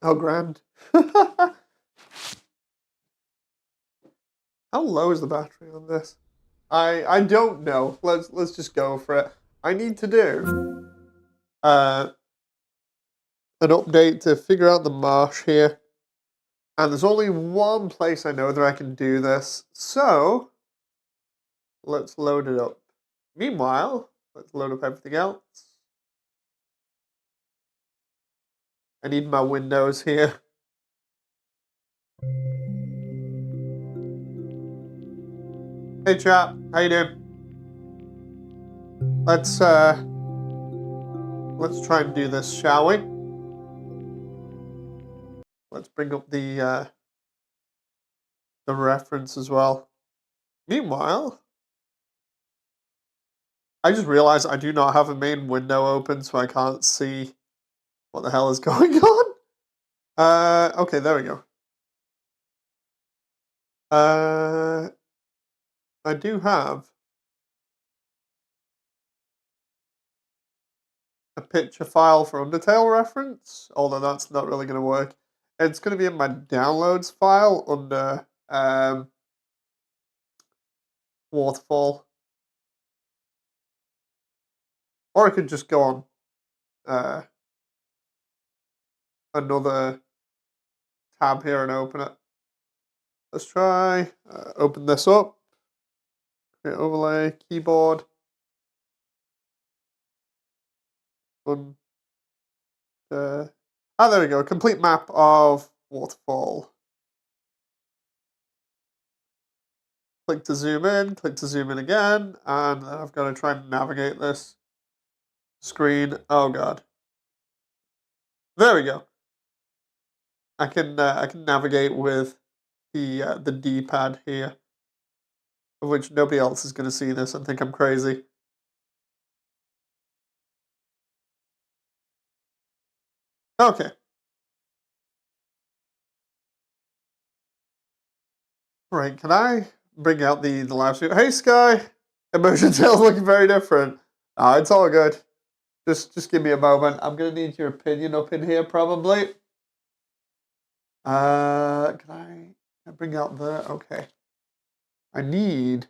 Oh, grand. How low is the battery on this? I don't know. Let's just go for it. I need to do an update to figure out the marsh here. And there's only one place I know that I can do this. So let's load it up. Meanwhile, let's load up everything else. I need my windows here. Hey chap, how you doing? Let's try and do this, shall we? Let's bring up the reference as well. Meanwhile, I just realized I do not have a main window open, so I can't see what the hell is going on. Okay, there we go. I do have a picture file for Undertale reference, although that's not really going to work. It's going to be in my downloads file under Waterfall. Or I could just go on another tab here and open it. Let's try open this up. Create overlay, keyboard. There we go. Complete map of Waterfall. Click to zoom in again, and then I've got to try and navigate this screen. Oh god. There we go. I can navigate with the D-pad here, of which nobody else is going to see this and think I'm crazy. Okay. Right, can I bring out the live stream? Hey Sky! Immersiontale looking very different. It's all good. Just give me a moment. I'm gonna need your opinion up in here probably. Can I bring out the okay. I need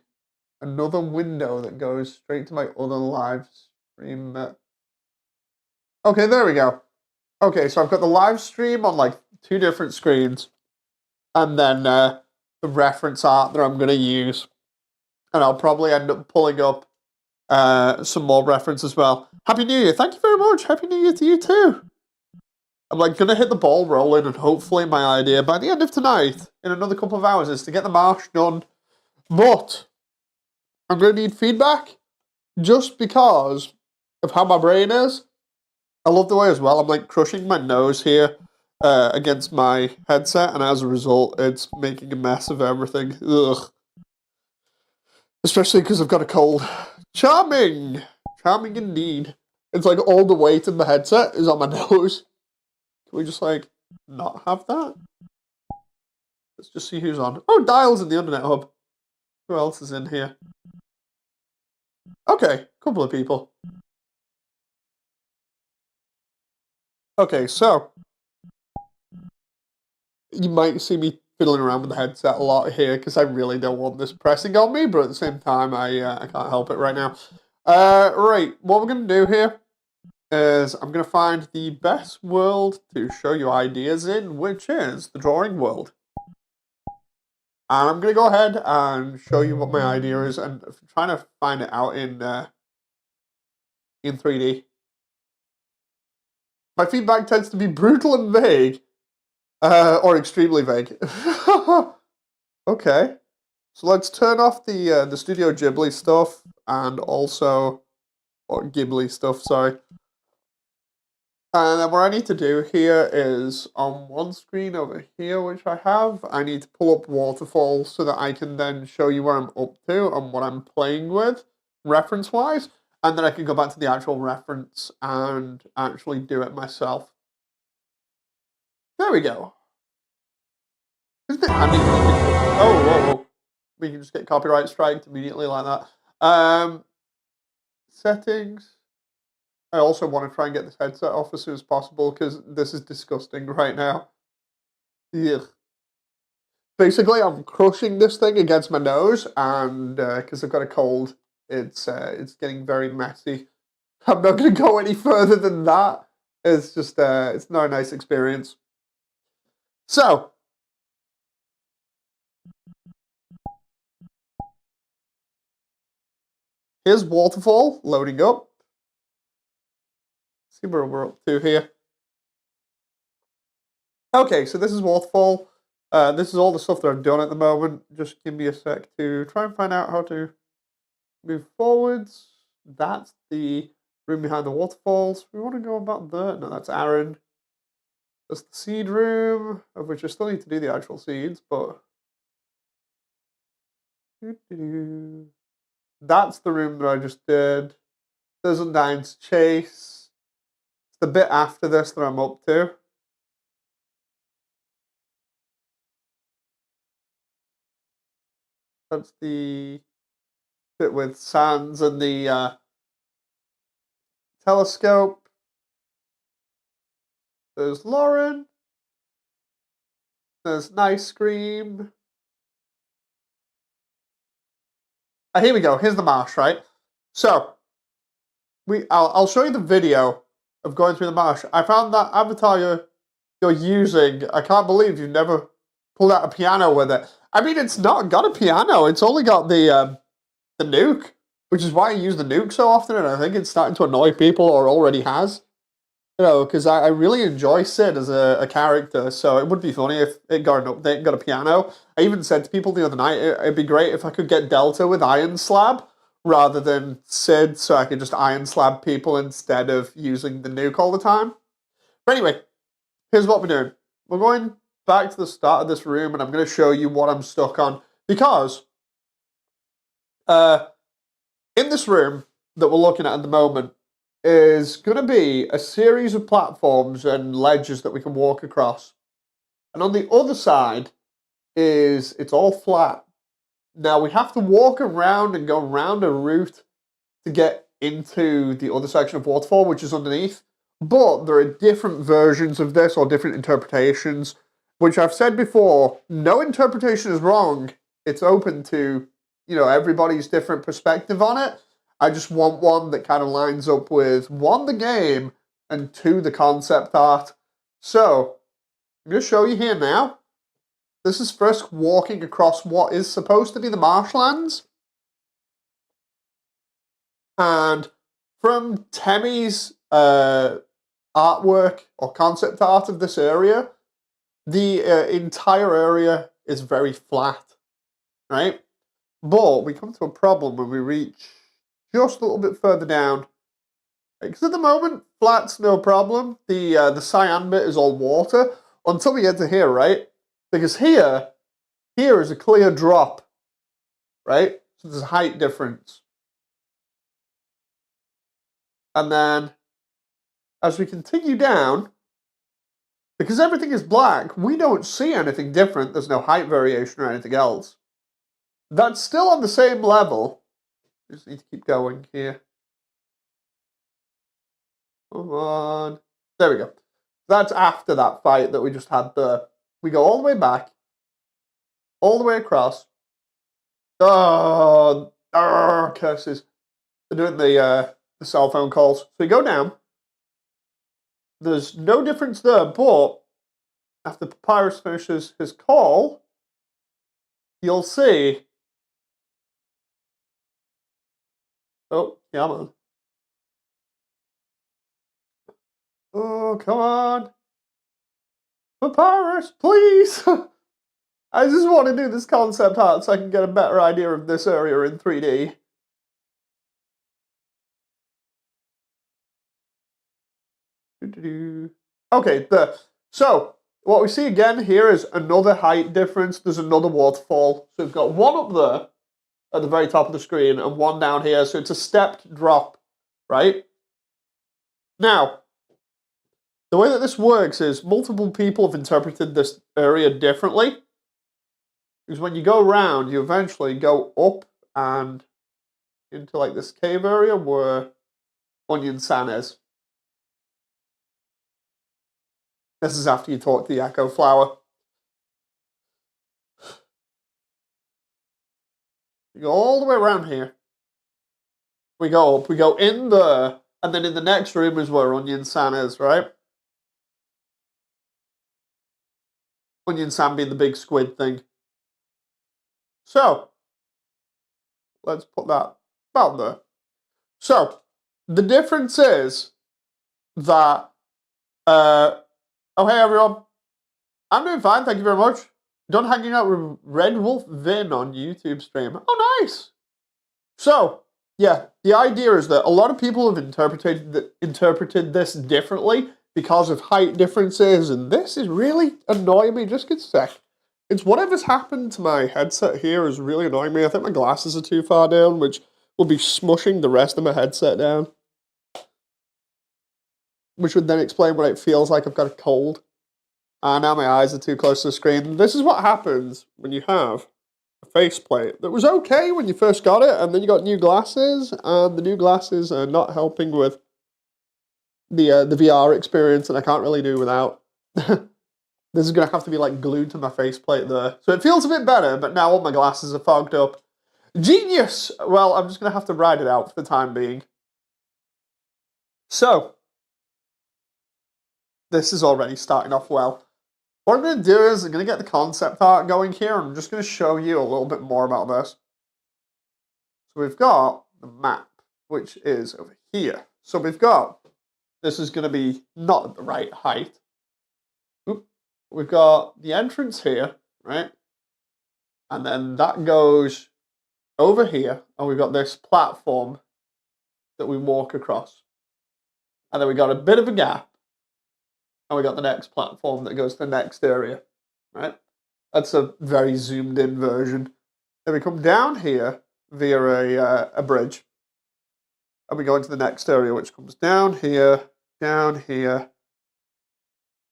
another window that goes straight to my other live stream. Okay, there we go. Okay, so I've got the live stream on like 2 different screens, and then the reference art that I'm going to use, and I'll probably end up pulling up some more reference as well. Happy New Year! Thank you very much. Happy New Year to you too. I'm like gonna hit the ball rolling, and hopefully my idea by the end of tonight, in another couple of hours, is to get the marsh done. But I'm gonna need feedback, just because of how my brain is. I love the way as well I'm like crushing my nose here against my headset, and as a result, it's making a mess of everything. Ugh. Especially because I've got a cold. Charming! Charming indeed. It's like all the weight of the headset is on my nose. Can we just like not have that? Let's just see who's on. Oh, Dial's in the Undernet Hub. Who else is in here? Okay, couple of people. Okay, so you might see me fiddling around with the headset a lot here because I really don't want this pressing on me, but at the same time, I can't help it right now. Right, what we're going to do here is I'm going to find the best world to show you ideas in, which is the drawing world. And I'm going to go ahead and show you what my idea is, and trying to find it out in 3D. My feedback tends to be brutal and vague, or extremely vague. Okay, so let's turn off the Studio Ghibli stuff, and also, or Ghibli stuff, sorry. And then what I need to do here is, on one screen over here, which I have, I need to pull up Waterfall so that I can then show you where I'm up to and what I'm playing with, reference-wise, and then I can go back to the actual reference and actually do it myself. There we go. Isn't it handy? Oh, whoa, whoa. We can just get copyright striked immediately like that. Settings. I also want to try and get this headset off as soon as possible because this is disgusting right now. Yeah. Basically, I'm crushing this thing against my nose, and because I've got a cold, it's getting very messy. I'm not going to go any further than that. It's just it's not a nice experience. So here's Waterfall loading up. See where we're up to here. Okay, so this is Waterfall. This is all the stuff that I've done at the moment. Just give me a sec to try and find out how to move forwards. That's the room behind the waterfalls. We want to go about there. No, that's Aaron. That's the seed room, of which I still need to do the actual seeds, but that's the room that I just did. There's Undyne's Chase. It's the bit after this that I'm up to. That's the bit with Sans and the telescope. There's Lauren. There's Nice Scream. Here we go. Here's the marsh, right? So I'll show you the video of going through the marsh. I found that avatar you're using. I can't believe you've never pulled out a piano with it. I mean, it's not got a piano. It's only got the nuke, which is why I use the nuke so often, and I think it's starting to annoy people, or already has. You know, because I really enjoy Sid as a character, so it would be funny if it got an update and got a piano. I even said to people the other night, it'd be great if I could get Delta with Iron Slab, rather than Sid, so I could just Iron Slab people instead of using the nuke all the time. But anyway, here's what we're doing. We're going back to the start of this room, and I'm going to show you what I'm stuck on, because in this room that we're looking at the moment is going to be a series of platforms and ledges that we can walk across. And on the other side it's all flat. Now we have to walk around and go around a route to get into the other section of Waterfall, which is underneath. But there are different versions of this, or different interpretations, which I've said before, no interpretation is wrong. It's open to, everybody's different perspective on it. I just want one that kind of lines up with, one, the game, and two, the concept art. So, I'm going to show you here now. This is first walking across what is supposed to be the marshlands. And from Temmie's artwork or concept art of this area, the entire area is very flat, right? But we come to a problem when we reach just a little bit further down. Because at the moment, flat's no problem. The cyan bit is all water until we get to here, right? Because here is a clear drop, right? So there's a height difference. And then, as we continue down, because everything is black, we don't see anything different. There's no height variation or anything else. That's still on the same level. Just need to keep going here. Come on. There we go. That's after that fight that we just had there. We go all the way back, all the way across. Oh, curses. They're doing the cell phone calls. So we go down. There's no difference there, but after Papyrus finishes his call, you'll see. Oh, come on. Oh, come on. Papyrus, please! I just want to do this concept art so I can get a better idea of this area in 3D. Okay, there. So, what we see again here is another height difference. There's another waterfall. So we've got one up there at the very top of the screen and one down here. So it's a stepped drop, right? Now, the way that this works is multiple people have interpreted this area differently. Because when you go around, you eventually go up and into like this cave area where Onion San is. This is after you talk to the Echo Flower. You go all the way around here. We go up, we go in there, and then in the next room is where Onion San is, right? Onion San being the big squid thing. So, let's put that about there. So, the difference is that, oh hey everyone, I'm doing fine, thank you very much. Done hanging out with Red Wolf Vin on YouTube stream. Oh, nice! So, yeah, the idea is that a lot of people have interpreted this differently because of height differences, and this is really annoying me. Just get a sec. It's whatever's happened to my headset here is really annoying me. I think my glasses are too far down, which will be smushing the rest of my headset down. Which would then explain what it feels like I've got a cold. Now my eyes are too close to the screen. This is what happens when you have a faceplate that was okay when you first got it, and then you got new glasses, and the new glasses are not helping with the VR experience, and I can't really do without. This is going to have to be like glued to my faceplate there. So it feels a bit better, but now all my glasses are fogged up. Genius! Well, I'm just going to have to ride it out for the time being. So, this is already starting off well. What I'm going to do is I'm going to get the concept art going here, and I'm just going to show you a little bit more about this. So we've got the map, which is over here. So we've got, this is going to be not at the right height. Oop. We've got the entrance here, right? And then that goes over here, and we've got this platform that we walk across. And then we got a bit of a gap, and we got the next platform that goes to the next area, right? That's a very zoomed in version. Then we come down here via a bridge, and we go into the next area, which comes down here,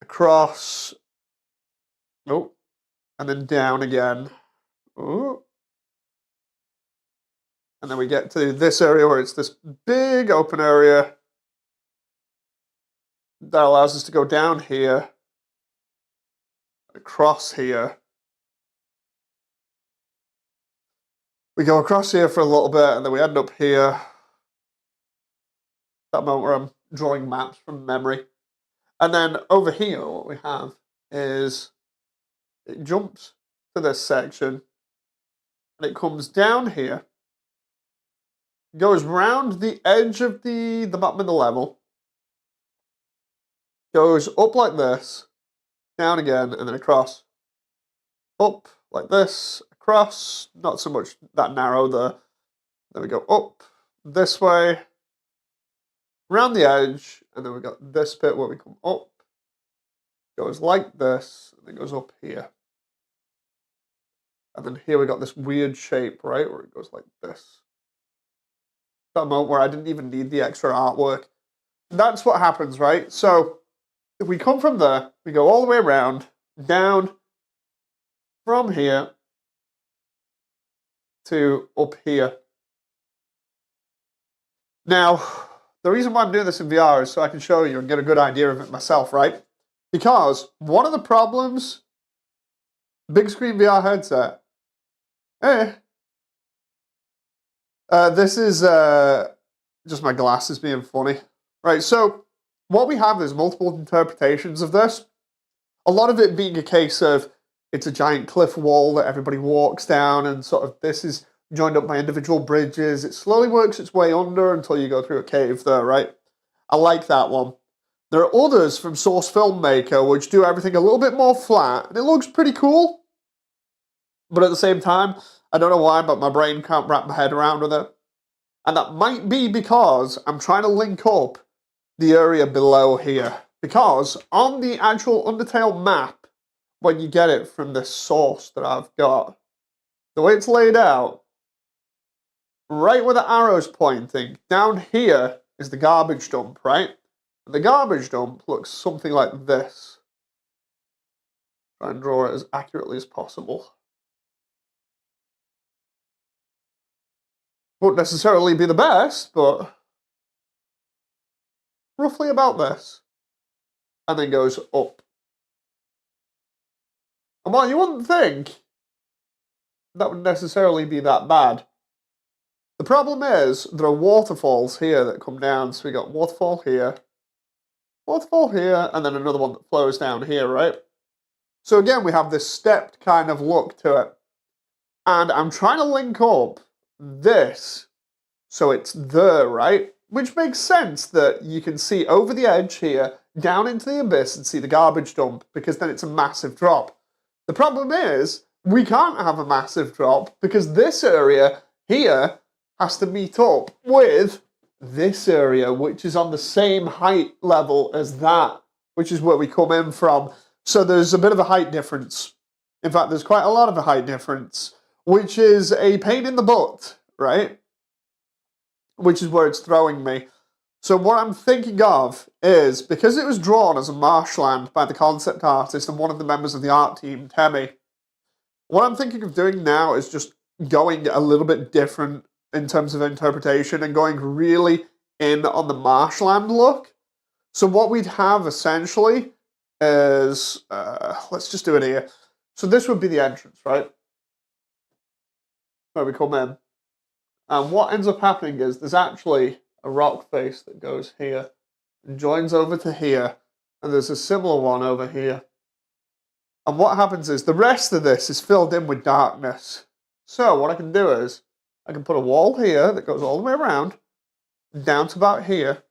across, oh, and then down again, oh. And then we get to this area where it's this big open area that allows us to go down here, across here. We go across here for a little bit, and then we end up here. That moment where I'm drawing maps from memory. And then over here, what we have is it jumps to this section, and it comes down here, goes round the edge of the map in the level, goes up like this, down again, and then across. Up like this, across, not so much that narrow there. Then we go up this way, around the edge, and then we got this bit where we come up, goes like this, and then goes up here. And then here we got this weird shape, right, where it goes like this. That moment where I didn't even need the extra artwork. That's what happens, right? So if we come from there, we go all the way around, down, from here to up here. Now, the reason why I'm doing this in VR is so I can show you and get a good idea of it myself, right? Because one of the problems, big screen VR headset, this is just my glasses being funny. Right, so what we have is multiple interpretations of this. A lot of it being a case of it's a giant cliff wall that everybody walks down, and sort of this is joined up by individual bridges. It slowly works its way under until you go through a cave there, right? I like that one. There are others from Source Filmmaker which do everything a little bit more flat, and it looks pretty cool. But at the same time, I don't know why, but my brain can't wrap my head around with it. And that might be because I'm trying to link up the area below here. Because on the actual Undertale map, when you get it from this source that I've got, the way it's laid out, right where the arrow's pointing, down here is the garbage dump, right? And the garbage dump looks something like this. Try and draw it as accurately as possible. Won't necessarily be the best, but roughly about this. And then goes up Well, you wouldn't think that would necessarily be that bad. The problem is, there are waterfalls here that come down. So we got waterfall here, and then another one that flows down here, right? So again, we have this stepped kind of look to it. And I'm trying to link up this so it's there, right? Which makes sense that you can see over the edge here, down into the abyss and see the garbage dump, because then it's a massive drop. The problem is, we can't have a massive drop because this area here has to meet up with this area, which is on the same height level as that, which is where we come in from. So there's a bit of a height difference. In fact, there's quite a lot of a height difference, which is a pain in the butt, right? Which is where it's throwing me. So what I'm thinking of is, because it was drawn as a marshland by the concept artist and one of the members of the art team, Temi, what I'm thinking of doing now is just going a little bit different in terms of interpretation and going really in on the marshland look. So what we'd have essentially is, let's just do it here. So this would be the entrance, right? Where we come in. And what ends up happening is there's actually a rock face that goes here and joins over to here, and there's a similar one over here. And what happens is the rest of this is filled in with darkness. So what I can do is I can put a wall here that goes all the way around, down to about here.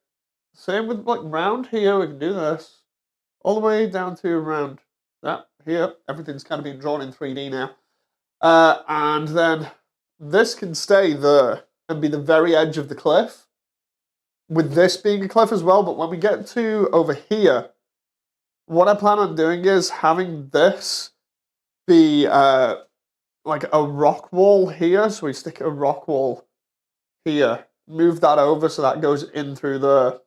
Same with like round here, we can do this. All the way down to around that here. Everything's kind of being drawn in 3D now. And then this can stay there and be the very edge of the cliff, with this being a cliff as well. But when we get to over here, what I plan on doing is having this be like a rock wall here. So we stick a rock wall here, move that over so that goes in through there.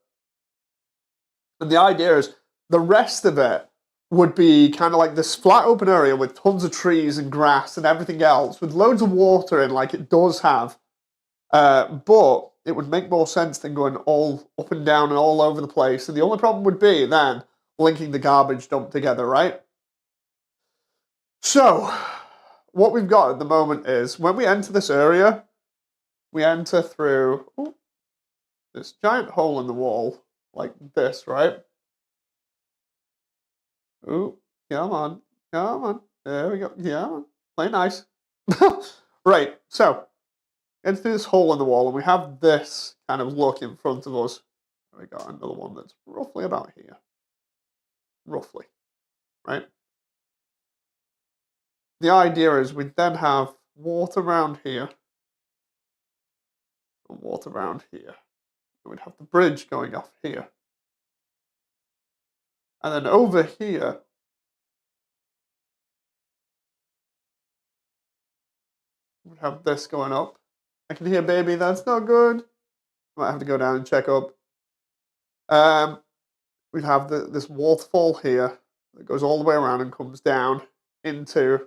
And the idea is the rest of it would be kind of like this flat open area with tons of trees and grass and everything else, with loads of water in, like it does have. But it would make more sense than going all up and down and all over the place. And the only problem would be then linking the garbage dump together, right? So, what we've got at the moment is, when we enter this area, we enter through this giant hole in the wall, like this, right? Ooh, come on. There we go. Yeah, play nice. Right, so, into this hole in the wall, and we have this kind of look in front of us. We got another one that's roughly about here. Roughly, right? The idea is we then have water around here, and water around here. And we'd have the bridge going off here. And then over here, we'd have this going up. I can hear baby, that's not good. Might have to go down and check up. We'd have this waterfall here that goes all the way around and comes down into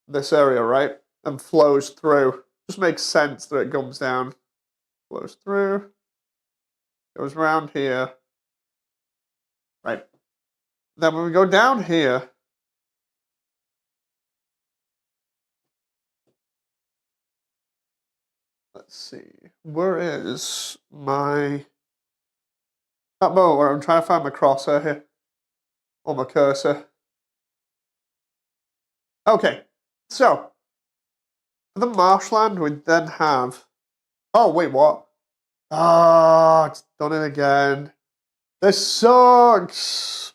this area, right? And flows through. Just makes sense that it comes down, flows through, goes around here, right? Then when we go down here, let's see, where is my, that moment where I'm trying to find my crosshair here, or my cursor. Okay, so, for the marshland, we then have, oh wait, what? Ah, it's done it again. This sucks.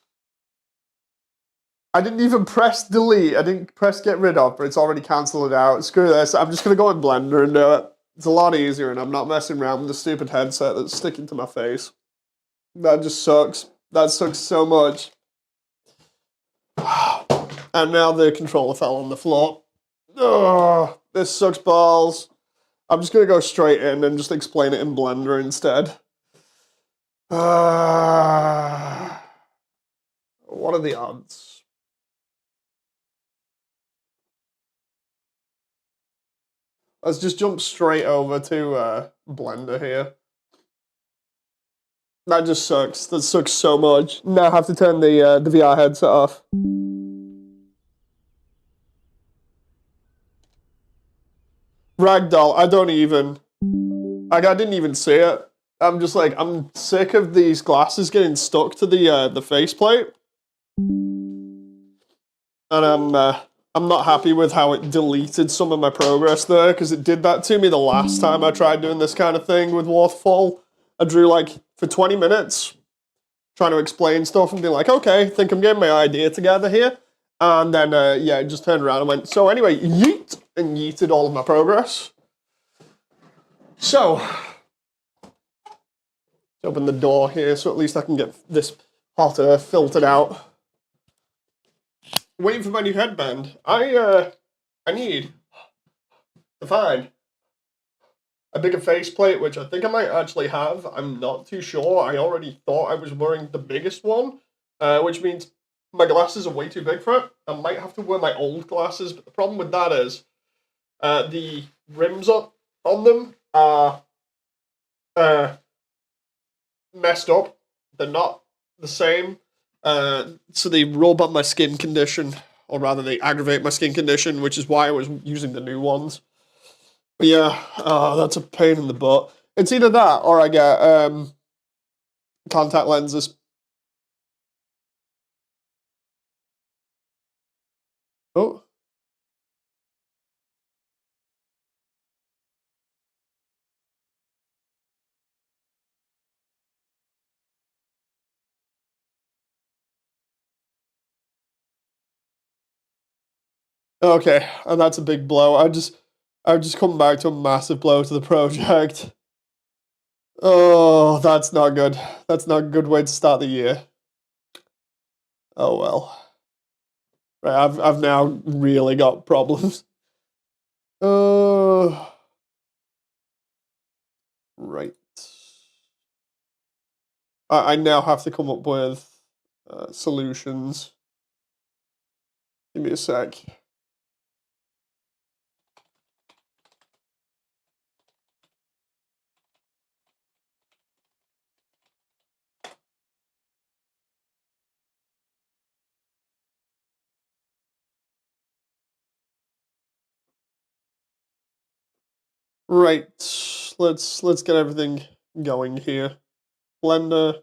I didn't even press delete. I didn't press get rid of, but it's already cancelled it out. Screw this. I'm just going to go in Blender and do it. It's a lot easier, and I'm not messing around with the stupid headset that's sticking to my face. That just sucks. That sucks so much. And now the controller fell on the floor. Oh, this sucks balls. I'm just going to go straight in and just explain it in Blender instead. What are the odds? Let's just jump straight over to Blender here. That just sucks. That sucks so much. Now I have to turn the VR headset off. Ragdoll, I don't even... Like, I didn't even see it. I'm just like, I'm sick of these glasses getting stuck to the faceplate. And I'm not happy with how it deleted some of my progress there, because it did that to me the last time I tried doing this kind of thing with Waterfall. I drew like for 20 minutes, trying to explain stuff and be like, okay, think I'm getting my idea together here. And then, yeah, it just turned around and went, so anyway, yeet, and yeeted all of my progress. So, open the door here so at least I can get this hot air filtered out. Waiting for my new headband. I need to find a bigger faceplate, which I think I might actually have. I'm not too sure. I already thought I was wearing the biggest one, which means my glasses are way too big for it. I might have to wear my old glasses, but the problem with that is the rims on them are messed up. They're not the same. So they rub on my skin condition, or rather they aggravate my skin condition, which is why I was using the new ones. But yeah, that's a pain in the butt. It's either that or I get contact lenses. Oh. Okay, and that's a big blow. I've just come back to a massive blow to the project. Oh, that's not good. That's not a good way to start the year. Oh well. Right, I've now really got problems. Right. I now have to come up with solutions. Give me a sec. Right, let's get everything going here. Blender,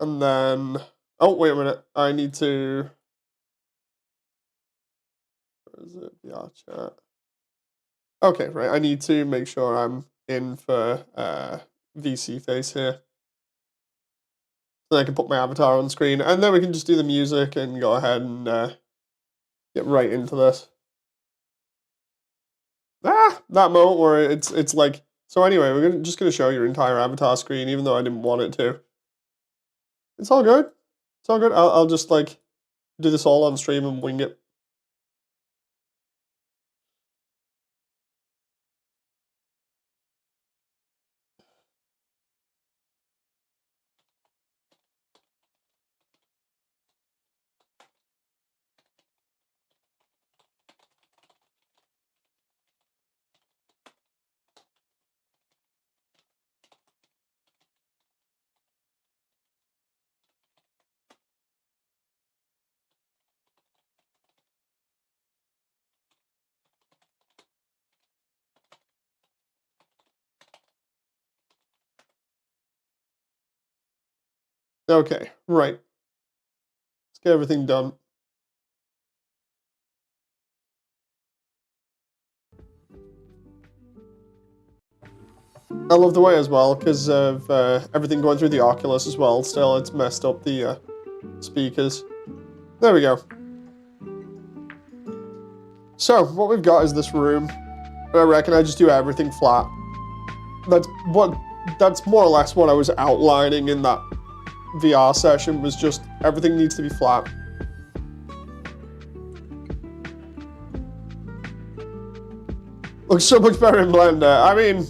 and then oh wait a minute, I need to. Where is it? VR chat. Okay, right. I need to make sure I'm in for VC face here. Then I can put my avatar on screen, and then we can just do the music and go ahead and get right into this. That moment where it's like, so anyway, we're just gonna show your entire avatar screen, even though I didn't want it to. It's all good. It's all good. I'll just like do this all on stream and wing it. Okay, right. Let's get everything done. I love the way as well, because of everything going through the Oculus as well. Still, it's messed up the speakers. There we go. So, what we've got is this room. I reckon I just do everything flat. That's more or less what I was outlining in that VR session, was just everything needs to be flat. Looks so much better in Blender. I mean,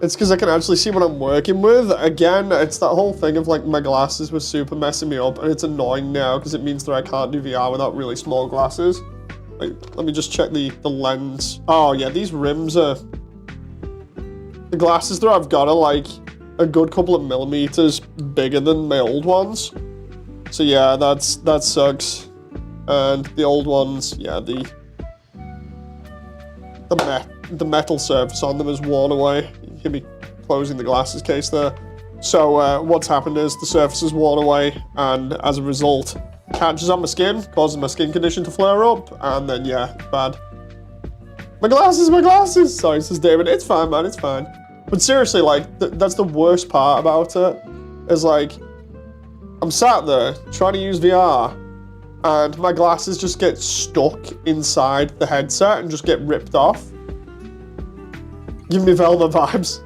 it's because I can actually see what I'm working with. Again, it's that whole thing of like my glasses were super messing me up, and it's annoying now because it means that I can't do VR without really small glasses. Wait, let me just check the lens. Oh yeah, these rims are... The glasses that I've got are like a good couple of millimeters bigger than my old ones. So yeah, that sucks. And the old ones, yeah, the metal surface on them has worn away. You hear me closing the glasses case there. So what's happened is the surface has worn away, and as a result, catches on my skin, causes my skin condition to flare up, and then yeah, it's bad. My glasses, my glasses! Sorry, says David. It's fine, man, it's fine. But seriously, like, that's the worst part about it, is like, I'm sat there trying to use VR, and my glasses just get stuck inside the headset and just get ripped off. Give me Velma vibes.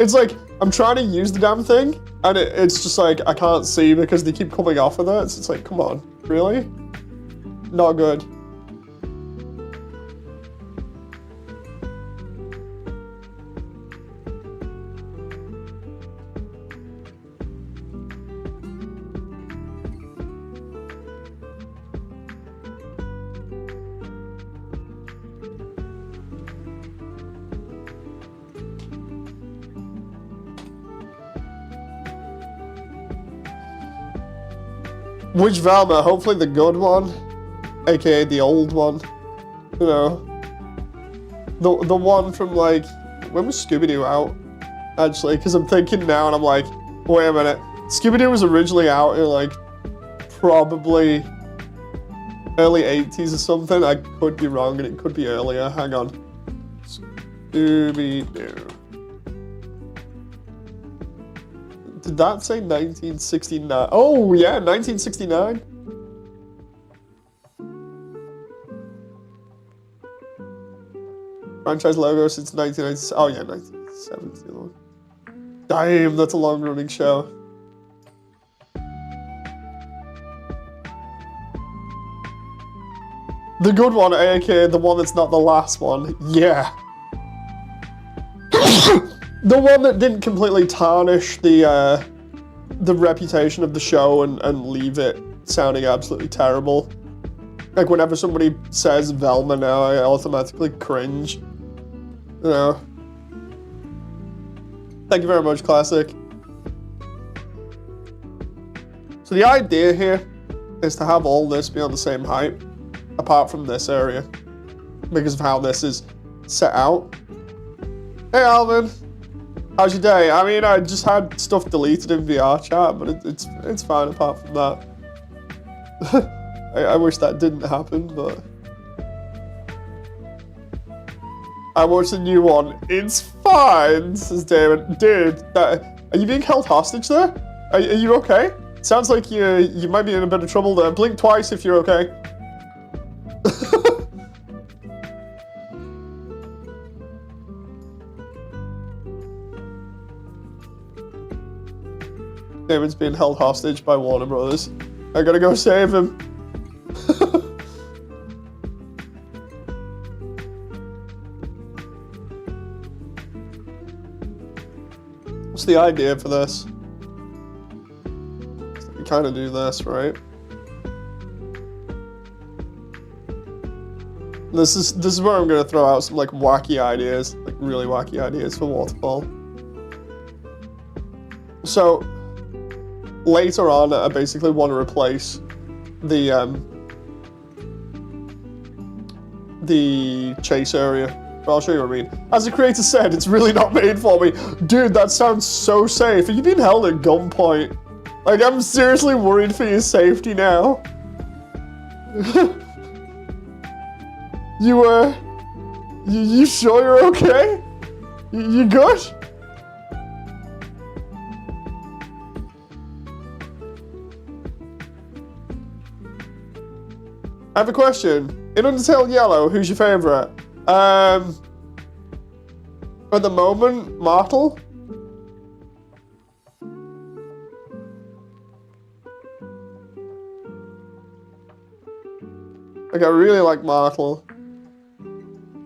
It's like, I'm trying to use the damn thing, and it's just like, I can't see because they keep coming off of it. So it's like, come on, really? Not good. Which Velma? Hopefully the good one, aka the old one. You know, the one from like, when was Scooby-Doo out? Actually, because I'm thinking now and I'm like, wait a minute, Scooby-Doo was originally out in like probably early 80s or something. I could be wrong and it could be earlier. Hang on, Scooby-Doo. Did that say 1969? Oh, yeah, 1969. Franchise logo since 1990. Oh, yeah, 1970. Damn, that's a long-running show. The good one, aka the one that's not the last one. Yeah. The one that didn't completely tarnish the reputation of the show and leave it sounding absolutely terrible. Like whenever somebody says Velma now, I automatically cringe. You know. Thank you very much, Classic. So the idea here is to have all this be on the same height, apart from this area, because of how this is set out. Hey, Alvin. How's your day? I mean, I just had stuff deleted in VR chat, but it's fine apart from that. I wish that didn't happen, but... I watched the new one. It's fine, says David. Dude, are you being held hostage there? Are you okay? Sounds like you might be in a bit of trouble there. Blink twice if you're okay. David's being held hostage by Warner Brothers. I gotta go save him. What's the idea for this? We kind of do this, right? This is where I'm gonna throw out some like wacky ideas, like really wacky ideas for Waterfall. So later on, I basically want to replace the chase area. But I'll show you what I mean. As the creator said, it's really not made for me. Dude, that sounds so safe. Are you being held at gunpoint? Like, I'm seriously worried for your safety now. You sure you're okay? You good? I have a question. In Undertale Yellow, who's your favourite? At the moment, Martel. Like, I really like Martel.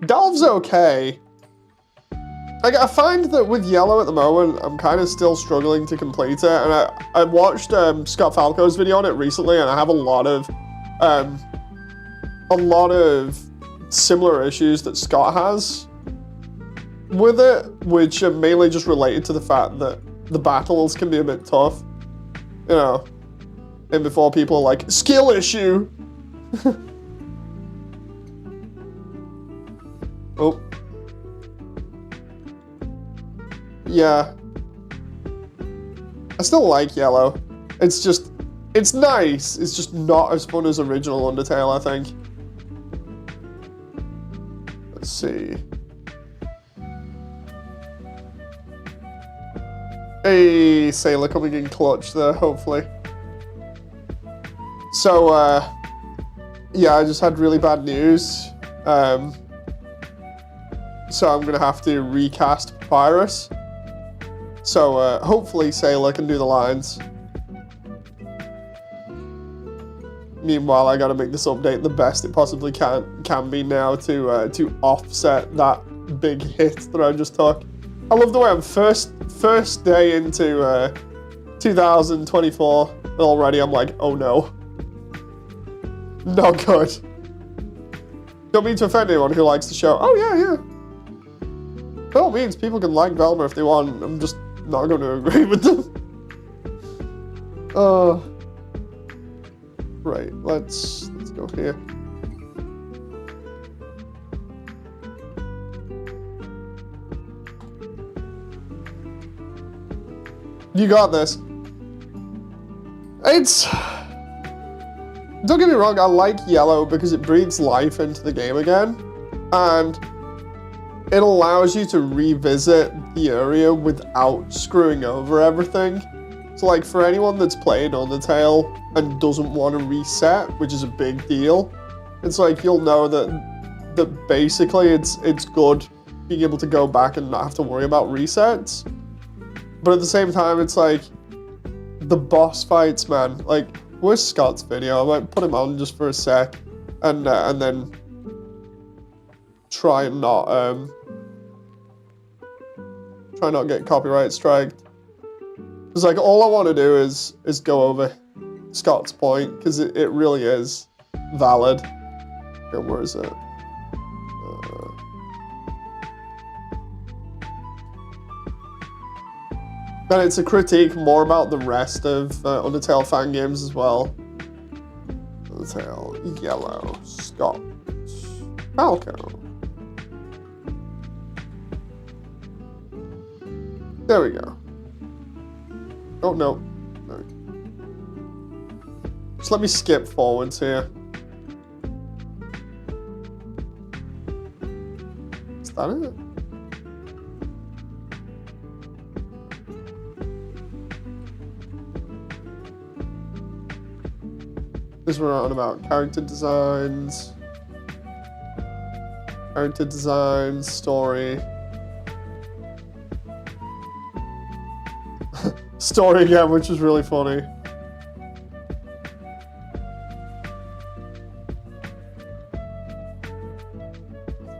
Delve's okay. Like, I find that with Yellow at the moment, I'm kind of still struggling to complete it, and I watched Scott Falco's video on it recently, and I have a lot of similar issues that Scott has with it, which are mainly just related to the fact that the battles can be a bit tough, you know, and before people are like, skill issue. Oh. yeah. I still like yellow. It's just, it's nice. It's just not as fun as original Undertale, I think. Let's see. Hey, Sailor coming in clutch there, hopefully. So, yeah, I just had really bad news. So I'm gonna have to recast Papyrus. So hopefully Sailor can do the lines. Meanwhile, I gotta make this update the best it possibly can be now to offset that big hit that I just took. I love the way I'm first day into 2024 and already I'm like, oh no. Not good. Don't mean to offend anyone who likes the show. Oh yeah. By all means, people can like Velma if they want. I'm just not going to agree with them. Right, let's go here. You got this. Don't get me wrong, I like yellow because it breathes life into the game again. And it allows you to revisit the area without screwing over everything. So like for anyone that's played Undertale and doesn't want to reset, which is a big deal, it's like you'll know that basically it's good being able to go back and not have to worry about resets. But at the same time, it's like the boss fights, man. Like, where's Scott's video? I might put him on just for a sec and then try and not get copyright striked. Because like all I want to do is go over Scott's point because it really is valid. Okay, where is it? And it's a critique more about the rest of Undertale fan games as well. Undertale, Yellow, Scott, Falco. There we go. Oh, no. Just let me skip forwards here. Is that it? This we're on about character designs, story. Story again, which is really funny.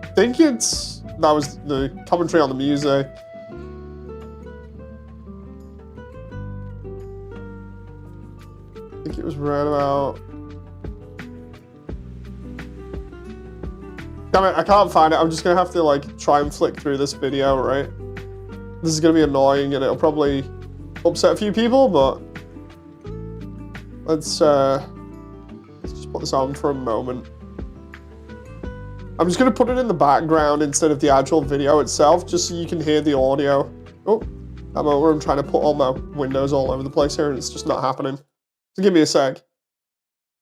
I think that was the commentary on the music. I think it was right about. Damn it, I can't find it. I'm just gonna have to like try and flick through this video, right? This is gonna be annoying and it'll probably upset a few people, but let's just put this on for a moment. I'm just gonna put it in the background instead of the actual video itself, just so you can hear the audio. Oh, I'm over. I'm trying to put all my windows all over the place here and it's just not happening. So give me a sec.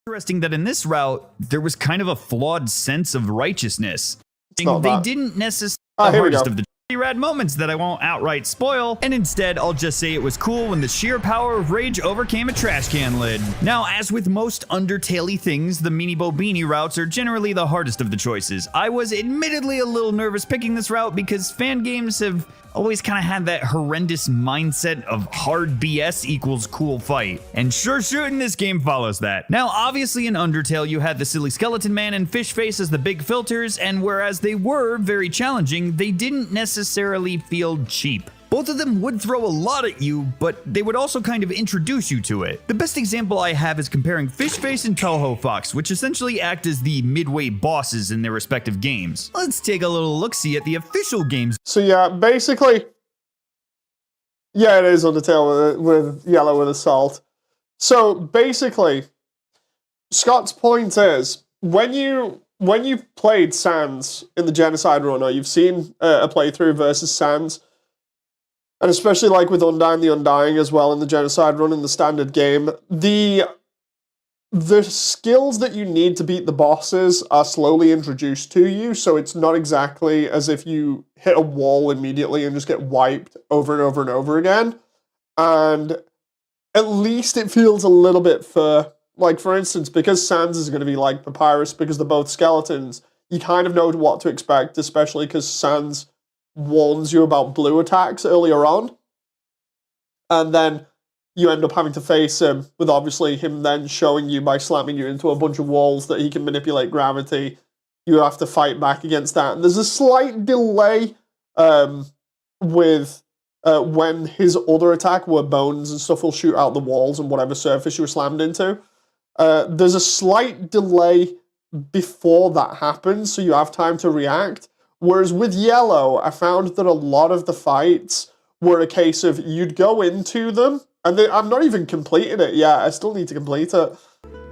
Interesting that in this route, there was kind of a flawed sense of righteousness. They didn't necessarily the hardest of the rad moments that I won't outright spoil, and instead I'll just say it was cool when the sheer power of rage overcame a trash can lid. Now, as with most Undertale-y things, the Meanie Bobini routes are generally the hardest of the choices. I was admittedly a little nervous picking this route because fan games have always kind of had that horrendous mindset of hard BS equals cool fight. And sure shooting, this game follows that. Now, obviously in Undertale, you had the silly skeleton man and fish face as the big filters, and whereas they were very challenging, they didn't necessarily feel cheap. Both of them would throw a lot at you, but they would also kind of introduce you to it. The best example I have is comparing Fish Face and Toho Fox, which essentially act as the midway bosses in their respective games. Let's take a little look-see at the official games. So yeah, basically, yeah, it is Undertale with Yellow with Assault. So basically, Scott's point is, when you've played Sans in the Genocide run, or you've seen a playthrough versus Sans, And especially like with Undying the Undying as well in the Genocide run in the standard game, the skills that you need to beat the bosses are slowly introduced to you, so it's not exactly as if you hit a wall immediately and just get wiped over and over and over again. And at least it feels a little bit fair. Like, for instance, because Sans is going to be like Papyrus, because they're both skeletons, you kind of know what to expect, especially because Sans warns you about blue attacks earlier on. And then you end up having to face him, with obviously him then showing you by slamming you into a bunch of walls that he can manipulate gravity. You have to fight back against that. And there's a slight delay with when his other attack, where bones and stuff will shoot out the walls and whatever surface you were slammed into. There's a slight delay before that happens, so you have time to react. Whereas with Yellow, I found that a lot of the fights were a case of you'd go into them, and I'm not even completed it yet, I still need to complete it.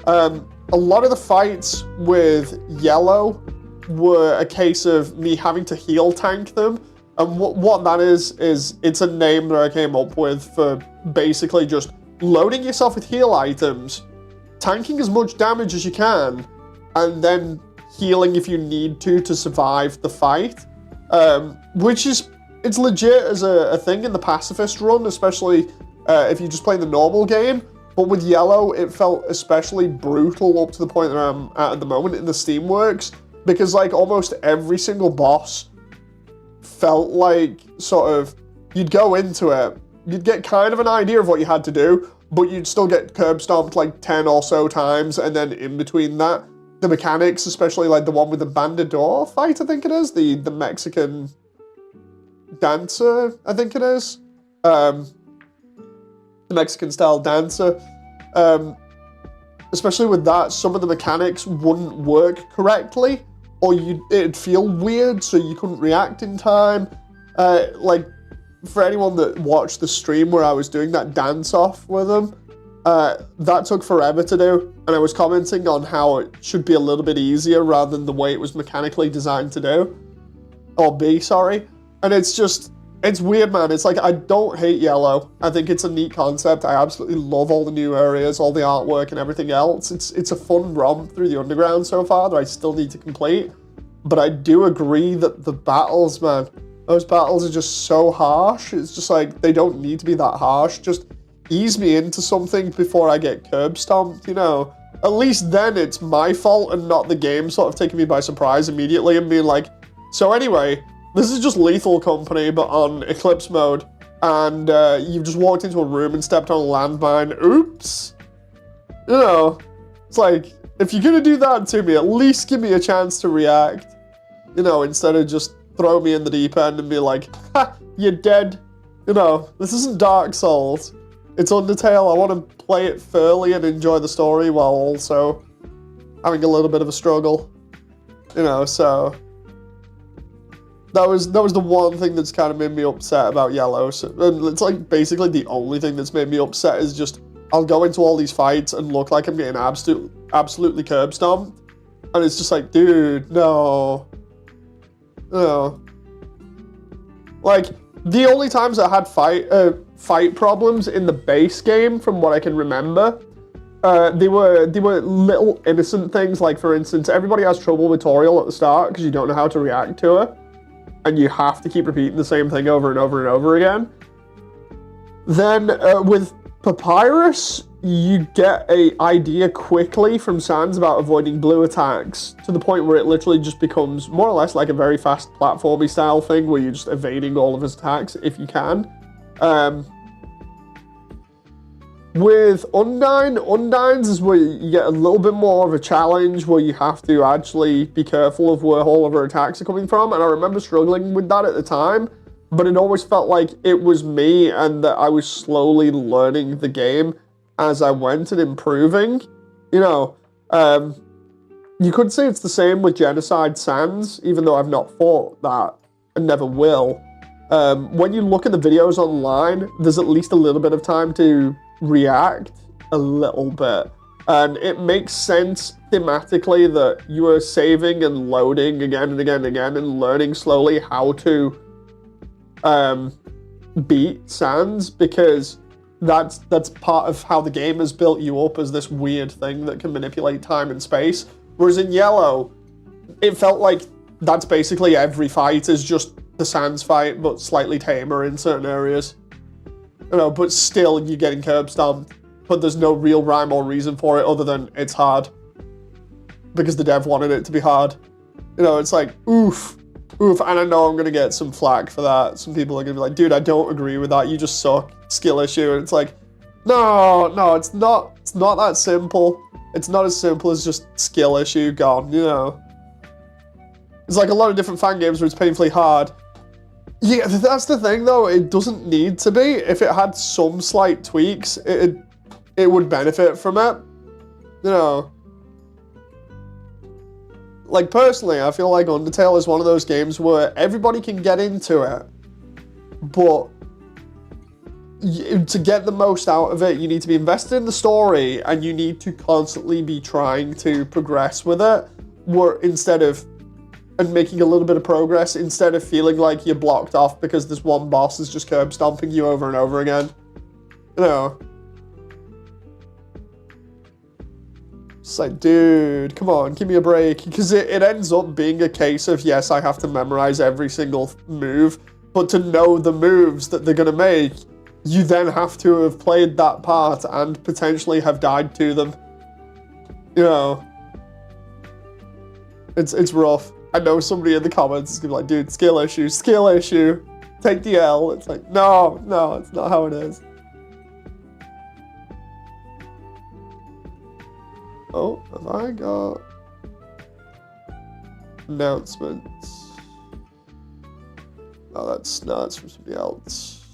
A lot of the fights with Yellow were a case of me having to heal tank them, and what that is it's a name that I came up with for basically just loading yourself with heal items, tanking as much damage as you can, and then healing if you need to survive the fight, which is, it's legit as a thing in the pacifist run, especially if you just play the normal game. But with Yellow, it felt especially brutal up to the point that I'm at the moment in the Steamworks, because like almost every single boss felt like sort of, you'd go into it, you'd get kind of an idea of what you had to do, but you'd still get curb stomped like 10 or so times, and then in between that, the mechanics, especially like the one with the Bandador fight, I think it is, the Mexican dancer, I think it is, the Mexican style dancer, especially with that, some of the mechanics wouldn't work correctly, or it'd feel weird, so you couldn't react in time. Like, for anyone that watched the stream where I was doing that dance-off with them, that took forever to do, and I was commenting on how it should be a little bit easier rather than the way it was mechanically designed to do. Or be, sorry. And it's just, it's weird, man. It's like, I don't hate Yellow. I think it's a neat concept. I absolutely love all the new areas, all the artwork and everything else. It's a fun romp through the underground so far that I still need to complete. But I do agree that the battles, man, those battles are just so harsh. It's just like, they don't need to be that harsh. Just ease me into something before I get curb stomped, you know? At least then it's my fault and not the game sort of taking me by surprise immediately and being like, so anyway, this is just Lethal Company, but on Eclipse mode, and you've just walked into a room and stepped on a landmine. Oops. You know, it's like, if you're gonna do that to me, at least give me a chance to react. You know, instead of just throw me in the deep end and be like, ha, you're dead. You know, this isn't Dark Souls. It's Undertale. I want to play it fairly and enjoy the story while also having a little bit of a struggle. You know, so that was the one thing that's kind of made me upset about Yellow. So, and it's like basically the only thing that's made me upset is just I'll go into all these fights and look like I'm getting absolutely curb stomped, and it's just like, dude, no. Like, the only times I had fight problems in the base game, from what I can remember, they were little innocent things. Like, for instance, everybody has trouble with Toriel at the start because you don't know how to react to her, and you have to keep repeating the same thing over and over and over again. Then with Papyrus, you get an idea quickly from Sans about avoiding blue attacks, to the point where it literally just becomes more or less like a very fast platformy style thing where you're just evading all of his attacks if you can. With Undines is where you get a little bit more of a challenge, where you have to actually be careful of where all of her attacks are coming from, and I remember struggling with that at the time, but it always felt like it was me and that I was slowly learning the game as I went and improving. You know, you could say it's the same with Genocide Sans, even though I've not fought that and never will. When you look at the videos online, there's at least a little bit of time to react a little bit, and it makes sense thematically that you are saving and loading again and again and again and learning slowly how to beat Sans, because that's part of how the game has built you up as this weird thing that can manipulate time and space. Whereas in Yellow, it felt like that's basically every fight is just the Sans fight, but slightly tamer in certain areas. You know, but still you're getting curb stomped, but there's no real rhyme or reason for it other than it's hard. Because the dev wanted it to be hard. You know, it's like, oof, and I know I'm gonna get some flack for that. Some people are gonna be like, dude, I don't agree with that, you just suck, skill issue. And it's like, no, it's not that simple. It's not as simple as just skill issue gone, you know. It's like a lot of different fan games where it's painfully hard. Yeah, that's the thing though, it doesn't need to be. If it had some slight tweaks, it would benefit from it, you know. Like, personally, I feel like Undertale is one of those games where everybody can get into it, but to get the most out of it, you need to be invested in the story, and you need to constantly be trying to progress with it, and making a little bit of progress, instead of feeling like you're blocked off because this one boss is just curb stomping you over and over again. You know? It's like, dude, come on, give me a break. Because it ends up being a case of, yes, I have to memorize every single move, but to know the moves that they're going to make, you then have to have played that part and potentially have died to them. You know? It's rough. I know somebody in the comments is going to be like, dude, skill issue, take the L. It's like, no, it's not how it is. Oh, have I got announcements? Oh, that's from somebody else.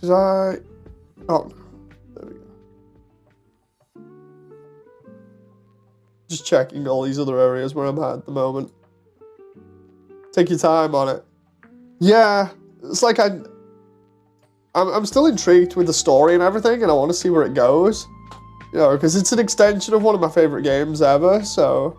Oh, no. There we go. Just checking all these other areas where I'm at the moment. Take your time on it. Yeah, it's like I'm still intrigued with the story and everything, and I want to see where it goes. You know, because it's an extension of one of my favorite games ever, so.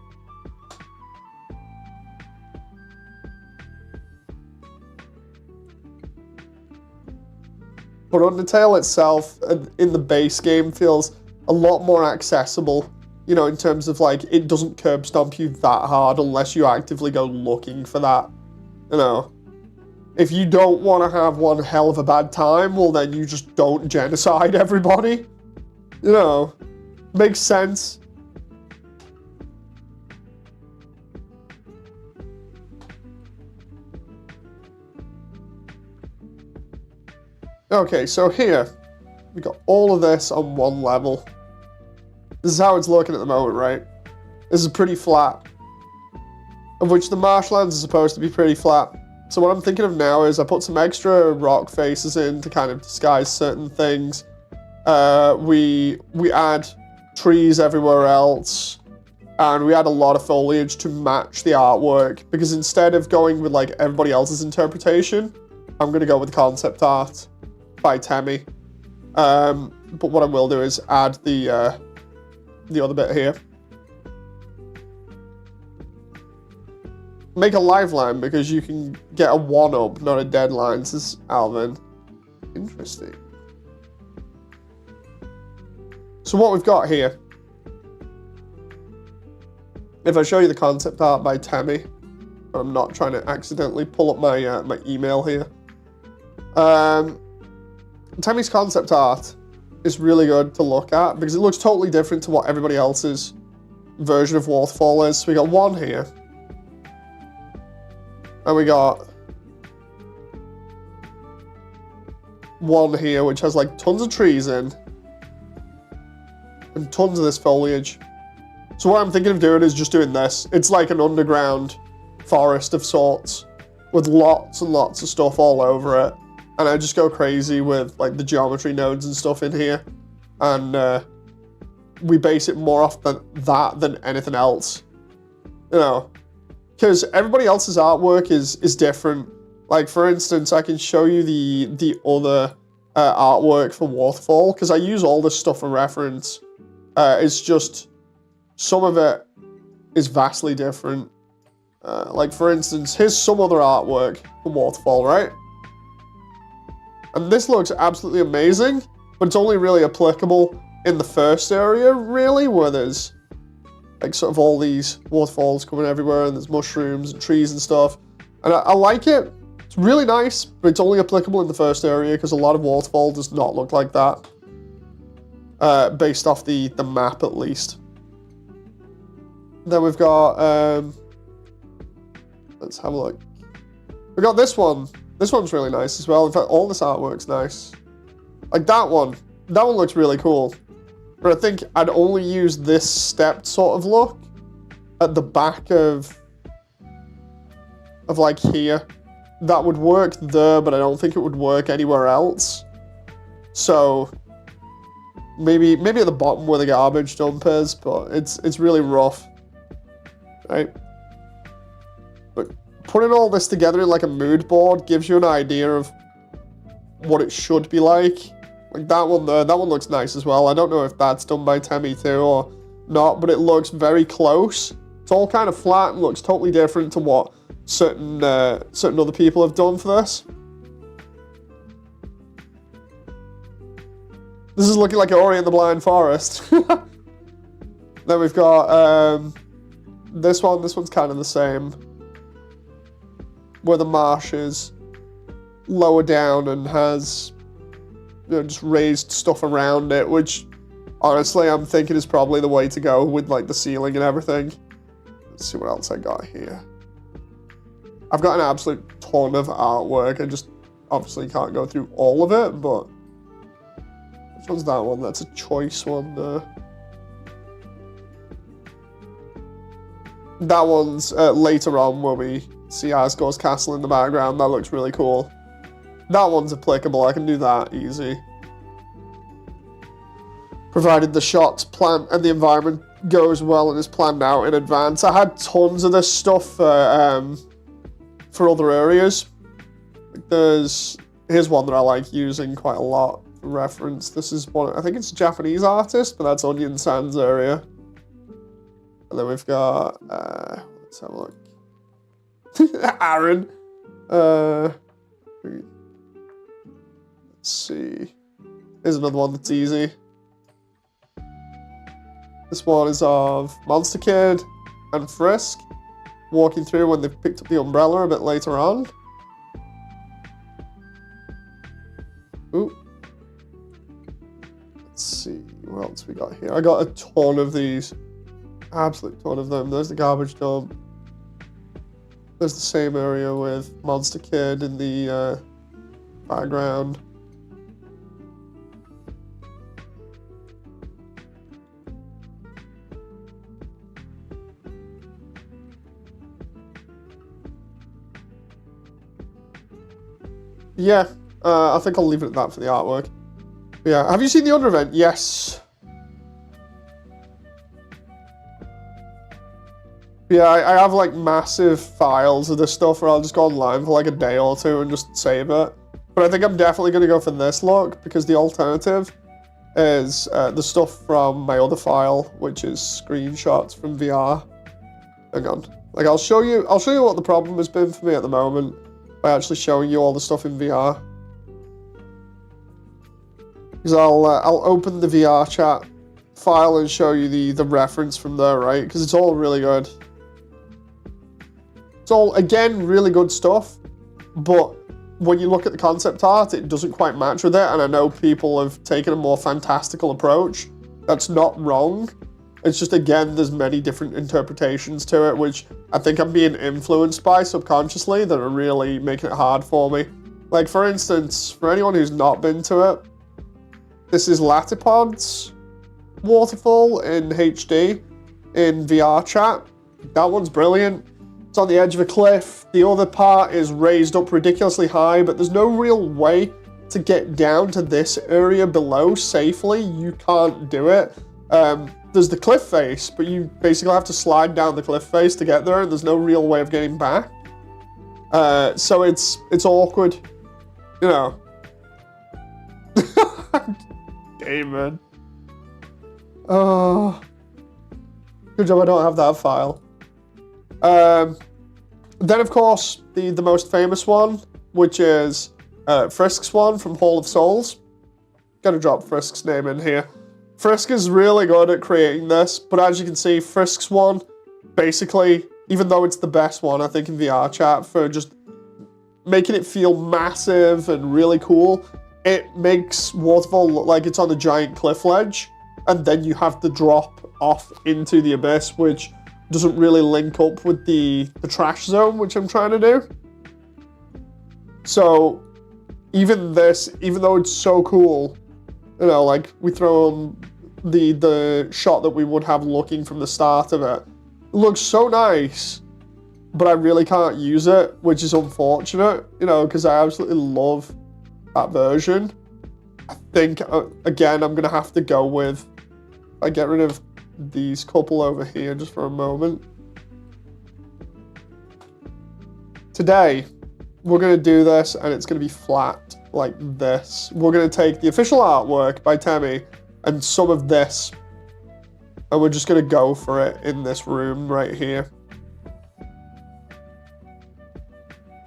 But Undertale itself, in the base game, feels a lot more accessible, you know, in terms of, like, it doesn't curb stomp you that hard unless you actively go looking for that, you know. If you don't want to have one hell of a bad time, well, then you just don't genocide everybody. You know, makes sense. Okay, so here, we got all of this on one level. This is how it's looking at the moment, right? This is pretty flat. Of which the marshlands are supposed to be pretty flat. So what I'm thinking of now is I put some extra rock faces in to kind of disguise certain things. We add trees everywhere else, and we add a lot of foliage to match the artwork, because instead of going with like everybody else's interpretation, I'm gonna go with concept art by Temmie. But what I will do is add the other bit here. Make a lifeline, because you can get a 1-up, not a deadline, says Alvin. Interesting. So what we've got here, if I show you the concept art by Temmie, but I'm not trying to accidentally pull up my my email here. Temmie's concept art is really good to look at, because it looks totally different to what everybody else's version of Waterfall is. So we got one here. And we got one here, which has like tons of trees in. And tons of this foliage. So what I'm thinking of doing is just doing this. It's like an underground forest of sorts, with lots and lots of stuff all over it. And I just go crazy with like the geometry nodes and stuff in here. And we base it more off that than anything else. You know. Because everybody else's artwork is different. Like, for instance, I can show you the other artwork for Waterfall, because I use all this stuff for reference. It's just, some of it is vastly different. Like, for instance, here's some other artwork from Waterfall, right? And this looks absolutely amazing, but it's only really applicable in the first area, really, where there's like sort of all these waterfalls coming everywhere, and there's mushrooms and trees and stuff. And I like it. It's really nice, but it's only applicable in the first area because a lot of Waterfall does not look like that. Based off the map, at least. Then we've got, let's have a look. We've got this one. This one's really nice as well. In fact, all this artwork's nice. Like that one. That one looks really cool. But I think I'd only use this stepped sort of look at the back of like here. That would work there, but I don't think it would work anywhere else. So maybe at the bottom where the garbage dump is, but it's really rough. Right? But putting all this together in like a mood board gives you an idea of what it should be like. Like that one there, that one looks nice as well. I don't know if that's done by Temmie too or not, but it looks very close. It's all kind of flat and looks totally different to what certain other people have done for this. This is looking like Ori and the Blind Forest. Then we've got this one. This one's kind of the same, where the marsh is lower down and has, you know, just raised stuff around it, which honestly I'm thinking is probably the way to go with like the ceiling and everything. Let's see what else I got here. I've got an absolute ton of artwork. I just obviously can't go through all of it, but which one's that one? That's a choice one there. That one's later on where we see Asgore's castle in the background. That looks really cool. That one's applicable. I can do that easy. Provided the shots, plant, and the environment goes well and is planned out in advance. I had tons of this stuff for other areas. Here's one that I like using quite a lot for reference. This is one, I think it's a Japanese artist, but that's Onion Sands area. And then we've got, let's have a look. Aaron. Let's see. Here's another one that's easy. This one is of Monster Kid and Frisk walking through when they've picked up the umbrella a bit later on. Ooh. Let's see, what else we got here? I got a ton of these. Absolute ton of them. There's the garbage dump. There's the same area with Monster Kid in the background. Yeah, I think I'll leave it at that for the artwork. But yeah, have you seen the Under event? Yes. Yeah, I have like massive files of this stuff where I'll just go online for like a day or two and just save it. But I think I'm definitely going to go for this look because the alternative is the stuff from my other file, which is screenshots from VR. Hang on. Like I'll show you what the problem has been for me at the moment by actually showing you all the stuff in VR. Because I'll open the VR chat file and show you the reference from there, right? Because it's all really good. It's all, again, really good stuff, but when you look at the concept art, it doesn't quite match with it, and I know people have taken a more fantastical approach. That's not wrong. It's just, again, there's many different interpretations to it, which I think I'm being influenced by subconsciously that are really making it hard for me. Like, for instance, for anyone who's not been to it, this is Latipod's Waterfall in HD in VR chat. That one's brilliant. It's on the edge of a cliff. The other part is raised up ridiculously high, but there's no real way to get down to this area below safely. You can't do it. There's the cliff face, but you basically have to slide down the cliff face to get there, and there's no real way of getting back. So it's awkward, you know. David. Oh. Good job I don't have that file. Then, of course, the most famous one, which is Frisk's one from Hall of Souls. Gotta drop Frisk's name in here. Frisk is really good at creating this, but as you can see, Frisk's one, basically, even though it's the best one, I think, in VR chat for just making it feel massive and really cool, it makes Waterfall look like it's on a giant cliff ledge, and then you have to drop off into the abyss, which doesn't really link up with the trash zone, which I'm trying to do. So, even this, even though it's so cool, you know, like, we throw on the shot that we would have looking from the start of it. It looks so nice, but I really can't use it, which is unfortunate, you know, because I absolutely love that version. I think, again, I'm going to have to go with, I get rid of these couple over here just for a moment. Today, we're going to do this, and it's going to be flat like this. We're going to take the official artwork by Temmie and some of this, and we're just going to go for it in this room right here.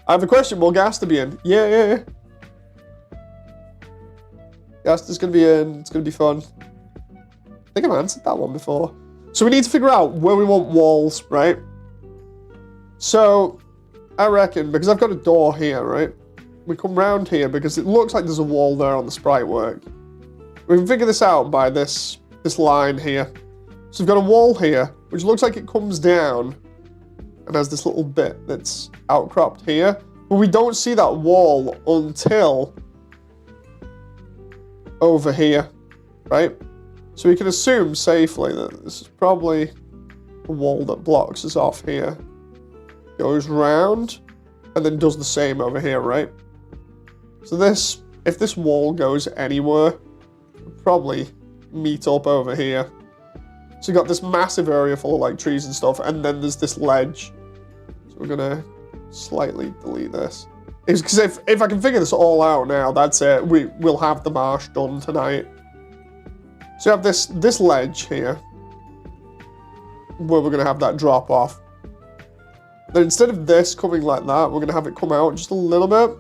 I have a question. Will Gaster be in? Yeah. Gaster's going to be in. It's going to be fun. I think I've answered that one before. So we need to figure out where we want walls, right? So I reckon, because I've got a door here, right? We come round here because it looks like there's a wall there on the sprite work. We can figure this out by this line here. So we've got a wall here, which looks like it comes down and has this little bit that's outcropped here. But we don't see that wall until over here, right? So we can assume safely that this is probably a wall that blocks us off here. Goes round, and then does the same over here, right? So this, if this wall goes anywhere, we'll probably meet up over here. So you got this massive area full of like trees and stuff, and then there's this ledge. So we're gonna slightly delete this. Because if I can figure this all out now, that's it. We'll have the marsh done tonight. So you have this ledge here, where we're gonna have that drop off. Then instead of this coming like that, we're gonna have it come out just a little bit,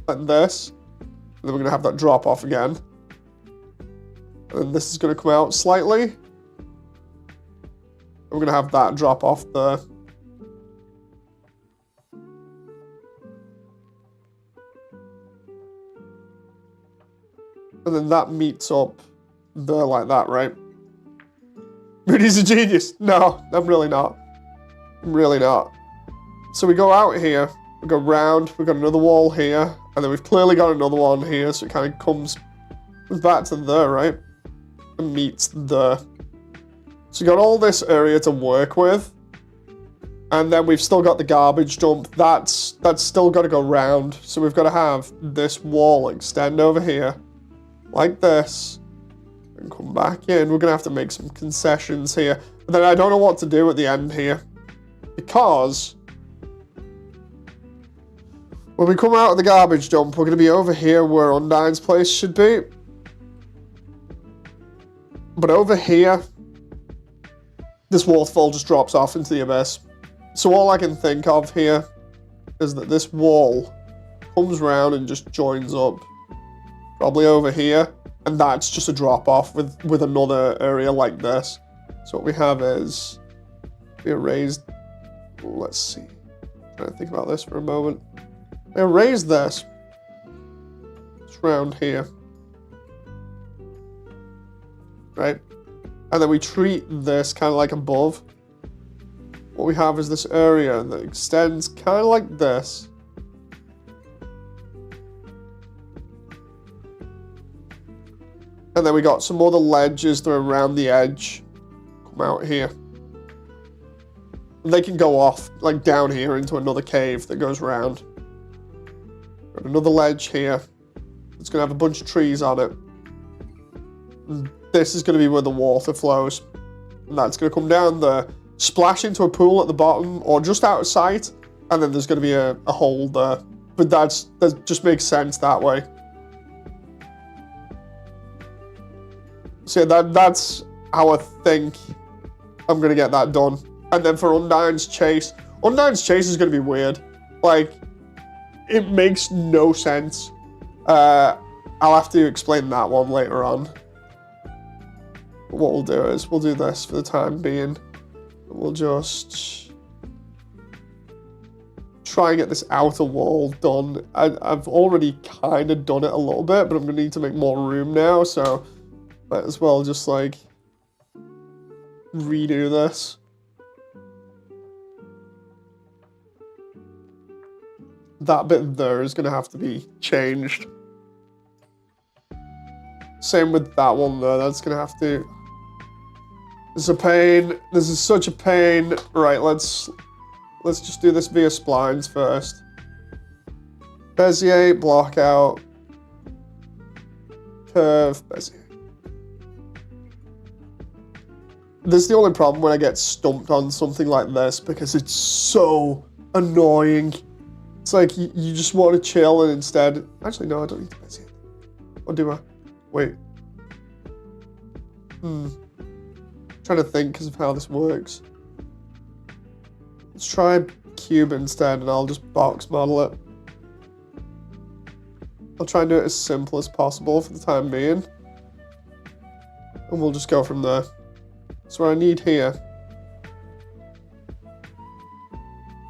like this. And then we're gonna have that drop off again. And then this is gonna come out slightly. And we're gonna have that drop off there. And then that meets up there like that, right? Moody's a genius. No, I'm really not. I'm really not. So we go out here, we go round, we've got another wall here, and then we've clearly got another one here, so it kind of comes back to there, right? And meets there. So we got all this area to work with. And then we've still got the garbage dump. That's still got to go round. So we've got to have this wall extend over here, like this, and come back in. We're going to have to make some concessions here. But then I don't know what to do at the end here. Because when we come out of the garbage dump, we're going to be over here where Undyne's place should be. But over here, this waterfall just drops off into the abyss. So all I can think of here is that this wall comes round and just joins up, probably over here, and that's just a drop off with another area like this. So what we have is we erased. Let's see. I'm trying to think about this for a moment. We erase this. It's round here, right? And then we treat this kind of like above. What we have is this area that extends kind of like this. And then we got some other ledges that are around the edge. Come out here. And they can go off, like down here into another cave that goes around. Got another ledge here. It's going to have a bunch of trees on it. And this is going to be where the water flows. And that's going to come down there, splash into a pool at the bottom, or just out of sight, and then there's going to be a hole there. But that just makes sense that way. So yeah, that's how I think I'm going to get that done. And then for Undyne's chase, Undyne's Chase is going to be weird. Like, it makes no sense. I'll have to explain that one later on. But what we'll do is, we'll do this for the time being. We'll just try and get this outer wall done. I've already kind of done it a little bit, but I'm going to need to make more room now, so might as well just, like, redo this. That bit there is going to have to be changed. Same with that one there, that's going to have to... This is a pain. This is such a pain. Right, let's just do this via splines first. Bezier, block out. Curve, Bezier. This is the only problem when I get stumped on something like this because it's so annoying. It's like you just want to chill and instead... Actually, no, I don't need to Bezier. Or do I? Wait. Trying to think because of how this works. Let's try cube instead and I'll just box model it. I'll try and do it as simple as possible for the time being. And we'll just go from there. So what I need here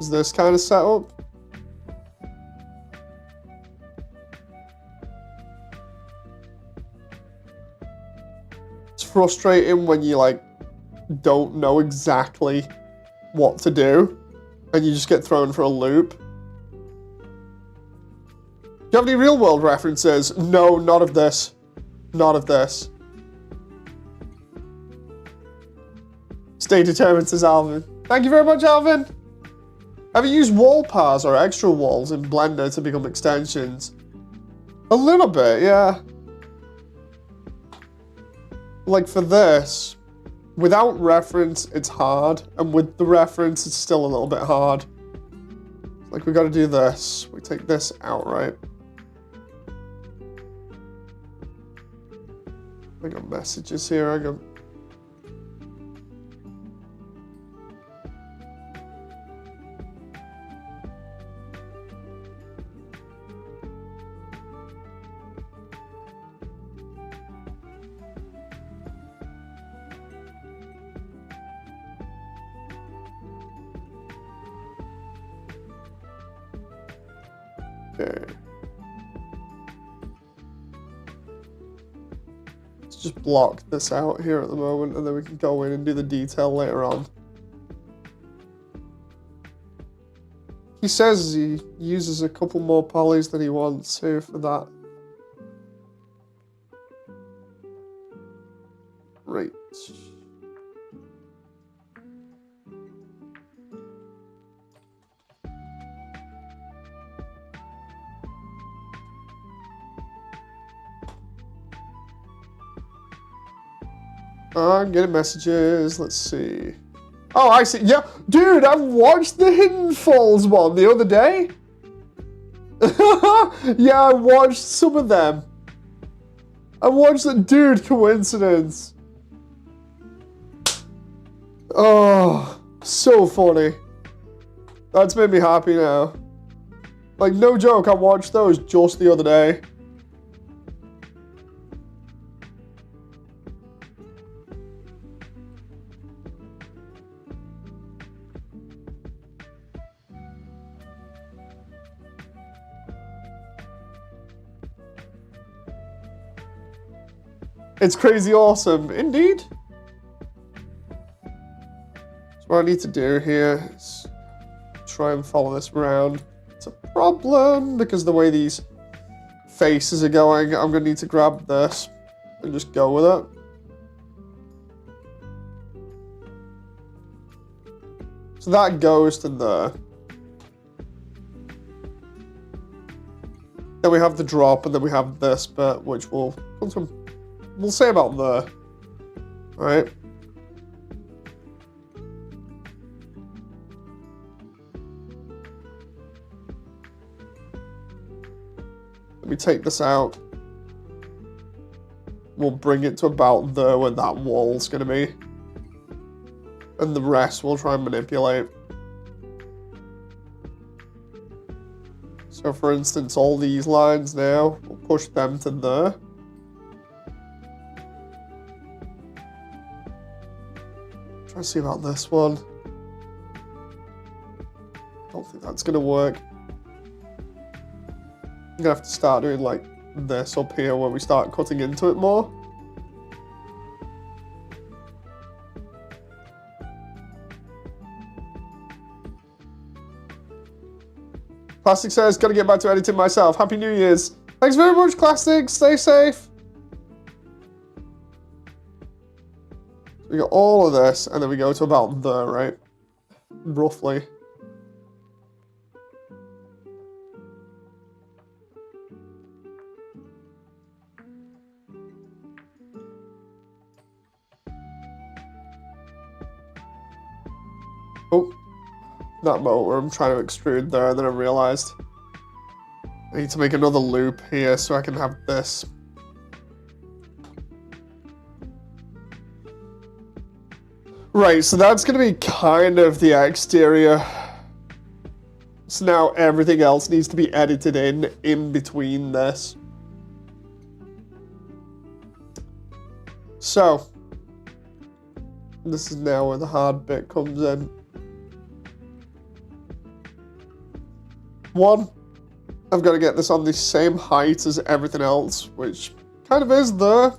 is this kind of setup. It's frustrating when you like don't know exactly what to do and you just get thrown for a loop. Do you have any real world references? No, not of this. Not of this. Stay determined, says Alvin. Thank you very much, Alvin. Have you used wall paths or extra walls in Blender to become extensions? A little bit, yeah. Like for this, without reference, it's hard. And with the reference, it's still a little bit hard. Like we gotta do this. We take this out, right? I got messages here, I got... Okay. Let's just block this out here at the moment and then we can go in and do the detail later on. He says he uses a couple more polys than he wants here for that. Right. I'm getting messages. Let's see. Oh, I see. Yeah, dude, I watched the Hidden Falls one the other day. Yeah, I watched some of them. I watched that. Dude, coincidence. Oh, so funny. That's made me happy now. Like, no joke, I watched those just the other day. It's crazy awesome, indeed. So what I need to do here is try and follow this around. It's a problem because the way these faces are going, I'm gonna need to grab this and just go with it. So that goes to there. Then we have the drop and then we have this bit, which will come from... We'll say about there. Alright. Let me take this out. We'll bring it to about there where that wall's gonna be. And the rest we'll try and manipulate. So for instance, all these lines now, we'll push them to there. Try to see about this one. Don't think that's gonna work. I'm gonna have to start doing like this up here where we start cutting into it more. Classic says, gotta get back to editing myself. Happy New Year's. Thanks very much, Classic. Stay safe. We got all of this, and then we go to about there, right? Roughly. Oh. That moment where I'm trying to extrude there, and then I realized I need to make another loop here so I can have this. Right, so that's going to be kind of the exterior. So now everything else needs to be edited in between this. So, this is now where the hard bit comes in. One, I've got to get this on the same height as everything else, which kind of is there.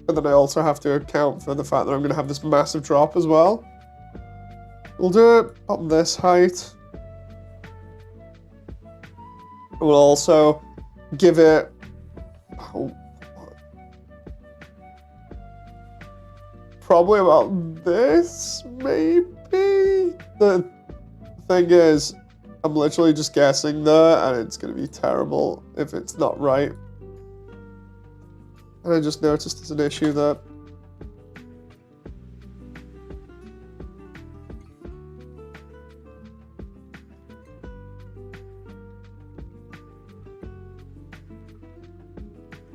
And then I also have to account for the fact that I'm going to have this massive drop as well. We'll do it on this height. We'll also give it... probably about this, maybe? The thing is, I'm literally just guessing there, and it's going to be terrible if it's not right. And I just noticed there's an issue there.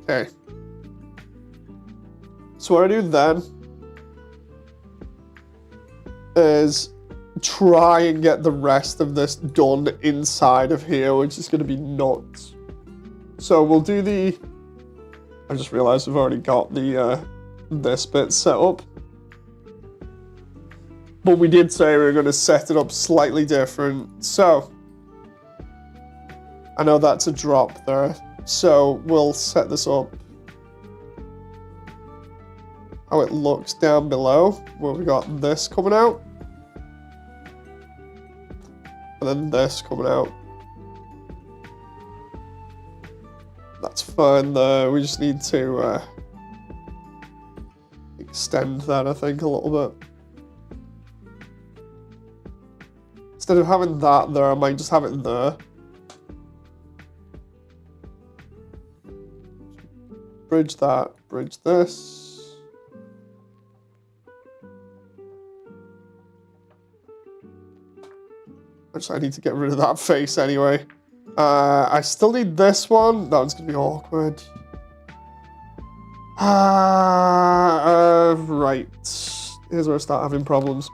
Okay. So what I do then is try and get the rest of this done inside of here, which is going to be nuts. So we'll do the... I just realized we've already got the this bit set up. But we did say we were going to set it up slightly different. So I know that's a drop there. So we'll set this up how it looks down below, where we got this coming out. And then this coming out. That's fine there. We just need to extend that, I think, a little bit. Instead of having that there, I might just have it there. Bridge that, bridge this. Actually, I need to get rid of that face anyway. I still need this one. That one's gonna be awkward. Right. Here's where I start having problems.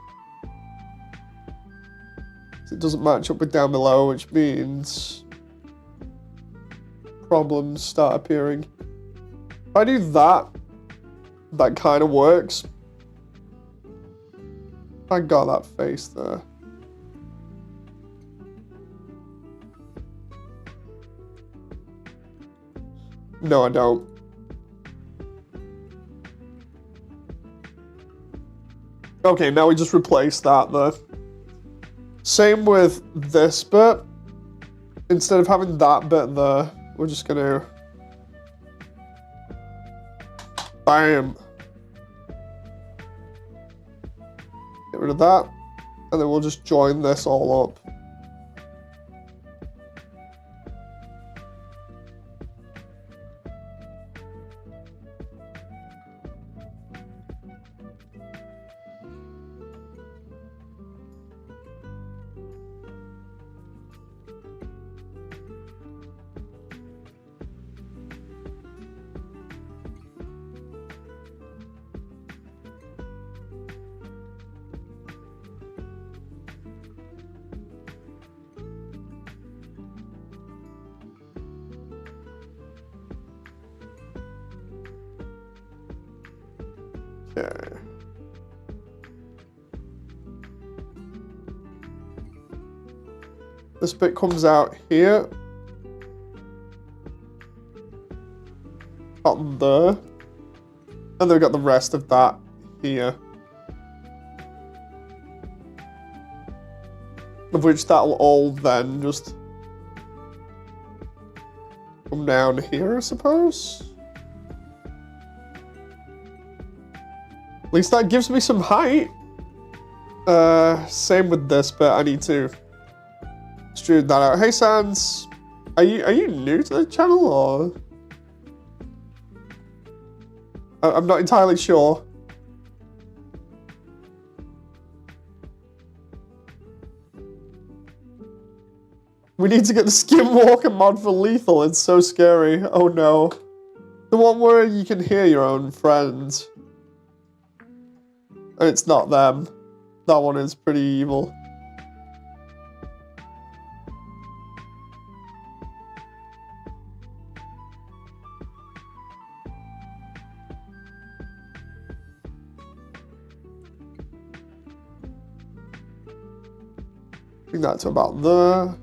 It doesn't match up with down below, which means problems start appearing. If I do that, that kind of works. I got that face there. No, I don't. Okay, now we just replace that there. Same with this bit. Instead of having that bit there, we're just gonna... Bam. Get rid of that. And then we'll just join this all up. Okay. This bit comes out here. Up there. And then we've got the rest of that here. Of which that'll all then just come down here, I suppose. At least that gives me some height. Same with this bit. I need to extrude that out. Hey Sans, are you new to the channel or? I'm not entirely sure. We need to get the Skinwalker mod for Lethal. It's so scary. Oh no. The one where you can hear your own friends. And it's not them. That one is pretty evil. Bring that to about there.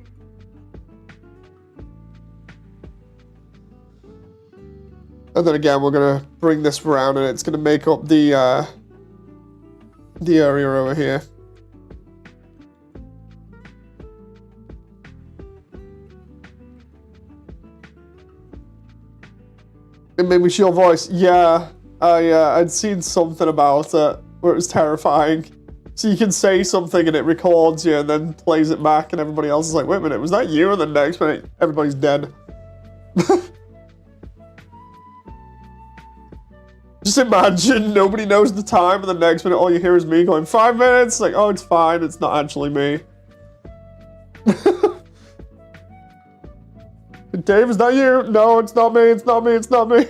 And then again, we're gonna bring this round, and it's gonna make up the area over here. It made me your voice. Yeah, I'd seen something about it where it was terrifying. So you can say something and it records you and then plays it back, and everybody else is like, wait a minute, was that you? And then next minute, everybody's dead. Just imagine nobody knows the time, and the next minute all you hear is me going 5 minutes. Like, oh, it's fine. It's not actually me. Dave, is that you? No, it's not me. It's not me. It's not me.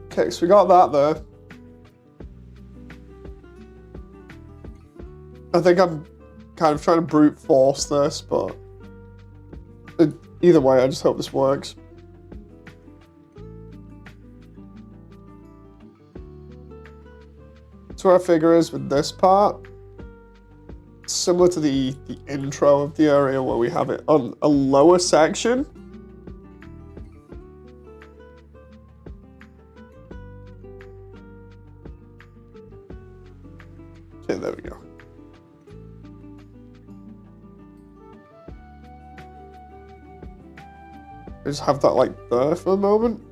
Okay, so we got that there. I think I'm kind of trying to brute force this, but either way, I just hope this works. So our figure is with this part, similar to the intro of the area where we have it on a lower section. Okay, there we go. Just have that like there for a moment.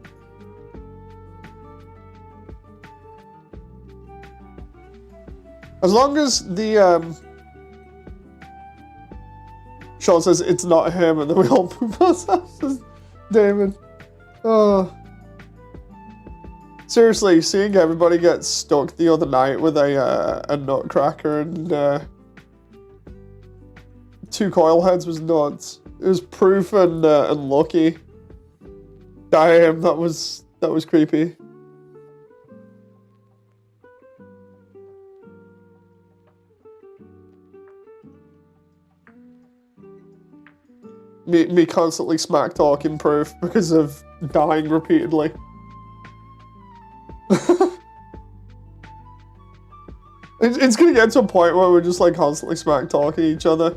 As long as the Sean says it's not him, and then we all poop ourselves as David. Oh. Seriously, seeing everybody get stuck the other night with a nutcracker and 2 coil heads was nuts. It was Proof and Lucky. Damn, that was creepy. Me constantly smack talking Proof because of dying repeatedly. It's gonna get to a point where we're just like constantly smack talking each other.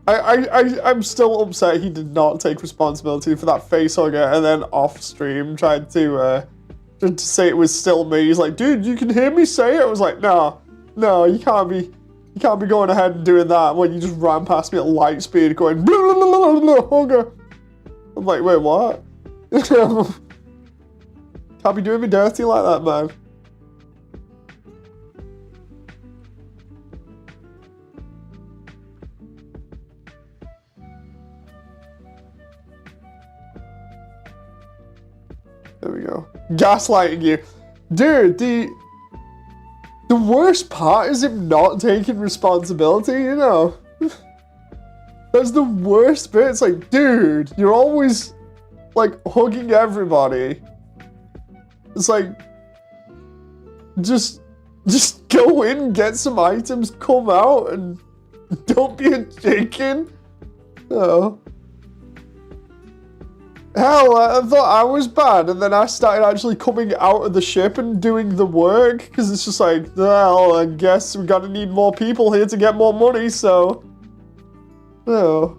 I'm still upset he did not take responsibility for that facehugger, and then off stream tried to say it was still me. He's like, dude, you can hear me say it. I was like, no, you can't be going ahead and doing that when you just ran past me at light speed going blah, blah, blah, blah, blah, hugger. I'm like, wait, what? Can't be doing me dirty like that, man. There we go. Gaslighting you. Dude, the worst part is him not taking responsibility, you know? That's the worst bit. It's like, dude, you're always, like, hugging everybody. It's like, just go in, get some items, come out, and don't be a chicken. Oh. Hell, I thought I was bad, and then I started actually coming out of the ship and doing the work, because it's just like, well, I guess we gotta need more people here to get more money, so... Oh.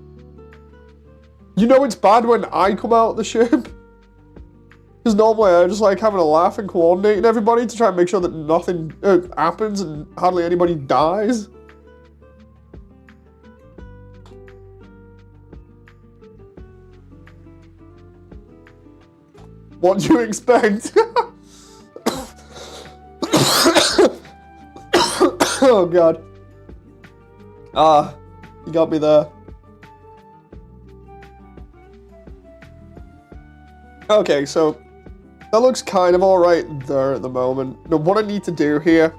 You know it's bad when I come out of the ship? Because normally I just like having a laugh and coordinating everybody to try and make sure that nothing happens and hardly anybody dies. What do you expect? Oh god. You got me there. Okay, so that looks kind of alright there at the moment. Now what I need to do here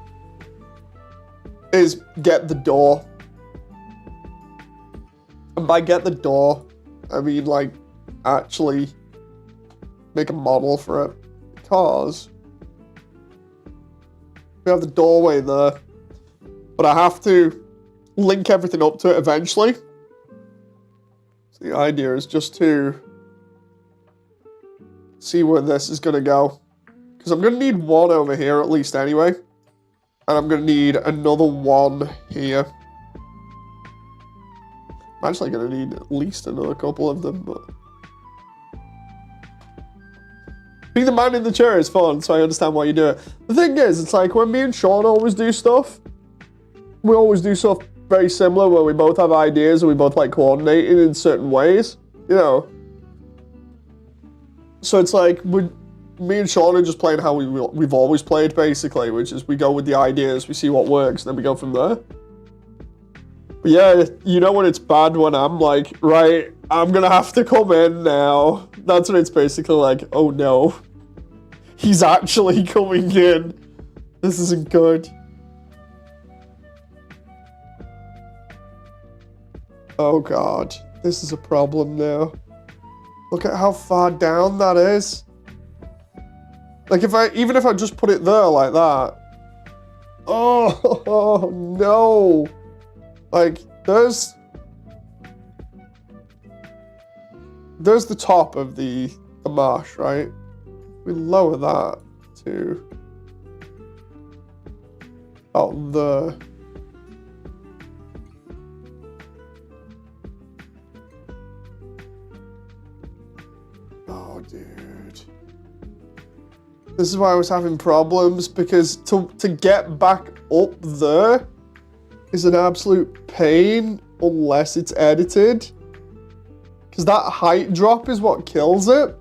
is get the door. And by get the door, I mean like actually make a model for it, because we have the doorway there, but I have to link everything up to it eventually. So the idea is just to see where this is going to go, because I'm going to need one over here at least anyway, and I'm going to need another one here. I'm actually going to need at least another couple of them, but being the man in the chair is fun, so I understand why you do it. The thing is, it's like when me and Sean always do stuff, we always do stuff very similar where we both have ideas and we both like coordinating in certain ways, you know. So it's like me and Sean are just playing how we've always played, basically, which is we go with the ideas, we see what works, and then we go from there. But yeah, you know when it's bad when I'm like, right, I'm gonna have to come in now. That's when it's basically like, oh no. He's actually coming in. This isn't good. Oh god, this is a problem now. Look at how far down that is. Like even if I just put it there like that. Oh no. Like there's the top of the marsh, right? We lower that to about there. Oh, dude. This is why I was having problems, because to get back up there is an absolute pain unless it's edited. Because that height drop is what kills it.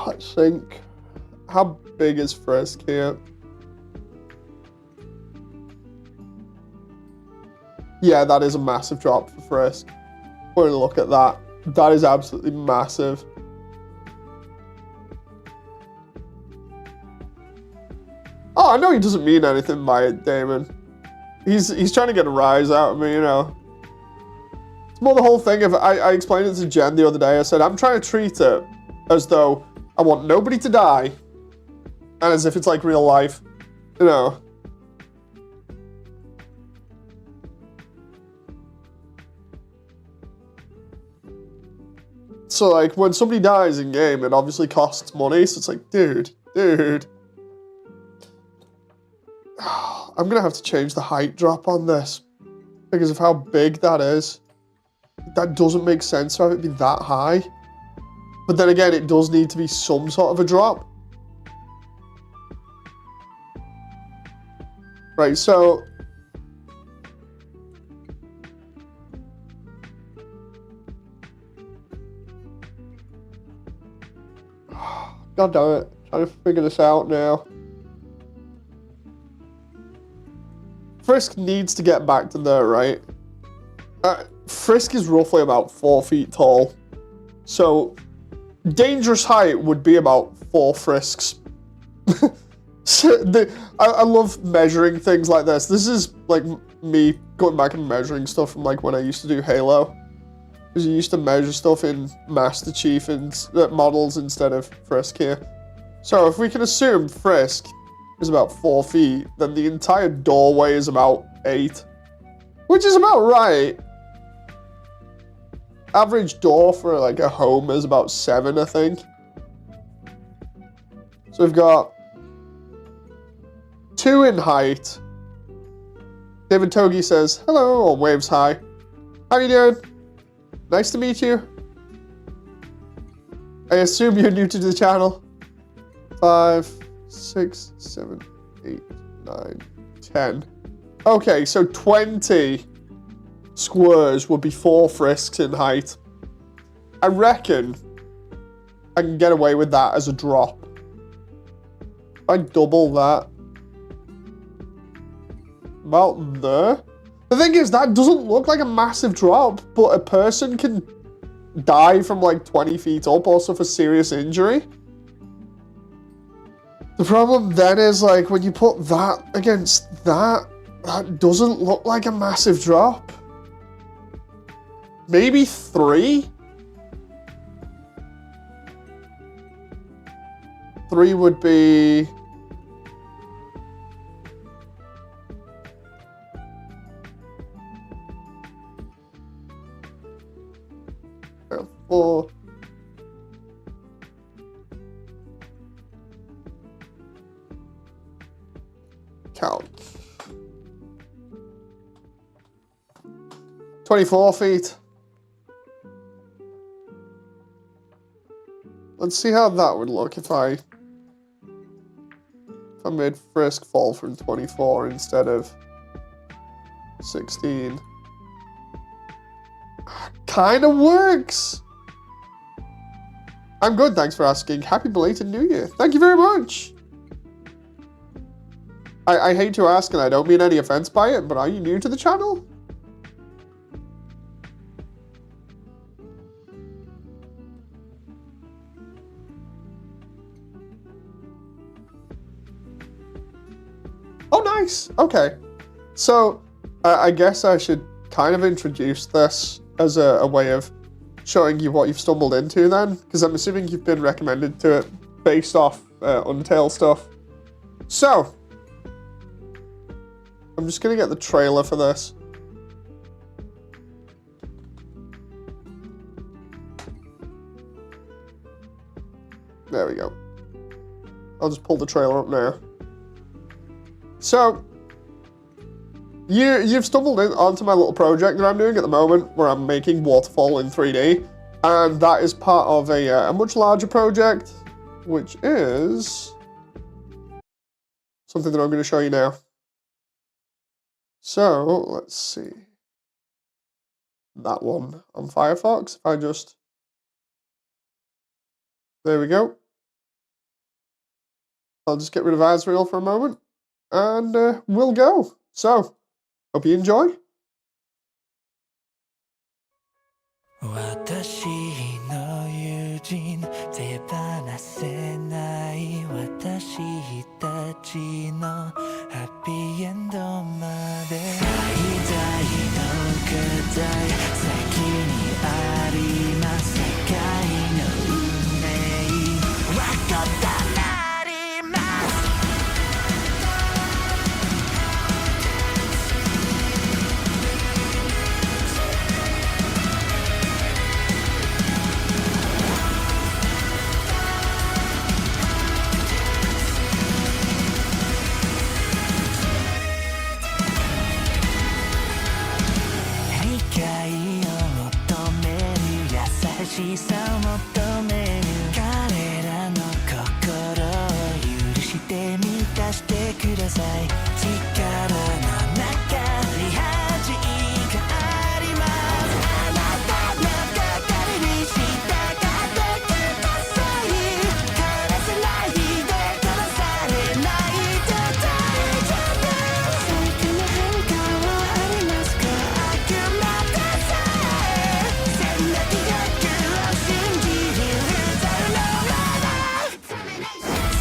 Let's think. How big is Frisk here? Yeah, that is a massive drop for Frisk. We're gonna look at that. That is absolutely massive. Oh, I know he doesn't mean anything by it, Damon. He's trying to get a rise out of me, you know. It's more the whole thing of, I explained it to Jen the other day. I said, I'm trying to treat it as though I want nobody to die. And as if it's like real life, you know. So like when somebody dies in game, it obviously costs money. So it's like, dude. I'm gonna have to change the height drop on this because of how big that is. That doesn't make sense to have it be that high. But then again, it does need to be some sort of a drop. Right, so God damn it, trying to figure this out now. Frisk needs to get back to there, right? Frisk is roughly about 4 feet tall. So, dangerous height would be about 4 Frisks. I love measuring things like this. This is like me going back and measuring stuff from like when I used to do Halo. Because you used to measure stuff in Master Chief and models instead of Frisk here. So if we can assume Frisk is about 4 feet, then the entire doorway is about 8. Which is about right. average door for like a home is about 7, I think. So we've got 2 in height. David Togi says, hello, or waves hi. How you doing? Nice to meet you. I assume you're new to the channel. 5, 6, 7, 8, 9, 10. Okay, so 20 squares would be 4 frisks in height. I reckon I can get away with that as a drop. If I double that. About there. The thing is, that doesn't look like a massive drop, but a person can die from like 20 feet up or suffer serious injury. The problem then is, like, when you put that against that, that doesn't look like a massive drop. Maybe 3? 3 would be... Four. Count. 24 feet. Let's see how that would look if I made Frisk fall from 24 instead of 16. Kind of works. I'm good, thanks for asking. Happy belated New Year. Thank you very much. I hate to ask, and I don't mean any offense by it, but are you new to the channel? Oh, nice. Okay. So, I guess I should kind of introduce this as a way of showing you what you've stumbled into then, because I'm assuming you've been recommended to it based off Undertale stuff. So, I'm just going to get the trailer for this. There we go. I'll just pull the trailer up now. So, you've stumbled onto my little project that I'm doing at the moment, where I'm making Waterfall in 3D, and that is part of a much larger project, which is something that I'm going to show you now. So, let's see. That one on Firefox, if I just... There we go. I'll just get rid of Azrael for a moment, and we'll go. So, hope you enjoy. 私の友人手放せない私たちのハッピーエンドまで最大の課題先にあります世界の運命は異なります優しさを求める彼らの心を許して満たしてください力の中に恥がありますあなたの係に従ってください枯らせないで殺されないで大丈夫最高の変化はありますかあくまでさえ戦略が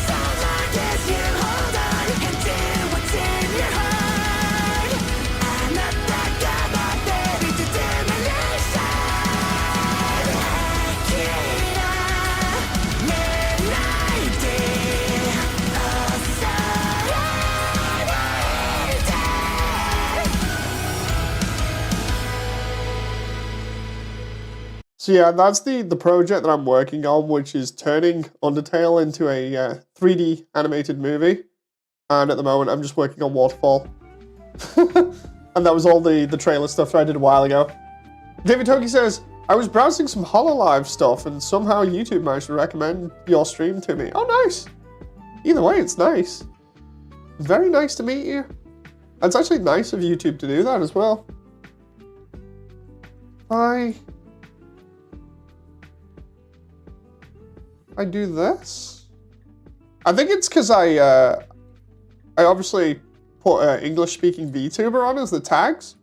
So I guess you hold on and do what's in So yeah, that's the project that I'm working on, which is turning Undertale into a 3D animated movie. And at the moment, I'm just working on Waterfall. And that was all the trailer stuff that I did a while ago. David Toki says, I was browsing some HoloLive stuff and somehow YouTube managed to recommend your stream to me. Oh, nice. Either way, it's nice. Very nice to meet you. It's actually nice of YouTube to do that as well. I do this? I think it's because I obviously put English-speaking VTuber on as the tags.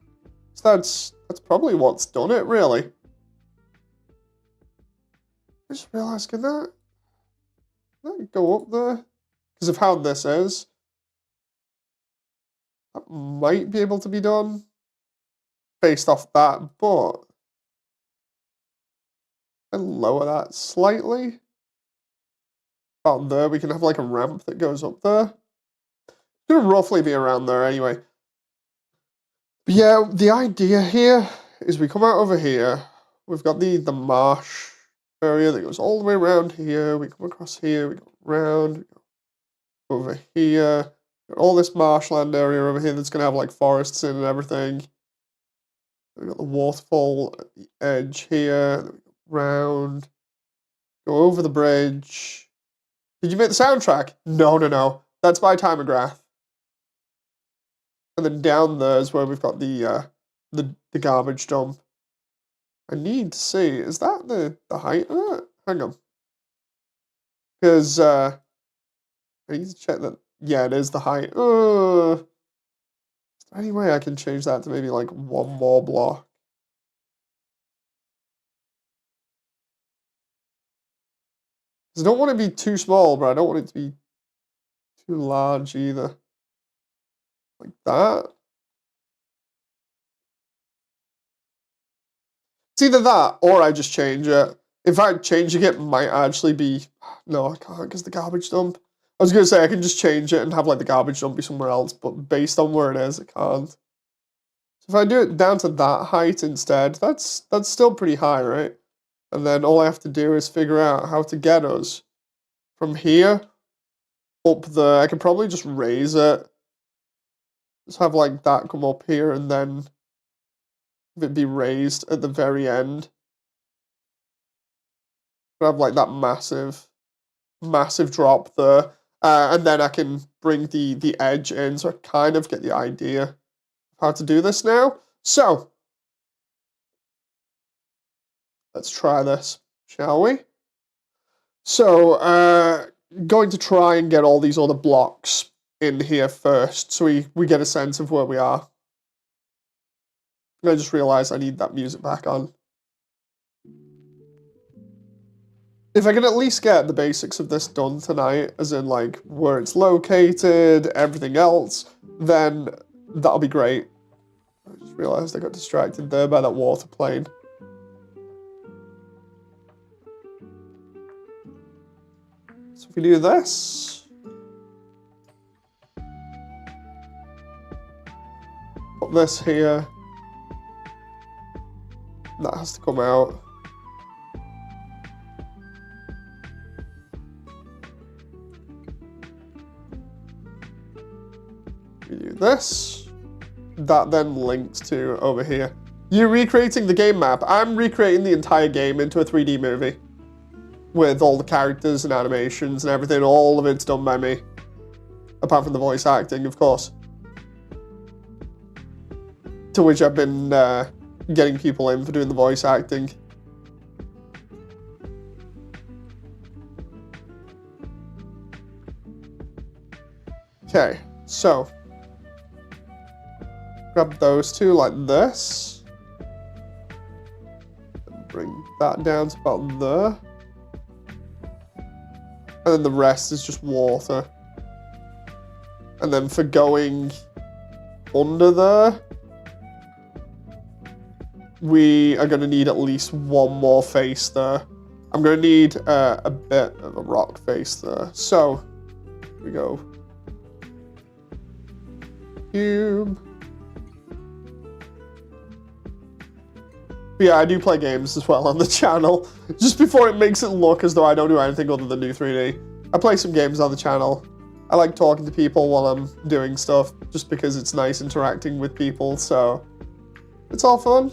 So that's probably what's done it, really. I just realized, can that go up there? Because of how this is. That might be able to be done based off that, but and lower that slightly. About there, we can have like a ramp that goes up there. It's gonna roughly be around there anyway. But yeah, the idea here is we come out over here. We've got the marsh area that goes all the way around here. We come across here, we go around, we go over here. Got all this marshland area over here that's gonna have like forests in and everything. We've got the waterfall at the edge here. Then we go round, go over the bridge. Did you make the soundtrack? No. That's by Timegraph. And then down there is where we've got the garbage dump. I need to see, is that the height of it? Hang on. Because I need to check that. Yeah, it is the height. Is there any way I can change that to maybe like one more block? Because I don't want it to be too small, but I don't want it to be too large either. Like that. It's either that or I just change it. In fact, changing it might actually be... No, I can't because the garbage dump. I was going to say I can just change it and have like the garbage dump be somewhere else, but based on where it is, I can't. So if I do it down to that height instead, that's still pretty high, right? And then all I have to do is figure out how to get us from here up there. I could probably just raise it. Just have like that come up here and then it be raised at the very end. Have like that massive drop there. And then I can bring the edge in, so I kind of get the idea of how to do this now. So, let's try this, shall we? So, going to try and get all these other blocks in here first, so we get a sense of where we are. And I just realized I need that music back on. If I can at least get the basics of this done tonight, as in like where it's located, everything else, then that'll be great. I just realized I got distracted there by that water plane. So if we do this, put this here, that has to come out. We do this. That then links to over here. You're recreating the game map. I'm recreating the entire game into a 3D movie. With all the characters and animations and everything. All of it's done by me. Apart from the voice acting, of course. To which I've been getting people in for doing the voice acting. Okay, so grab those two like this. And bring that down to about there. And then the rest is just water. And then for going under there, we are going to need at least one more face there. I'm going to need a bit of a rock face there. So, here we go. Cube. But yeah, I do play games as well on the channel. Just before it makes it look as though I don't do anything other than do 3D. I play some games on the channel. I like talking to people while I'm doing stuff, just because it's nice interacting with people, so it's all fun.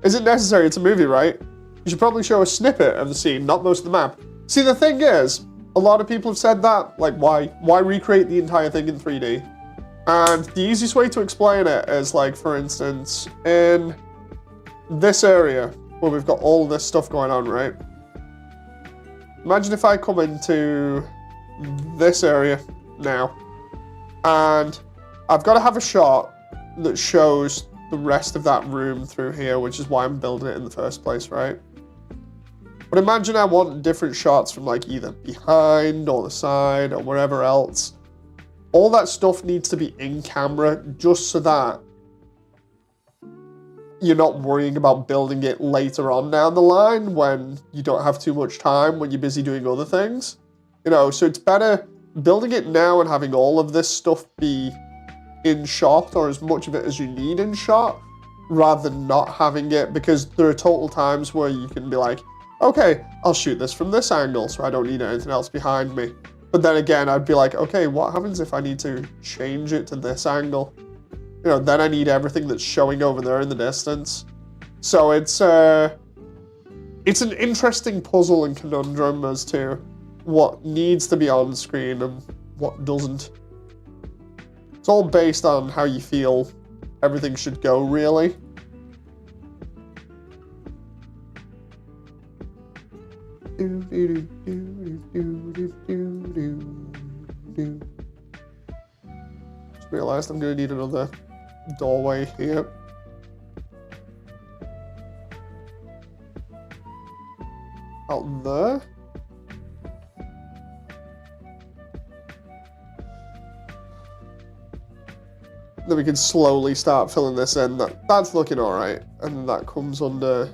Is it necessary? It's a movie, right? You should probably show a snippet of the scene, not most of the map. See, the thing is, a lot of people have said that, like, why recreate the entire thing in 3D? And the easiest way to explain it is, like, for instance, in this area, where we've got all this stuff going on, right? Imagine if I come into this area now, and I've got to have a shot that shows the rest of that room through here, which is why I'm building it in the first place, right? But imagine I want different shots from like either behind or the side or wherever else. All that stuff needs to be in camera just so that you're not worrying about building it later on down the line when you don't have too much time, when you're busy doing other things. You know, so it's better building it now and having all of this stuff be in shot, or as much of it as you need in shot, rather than not having it, because there are total times where you can be like, okay, I'll shoot this from this angle so I don't need anything else behind me. But then again, I'd be like, okay, what happens if I need to change it to this angle? You know, then I need everything that's showing over there in the distance. So it's an interesting puzzle and conundrum as to what needs to be on screen and what doesn't. It's all based on how you feel everything should go, really. Just realized I'm gonna need another doorway here. Out there. Then we can slowly start filling this in. That's looking alright. And then that comes under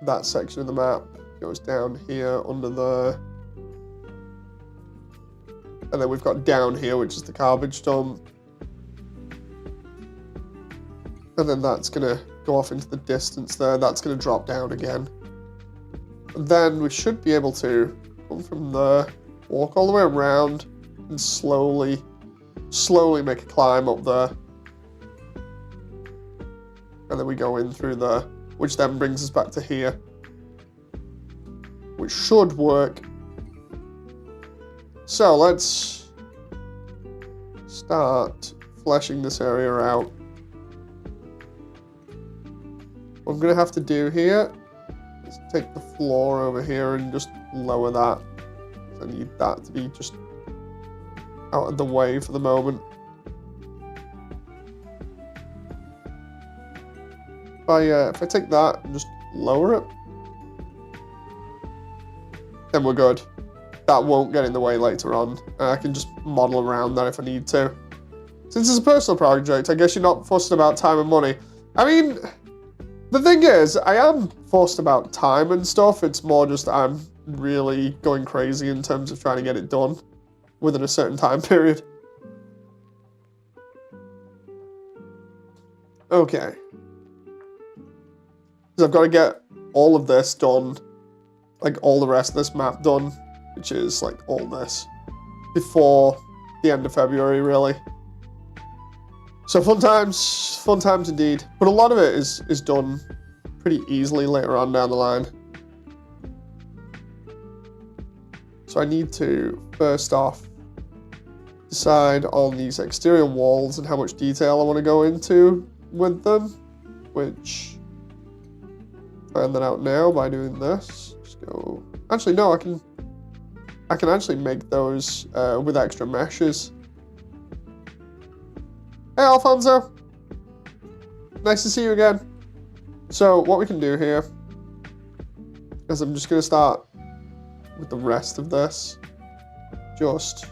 that section of the map. Goes down here, under there. And then we've got down here, which is the garbage dump. And then that's gonna go off into the distance there. That's gonna drop down again. And then we should be able to come from there, walk all the way around, and slowly make a climb up there. And then we go in through there, which then brings us back to here. Which should work. So let's start fleshing this area out. What I'm going to have to do here is take the floor over here and just lower that. I need that to be just out of the way for the moment. If I take that and just lower it, then we're good. That won't get in the way later on. I can just model around that if I need to. Since it's a personal project, I guess you're not fussed about time and money. I mean, the thing is, I am fussed about time and stuff. It's more just I'm really going crazy in terms of trying to get it done within a certain time period. Okay. Because I've got to get all of this done, like all the rest of this map done, which is like all this, before the end of February, really. So fun times indeed. But a lot of it is done pretty easily later on down the line. So I need to, first off, decide on these exterior walls and how much detail I want to go into with them, which... find that out now by doing this. Just go. Actually, no, I can actually make those with extra meshes. Hey, Alfonso. Nice to see you again. So what we can do here is I'm just gonna start with the rest of this, just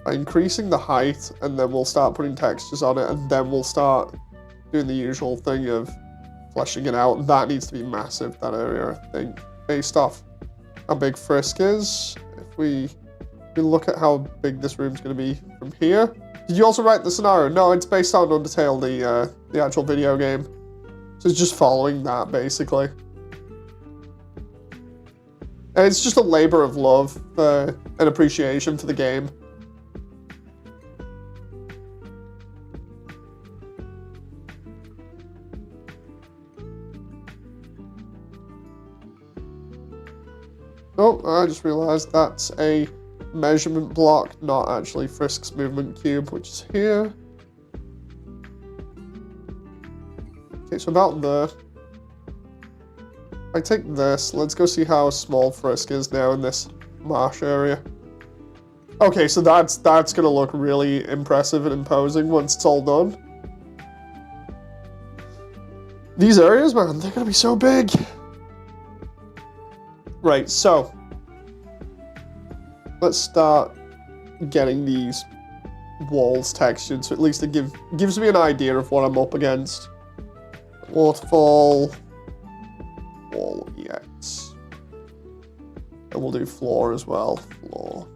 by increasing the height, and then we'll start putting textures on it, and then we'll start doing the usual thing of fleshing it out. That needs to be massive, that area, I think, based off how big Frisk is. If we We look at how big this room's going to be from here. Did you also write the scenario? No, it's based on Undertale, the actual video game. So it's just following that, basically. And it's just a labor of love and appreciation for the game. Oh, I just realized that's a measurement block, not actually Frisk's movement cube, which is here. Okay, so about there. I take this. Let's go see how small Frisk is now in this marsh area. Okay, so that's gonna look really impressive and imposing once it's all done. These areas, man, they're gonna be so big. Right, so let's start getting these walls textured, so at least it gives me an idea of what I'm up against. Waterfall, wall EX, and we'll do floor as well. Floor.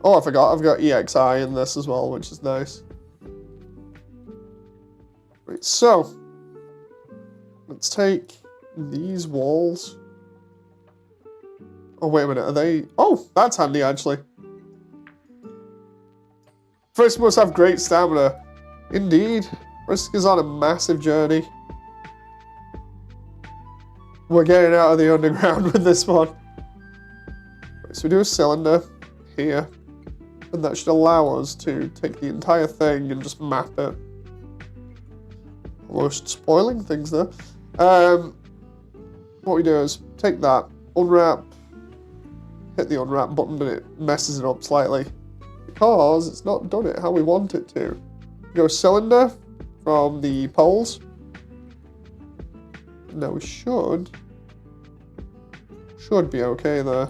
Oh, I forgot. I've got EXI in this as well, which is nice. Right, so let's take these walls. Oh, wait a minute. Are they... Oh, that's handy, actually. Frisk must have great stamina. Indeed. Frisk is on a massive journey. We're getting out of the underground with this one. Right, so we do a cylinder here. And that should allow us to take the entire thing and just map it. Almost spoiling things there. What we do is take that, unwrap, hit the unwrap button, and it messes it up slightly because it's not done it how we want it to. Go cylinder from the poles. Now we should be okay there.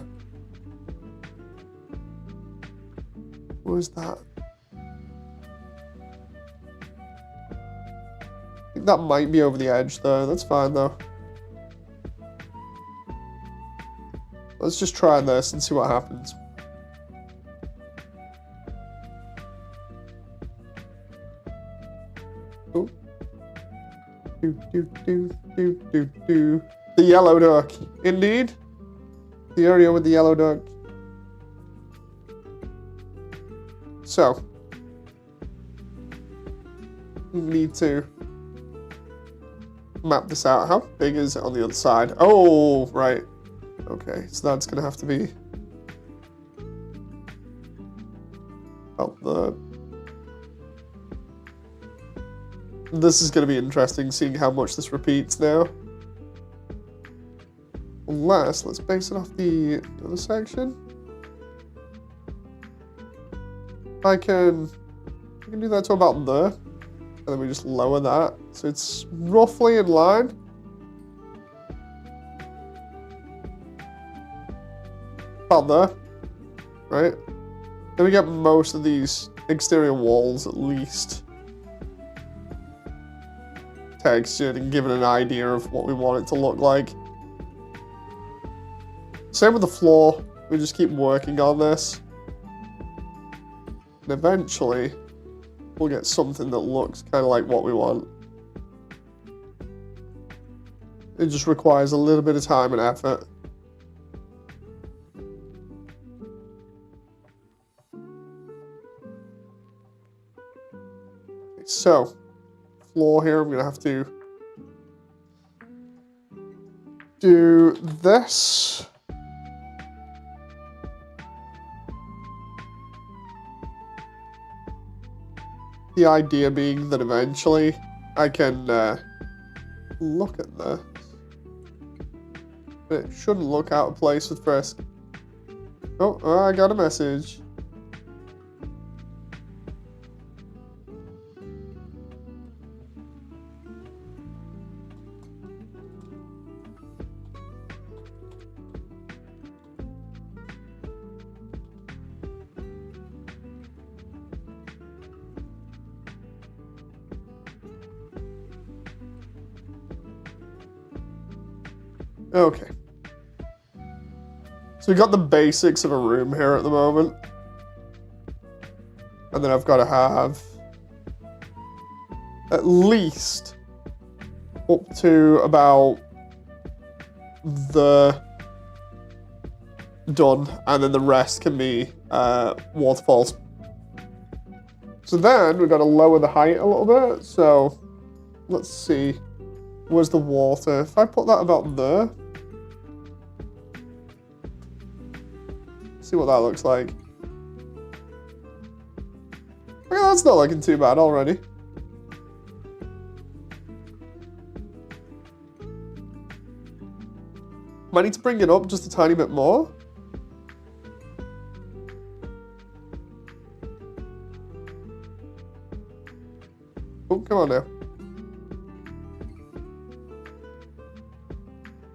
Where's that? I think that might be over the edge though. That's fine though. Let's just try this and see what happens. Oh. Do. The yellow duck. Indeed. The area with the yellow duck. So. We need to map this out. How big is it on the other side? Oh, right. Okay, so that's gonna have to be about the... This is gonna be interesting, seeing how much this repeats now. Unless, let's base it off the other section. I can do that to about there. And then we just lower that. So it's roughly in line. About there. Right? Then we get most of these exterior walls at least textured and given an idea of what we want it to look like. Same with the floor. We just keep working on this. And eventually we'll get something that looks kind of like what we want. It just requires a little bit of time and effort. So, floor here, I'm going to have to do this. The idea being that eventually I can look at this. But it shouldn't look out of place with Frisk. Oh, I got a message. Okay. So we got the basics of a room here at the moment. And then I've got to have at least up to about the done, and then the rest can be waterfalls. So then we've got to lower the height a little bit. So let's see, where's the water? If I put that about there, see what that looks like. Okay, that's not looking too bad already. Might need to bring it up just a tiny bit more. Oh, come on now.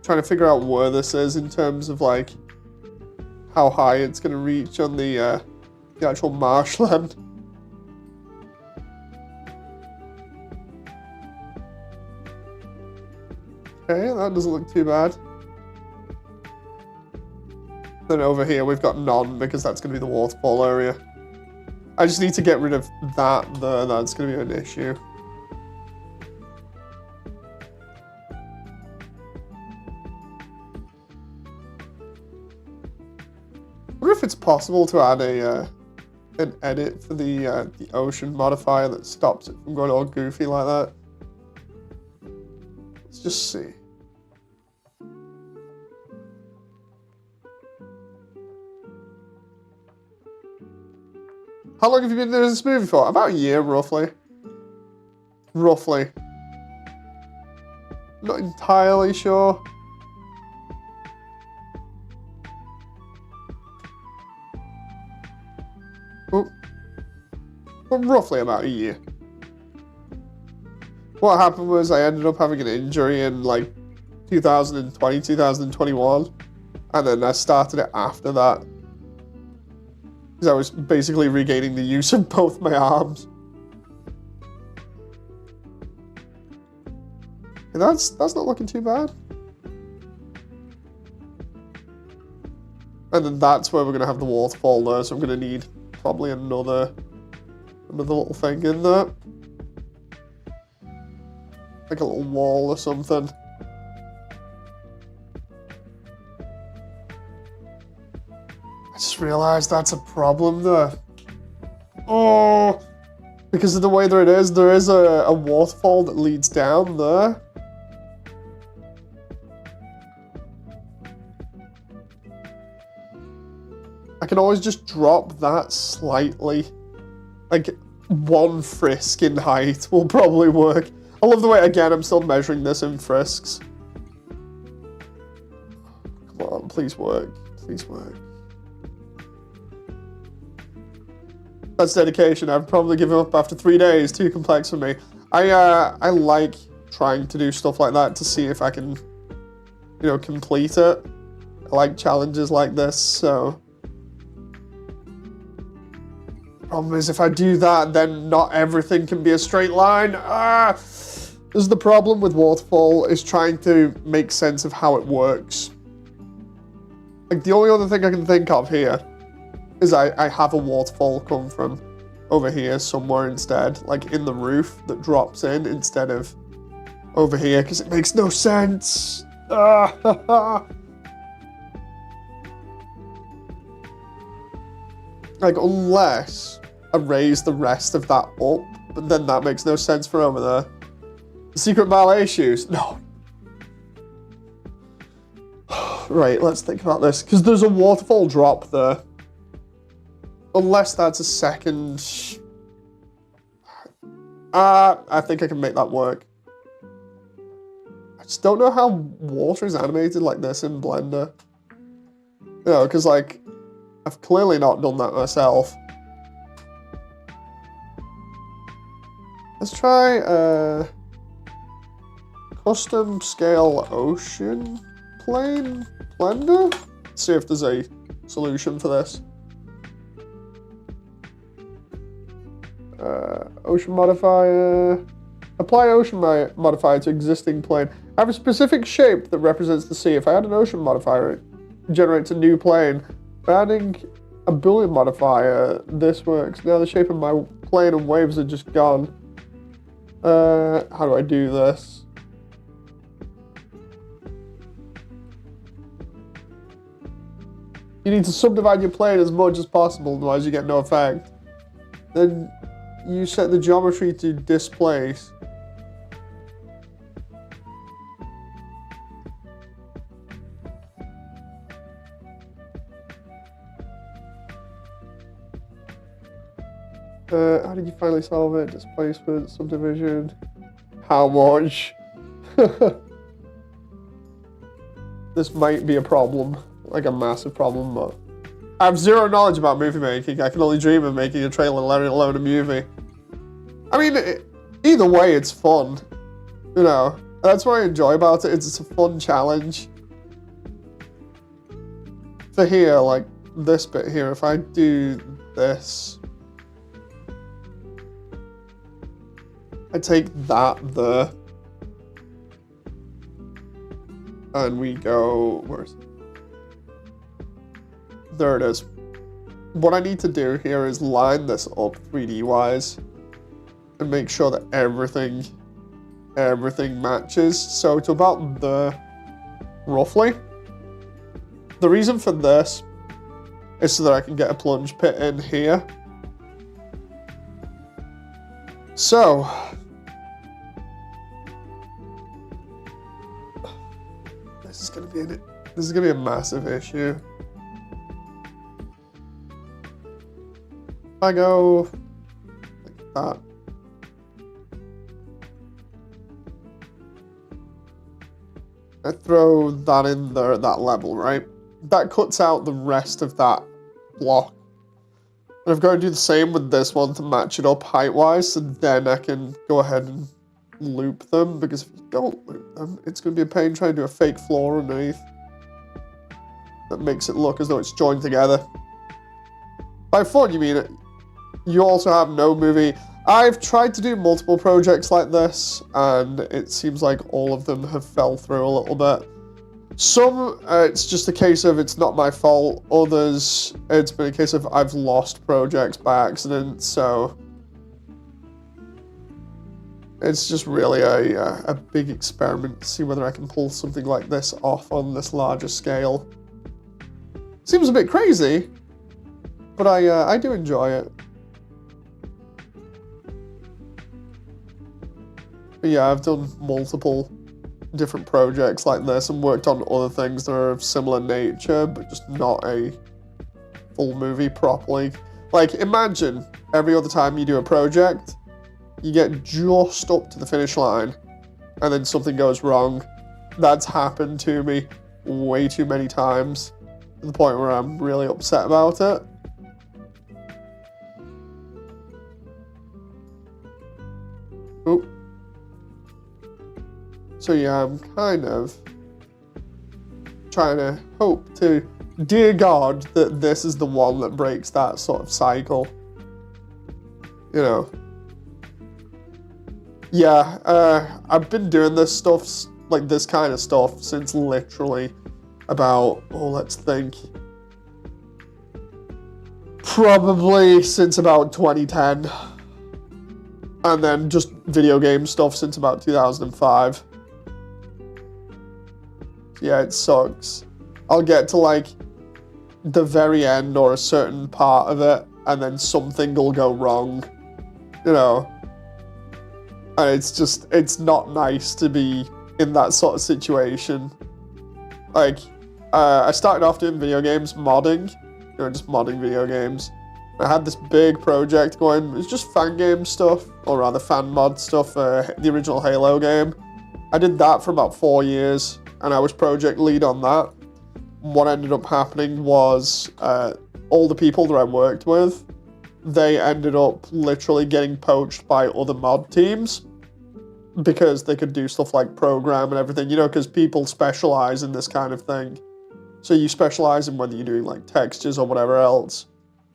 Trying to figure out where this is in terms of like how high it's going to reach on the actual marshland. Okay, that doesn't look too bad. Then over here we've got none because that's going to be the waterfall area. I just need to get rid of that there, that's going to be an issue. I wonder if it's possible to add an edit for the ocean modifier that stops it from going all goofy like that. Let's just see. How long have you been doing this movie for? About a year, roughly. Roughly. Not entirely sure. Oh. But roughly about a year. What happened was I ended up having an injury in like 2020, 2021. And then I started it after that. Because I was basically regaining the use of both my arms. And that's not looking too bad. And then that's where we're going to have the waterfall there, so I'm going to need probably another little thing in there. Like a little wall or something. I just realized that's a problem there. Oh, because of the way that it is, there is a waterfall that leads down there. I can always just drop that slightly. Like, one frisk in height will probably work. I love the way, again, I'm still measuring this in frisks. Come on, please work. Please work. That's dedication. I've probably given up after 3 days. Too complex for me. I like trying to do stuff like that to see if I can, you know, complete it. I like challenges like this, so. Problem is, if I do that, then not everything can be a straight line. This is the problem with Waterfall, is trying to make sense of how it works. Like, the only other thing I can think of here is I have a waterfall come from over here somewhere instead, like in the roof that drops in instead of over here, because it makes no sense. Like, unless I raise the rest of that up, but then that makes no sense for over there. The secret ballet shoes? No. Right, let's think about this, because there's a waterfall drop there. Unless that's a second. I think I can make that work. I just don't know how water is animated like this in Blender. You know, because like, I've clearly not done that myself. Let's try custom scale ocean plane Blender. Let's see if there's a solution for this. Ocean modifier. Apply ocean modifier to existing plane. I have a specific shape that represents the sea. If I add an ocean modifier, generates a new plane. By adding a Boolean modifier, this works. Now the shape of my plane and waves are just gone. How do I do this? You need to subdivide your plane as much as possible, otherwise you get no effect. Then you set the geometry to displace. How did you finally solve it? Displacement, subdivision. How much? This might be a problem, like a massive problem, but I have zero knowledge about movie making. I can only dream of making a trailer, let alone a movie. I mean, either way, it's fun. You know, that's what I enjoy about it. It's a fun challenge. For here, like this bit here, if I do this, I take that there, and we go, where's it? There it is. What I need to do here is line this up 3D wise and make sure that everything matches. So to about there, roughly. The reason for this is so that I can get a plunge pit in here. So this is gonna be a massive issue. If I go like that, I throw that in there at that level, right? That cuts out the rest of that block. And I've got to do the same with this one to match it up height-wise, so then I can go ahead and loop them, because if you don't loop them, it's going to be a pain trying to do a fake floor underneath that makes it look as though it's joined together. By fun, you mean you also have no movie. I've tried to do multiple projects like this, and it seems like all of them have fell through a little bit. Some, it's just a case of it's not my fault. Others, it's been a case of I've lost projects by accident, so it's just really a big experiment to see whether I can pull something like this off on this larger scale. Seems a bit crazy, but I do enjoy it. But yeah, I've done multiple different projects like this and worked on other things that are of similar nature, but just not a full movie properly. Like, imagine every other time you do a project, you get just up to the finish line and then something goes wrong. That's happened to me way too many times to the point where I'm really upset about it. Oop. So yeah, I'm kind of trying to hope to, dear God, that this is the one that breaks that sort of cycle. You know. Yeah, I've been doing this stuff, like this kind of stuff, since literally about, let's think, probably since about 2010. And then just video game stuff since about 2005. Yeah, it sucks. I'll get to like the very end or a certain part of it, and then something will go wrong, you know. And it's not nice to be in that sort of situation. Like, I started off doing video games, modding, you know, just modding video games. I had this big project going. It was just fan game stuff, or rather fan mod stuff, the original Halo game. I did that for about 4 years, and I was project lead on that. What ended up happening was all the people that I worked with, they ended up literally getting poached by other mod teams because they could do stuff like program and everything, you know, because people specialize in this kind of thing. So you specialize in whether you're doing like textures or whatever else.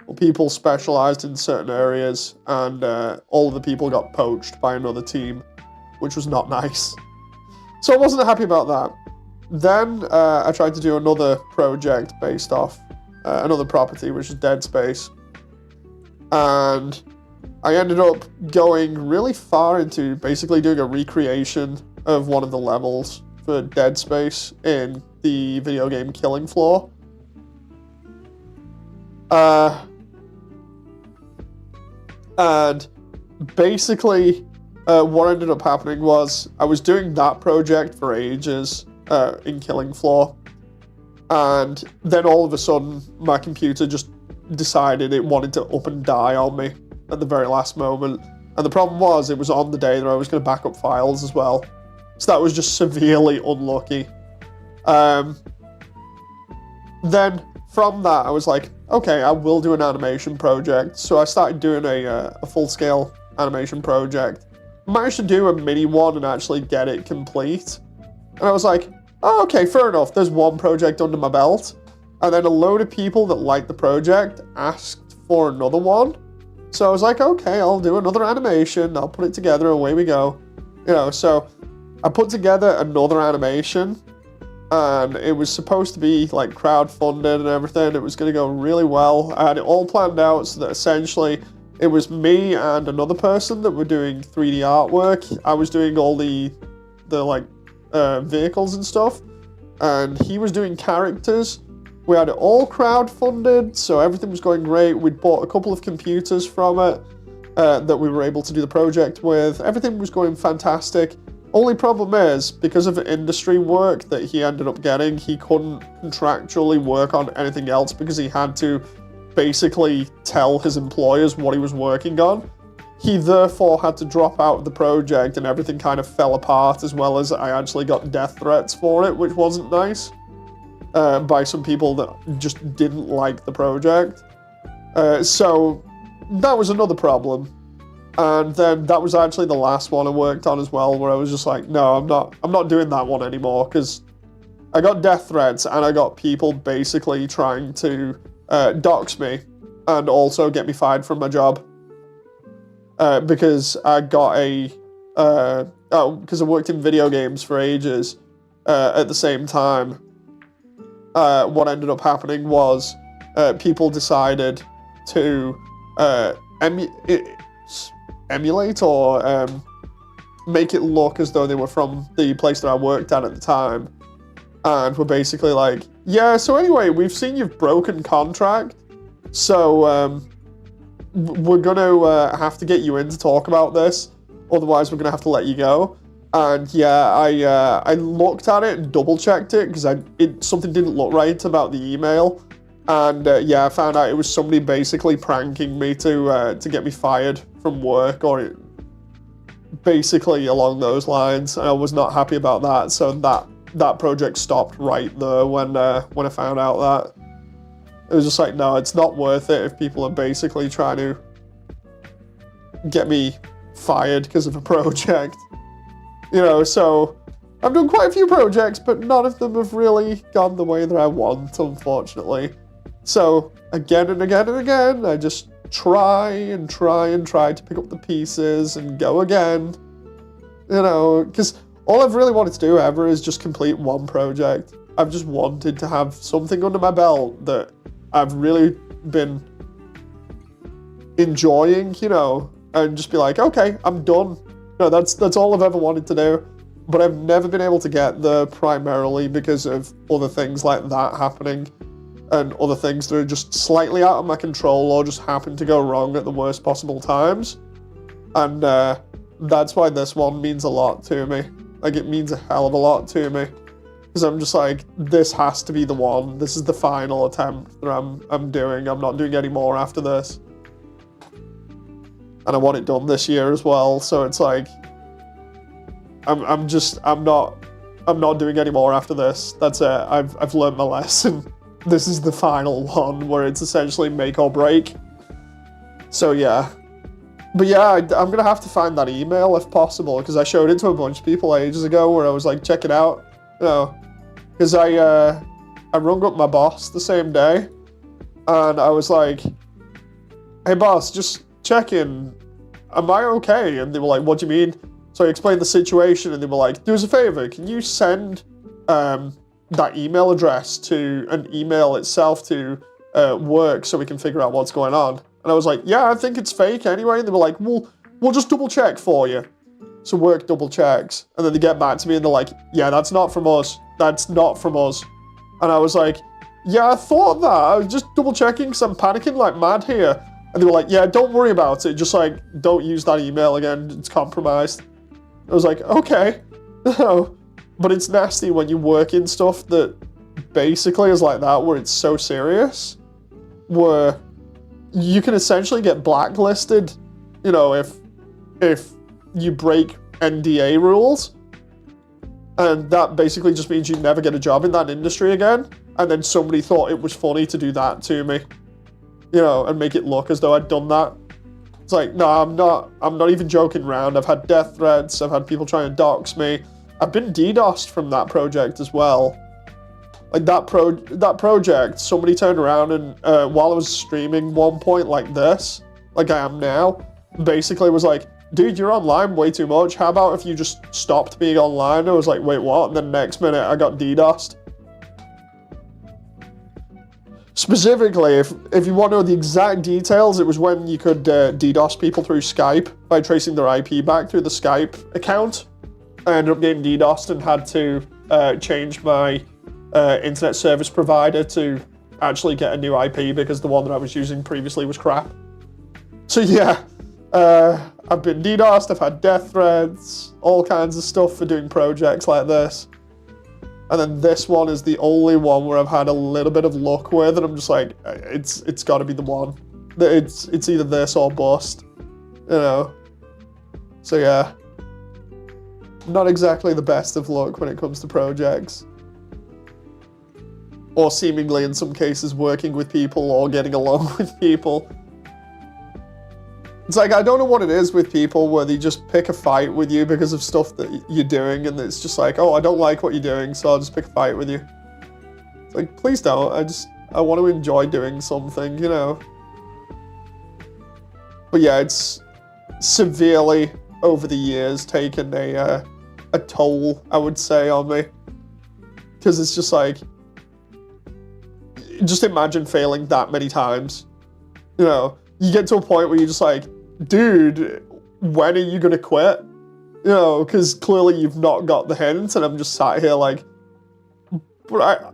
Well, people specialized in certain areas, and all of the people got poached by another team, which was not nice. So I wasn't happy about that. then I tried to do another project based off another property, which is Dead Space. And I ended up going really far into basically doing a recreation of one of the levels for Dead Space in the video game Killing Floor. And basically, what ended up happening was I was doing that project for ages in Killing Floor, and then all of a sudden my computer just decided it wanted to up and die on me at the very last moment. And the problem was it was on the day that I was going to back up files as well, so that was just severely unlucky. Then from that I was like, okay, I will do an animation project. So I started doing a full-scale animation project. Managed to do a mini one and actually get it complete. And I was like, oh, okay, fair enough. There's one project under my belt. And then a load of people that liked the project asked for another one. So I was like, okay, I'll do another animation. I'll put it together. Away we go. You know, so I put together another animation. And it was supposed to be like crowdfunded and everything. It was going to go really well. I had it all planned out so that essentially it was me and another person that were doing 3D artwork. I was doing all the like vehicles and stuff, and he was doing characters. We had it all crowdfunded, so everything was going great. We'd bought a couple of computers from it that we were able to do the project with. Everything was going fantastic. Only problem is, because of industry work that he ended up getting, he couldn't contractually work on anything else because he had to basically tell his employers what he was working on. He therefore had to drop out of the project, and everything kind of fell apart, as well as I actually got death threats for it, which wasn't nice, by some people that just didn't like the project. So that was another problem. And then that was actually the last one I worked on as well, where I was just like, no, I'm not doing that one anymore, because I got death threats and I got people basically trying to dox me and also get me fired from my job, because I got because I worked in video games for ages at the same time. What ended up happening was people decided to emulate or make it look as though they were from the place that I worked at the time, and were basically like, yeah, so anyway, we've seen you've broken contract, so we're gonna have to get you in to talk about this, otherwise we're gonna have to let you go. And yeah, I looked at it and double checked it because something didn't look right about the email. And yeah, I found out it was somebody basically pranking me to get me fired from work, or basically along those lines. And I was not happy about that, so that project stopped right there when I found out that. It was just like, no, it's not worth it if people are basically trying to get me fired because of a project. You know, so I've done quite a few projects, but none of them have really gone the way that I want, unfortunately. So again and again and again, I just try to pick up the pieces and go again. You know, because all I've really wanted to do ever is just complete one project. I've just wanted to have something under my belt that I've really been enjoying, you know, and just be like, okay, I'm done. No, that's all I've ever wanted to do. But I've never been able to get there, primarily because of other things like that happening, and other things that are just slightly out of my control or just happen to go wrong at the worst possible times. And that's why this one means a lot to me. Like, it means a hell of a lot to me. Because I'm just like, this has to be the one. This is the final attempt that I'm doing. I'm not doing any more after this. And I want it done this year as well, so it's like, I'm not doing any more after this. That's it. I've learned my lesson. This is the final one where it's essentially make or break. So yeah. But yeah, I'm gonna have to find that email if possible, because I showed it to a bunch of people ages ago where I was like, check it out. You know, because I rung up my boss the same day, and I was like, hey boss, just check in. Am I okay? And they were like, what do you mean? So I explained the situation, and they were like, do us a favor, can you send that email address to an email itself to work so we can figure out what's going on. And I was like, yeah, I think it's fake anyway. And they were like, we'll just double check for you. So work double checks. And then they get back to me and they're like, yeah, that's not from us. That's not from us. And I was like, yeah, I thought that. I was just double checking because I'm panicking like mad here. And they were like, yeah, don't worry about it. Just like, don't use that email again. It's compromised. I was like, okay. But it's nasty when you work in stuff that basically is like that, where it's so serious, where you can essentially get blacklisted, you know, if you break NDA rules. And that basically just means you never get a job in that industry again. And then somebody thought it was funny to do that to me, you know, and make it look as though I'd done that. It's like, no, I'm not even joking around. I've had death threats. I've had people trying to dox me. I've been DDoSed from that project as well. Like that project, somebody turned around and while I was streaming one point like this, like I am now, basically was like, dude, you're online way too much. How about if you just stopped being online? I was like, wait, what? And then next minute I got DDoSed. Specifically, if you want to know the exact details, it was when you could DDoS people through Skype by tracing their IP back through the Skype account. I ended up getting DDoSed and had to change my internet service provider to actually get a new IP because the one that I was using previously was crap. So yeah, I've been DDoSed, I've had death threats, all kinds of stuff for doing projects like this. And then this one is the only one where I've had a little bit of luck with, and I'm just like, it's got to be the one. It's either this or bust, you know. So yeah, not exactly the best of luck when it comes to projects, or seemingly in some cases working with people or getting along with people. It's like, I don't know what it is with people where they just pick a fight with you because of stuff that you're doing, and it's just like, oh, I don't like what you're doing, so I'll just pick a fight with you. It's like, please don't. I want to enjoy doing something, you know. But yeah, it's severely over the years taken a toll, I would say, on me. Because it's just like, just imagine failing that many times, you know. You get to a point where you're just like, dude, when are you gonna quit? You know, because clearly you've not got the hint, and I'm just sat here like, but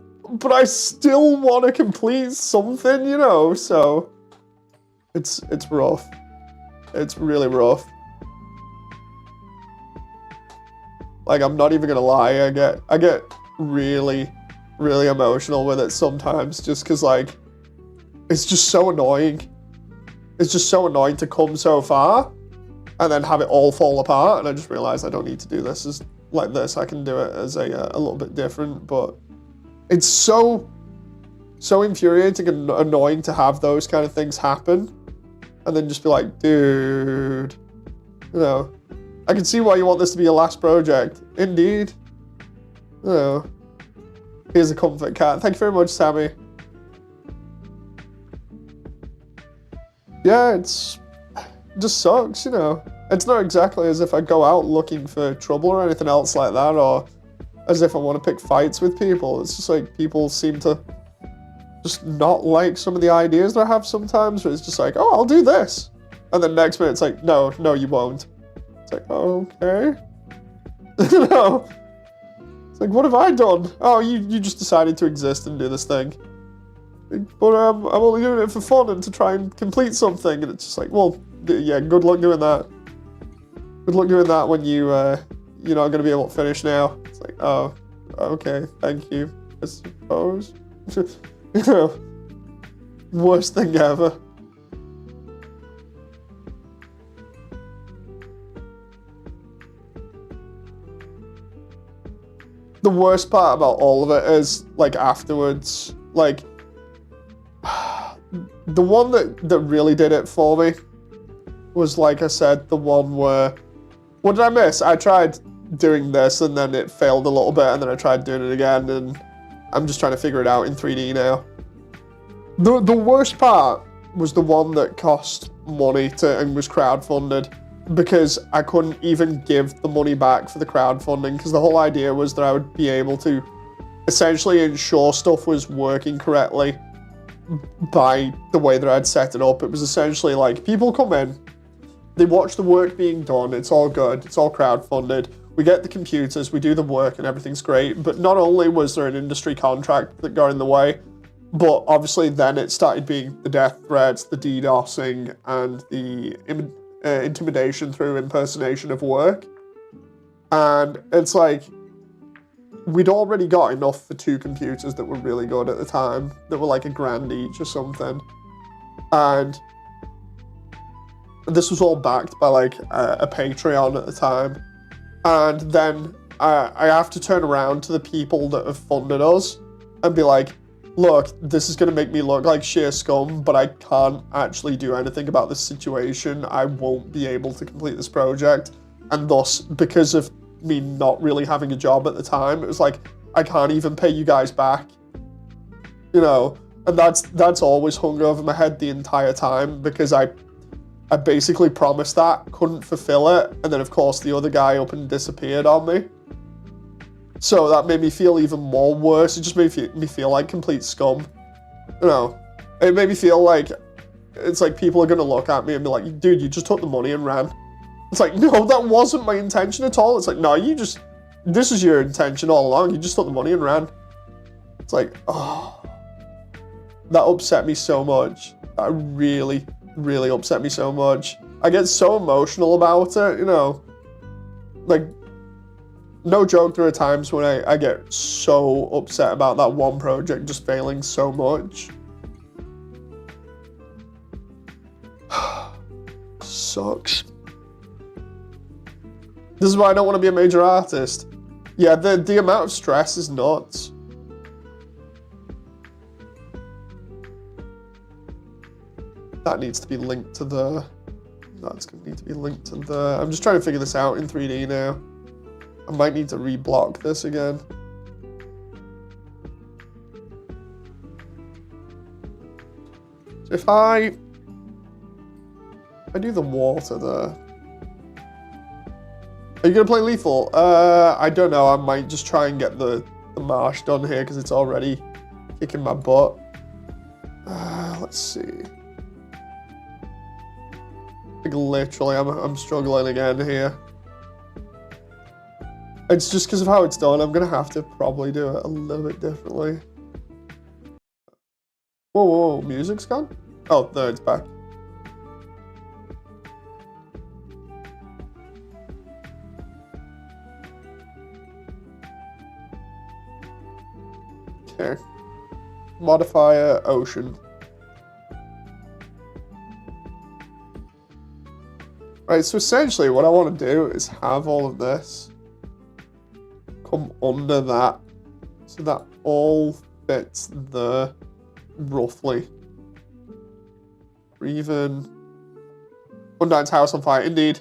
I still want to complete something, you know. So it's rough. It's really rough. Like, I'm not even gonna lie, I get really, really emotional with it sometimes, just because, like, it's just so annoying. It's just so annoying to come so far and then have it all fall apart, and I just realized I don't need to do this as like this. I can do it as a little bit different, but it's so infuriating and annoying to have those kind of things happen and then just be like, dude, you know, I can see why you want this to be your last project. Indeed. You know, here's a comfort cat. Thank you very much, Sammy. Yeah, it just sucks, you know. It's not exactly as if I go out looking for trouble or anything else like that, or as if I want to pick fights with people. It's just like people seem to just not like some of the ideas that I have sometimes, where it's just like, oh, I'll do this. And then next minute it's like, no, you won't. It's like, okay. No. It's like, what have I done? Oh, you just decided to exist and do this thing. But I'm only doing it for fun and to try and complete something, and it's just like, well, yeah, good luck doing that. Good luck doing that when you're not going to be able to finish now. It's like, oh, okay, thank you, I suppose. You know, worst thing ever. The worst part about all of it is, like, afterwards, like, the one that really did it for me was, like I said, the one where, what did I miss? I tried doing this and then it failed a little bit, and then I tried doing it again, and I'm just trying to figure it out in 3D now. The worst part was the one that cost money and was crowdfunded, because I couldn't even give the money back for the crowdfunding, because the whole idea was that I would be able to essentially ensure stuff was working correctly by the way that I'd set it up. It was essentially like, people come in, they watch the work being done, it's all good, it's all crowdfunded, we get the computers, we do the work, and everything's great. But not only was there an industry contract that got in the way, but obviously then it started being the death threats, the DDoSing, and the intimidation through impersonation of work. And it's like, we'd already got enough for 2 computers that were really good at the time, that were like $1,000 each or something. And this was all backed by like a Patreon at the time. And then I have to turn around to the people that have funded us and be like, look, this is going to make me look like sheer scum, but I can't actually do anything about this situation. I won't be able to complete this project. And thus, because of me not really having a job at the time, it was like, I can't even pay you guys back. You know, and that's always hung over my head the entire time, because I basically promised that, couldn't fulfill it, and then of course the other guy up and disappeared on me. So that made me feel even more worse. It just made me feel like complete scum. You know, it made me feel like, it's like people are gonna look at me and be like, dude, you just took the money and ran. It's like, no, that wasn't my intention at all. It's like, no, this is your intention all along. You just took the money and ran. It's like, oh, that upset me so much. That really, really upset me so much. I get so emotional about it, you know. Like, no joke, there are times when I get so upset about that one project just failing so much. Sucks. This is why I don't want to be a major artist. Yeah, the amount of stress is nuts. That needs to be linked to the... That's going to need to be linked to the... I'm just trying to figure this out in 3D now. I might need to reblock this again. So if I do the water there... Are you going to play Lethal? I don't know. I might just try and get the marsh done here because it's already kicking my butt. Let's see. Like, literally, I'm struggling again here. It's just because of how it's done. I'm going to have to probably do it a little bit differently. Whoa, whoa, music's gone? Oh, there, it's back. Okay. Modifier, ocean. Right, so essentially what I want to do is have all of this come under that, so that all fits there, roughly. Or even Undyne's house on fire, indeed.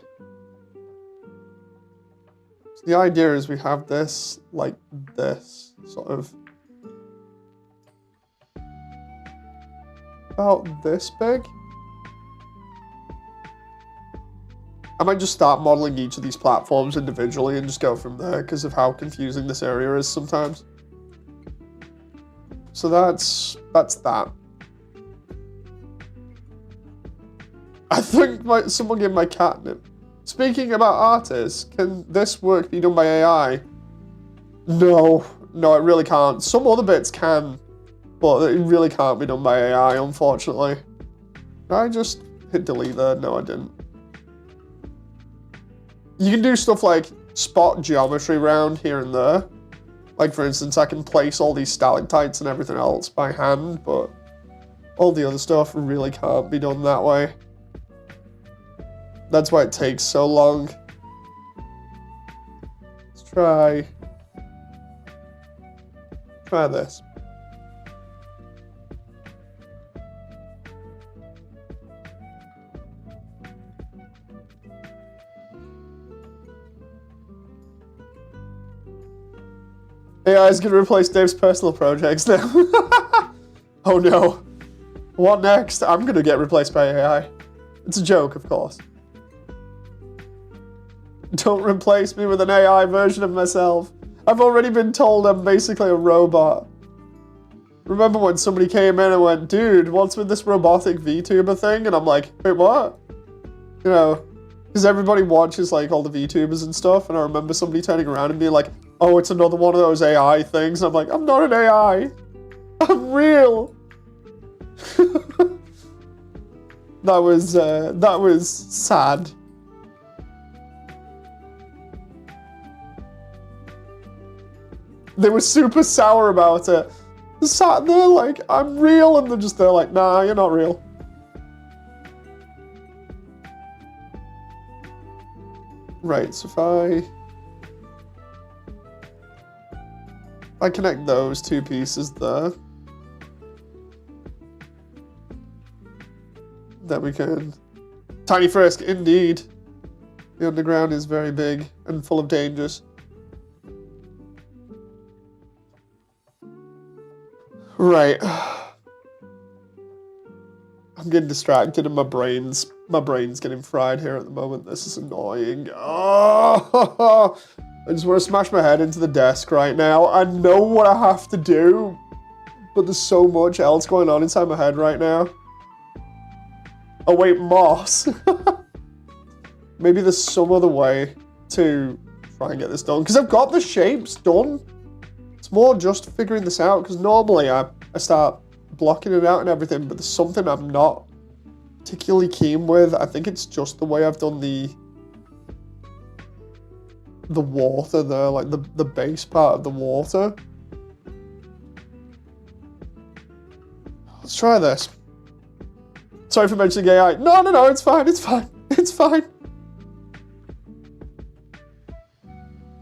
So the idea is we have this like this, sort of about this big. I might just start modeling each of these platforms individually and just go from there because of how confusing this area is sometimes. So that's that. I think someone gave my catnip. Speaking about artists, can this work be done by AI? No, it really can't. Some other bits can, but it really can't be done by AI, unfortunately. Did I just hit delete there? No, I didn't. You can do stuff like spot geometry around here and there. Like, for instance, I can place all these stalactites and everything else by hand, but all the other stuff really can't be done that way. That's why it takes so long. Let's try this. AI is going to replace Dave's personal projects now. Oh no. What next? I'm going to get replaced by AI. It's a joke, of course. Don't replace me with an AI version of myself. I've already been told I'm basically a robot. Remember when somebody came in and went, dude, what's with this robotic VTuber thing? And I'm like, wait, what? You know, because everybody watches like all the VTubers and stuff. And I remember somebody turning around and being like, oh, it's another one of those AI things. And I'm like, I'm not an AI. I'm real. That was sad. They were super sour about it. They sat there like, I'm real, and they're like, nah, you're not real. Right, so if I connect those two pieces there, then we can... Tiny Frisk, indeed. The underground is very big and full of dangers. Right. I'm getting distracted and my brain's getting fried here at the moment. This is annoying. Oh, I just want to smash my head into the desk right now. I know what I have to do, but there's so much else going on inside my head right now. Oh wait, moss. Maybe there's some other way to try and get this done. Because I've got the shapes done. It's more just figuring this out. Because normally I start blocking it out and everything. But there's something I'm not particularly keen with. I think it's just the way I've done the water there. Like the base part of the water. Let's try this. Sorry for mentioning AI. No, it's fine, it's fine. It's fine.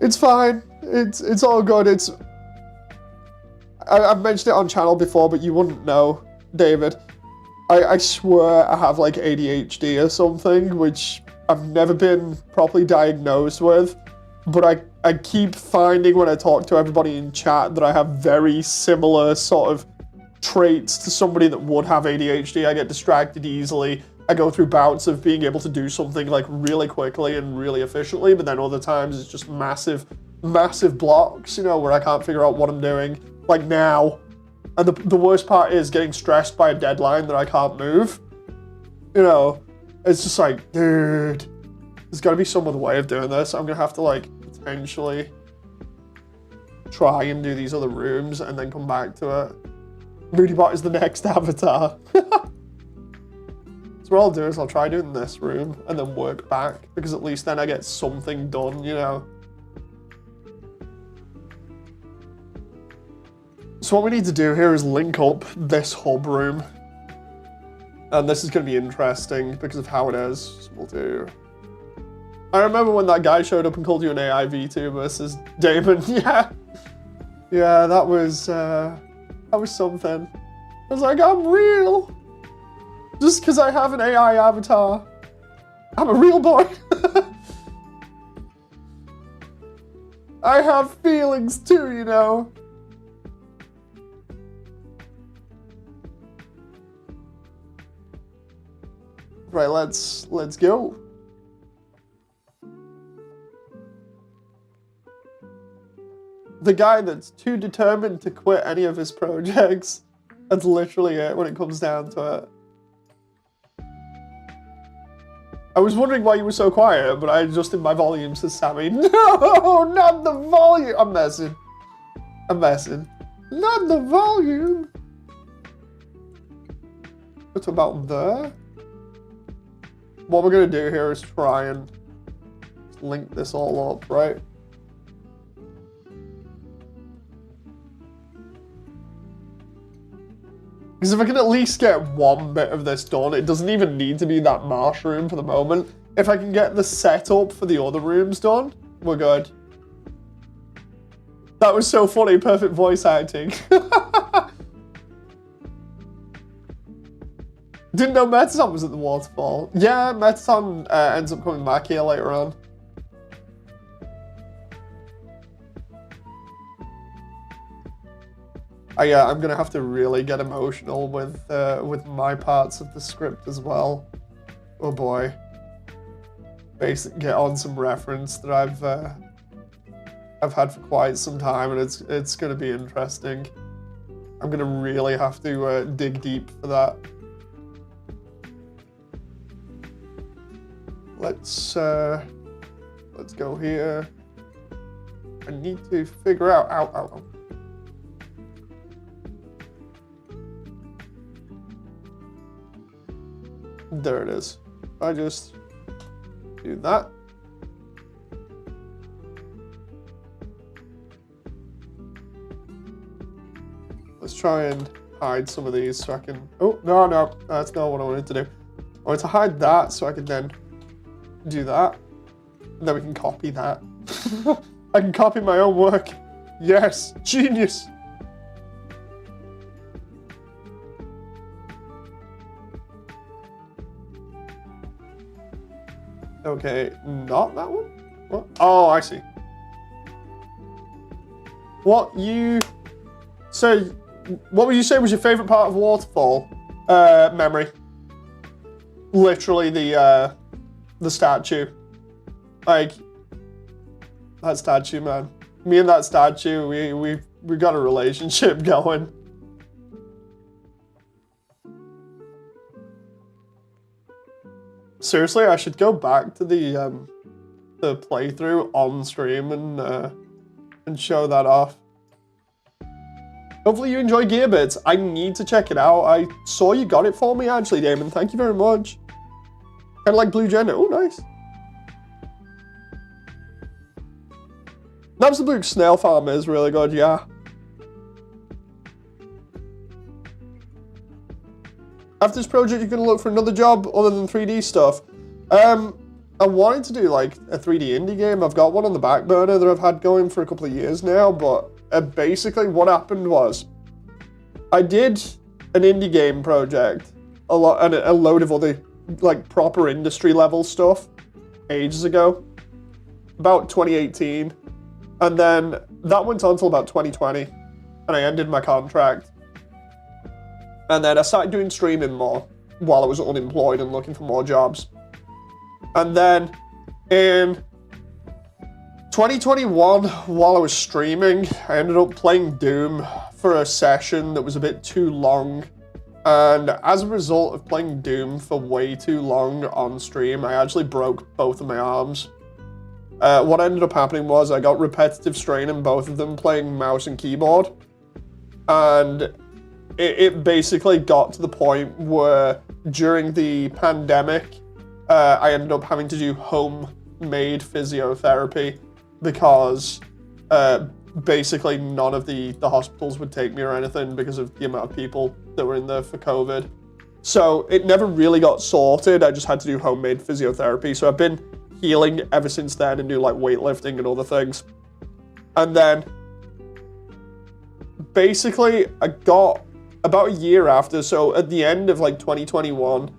It's fine. It's all good. I've mentioned it on channel before, but you wouldn't know, David. I swear I have like ADHD or something, which I've never been properly diagnosed with. But I keep finding when I talk to everybody in chat that I have very similar sort of traits to somebody that would have ADHD. I get distracted easily. I go through bouts of being able to do something like really quickly and really efficiently, but then other times it's just massive blocks, you know, where I can't figure out what I'm doing, like now. And the worst part is getting stressed by a deadline that I can't move. You know, it's just like, dude, there's got to be some other way of doing this. I'm going to have to like potentially try and do these other rooms and then come back to it. MoodyBot is the next avatar. So what I'll do is I'll try doing this room and then work back, because at least then I get something done, you know. So what we need to do here is link up this hub room. And this is going to be interesting because of how it is. So we'll do... I remember when that guy showed up and called you an AI VTuber, says Damon. Yeah. Yeah, that was something. I was like, I'm real. Just because I have an AI avatar. I'm a real boy. I have feelings too, you know. Right, let's go. The guy that's too determined to quit any of his projects. That's literally it when it comes down to it. I was wondering why you were so quiet, but I adjusted my volume to Sammy. No, not the volume. I'm messing. Not the volume. What's about there? What we're gonna do here is try and link this all up, right? Because if I can at least get one bit of this done, it doesn't even need to be that marsh room for the moment. If I can get the setup for the other rooms done, we're good. That was so funny, perfect voice acting. Didn't know Metaton was at the Waterfall. Yeah, Metaton ends up coming back here later on. I'm gonna have to really get emotional with my parts of the script as well. Oh boy. Get on some reference that I've had for quite some time, and it's going to be interesting. I'm going to really have to dig deep for that. Let's go here. I need to figure out. Ow. There it is. I just do that. Let's try and hide some of these so I can... Oh, no, that's not what I wanted to do. I wanted to hide that so I can then do that. And then we can copy that. I can copy my own work. Yes, genius. Okay, not that one? What? Oh, I see. So, what would you say was your favorite part of Waterfall? Memory. Literally the statue. Like, that statue, man. Me and that statue, we got a relationship going. Seriously, I should go back to the playthrough on stream and show that off. Hopefully you enjoy Gearbits. I need to check it out. I saw you got it for me, actually, Damon. Thank you very much. Kind of like Blue Gender. Oh, nice. Absolute Snail Farm is really good, yeah. After this project, you're going to look for another job other than 3D stuff. I wanted to do like a 3D indie game. I've got one on the back burner that I've had going for a couple of years now, but basically what happened was I did an indie game project, a load of other like proper industry level stuff ages ago, about 2018. And then that went on until about 2020, and I ended my contract. And then I started doing streaming more while I was unemployed and looking for more jobs. And then in 2021, while I was streaming, I ended up playing Doom for a session that was a bit too long. And as a result of playing Doom for way too long on stream, I actually broke both of my arms. What ended up happening was I got repetitive strain in both of them playing mouse and keyboard. And it basically got to the point where during the pandemic, I ended up having to do homemade physiotherapy because basically none of the hospitals would take me or anything because of the amount of people that were in there for COVID. So it never really got sorted. I just had to do homemade physiotherapy. So I've been healing ever since then and do like weightlifting and other things. And then basically I got about a year after, so at the end of like 2021,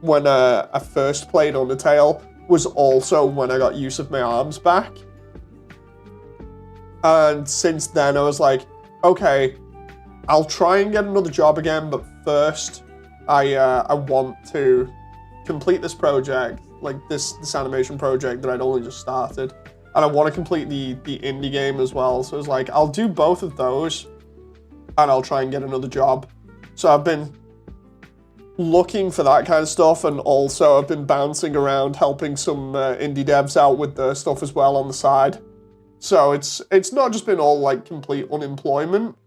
when I first played Undertale, was also when I got use of my arms back. And since then I was like, okay, I'll try and get another job again, but first I want to complete this project, like this animation project that I'd only just started. And I want to complete the indie game as well. So it's like, I'll do both of those and I'll try and get another job. So I've been looking for that kind of stuff, and also I've been bouncing around helping some indie devs out with their stuff as well on the side. So it's not just been all like complete unemployment,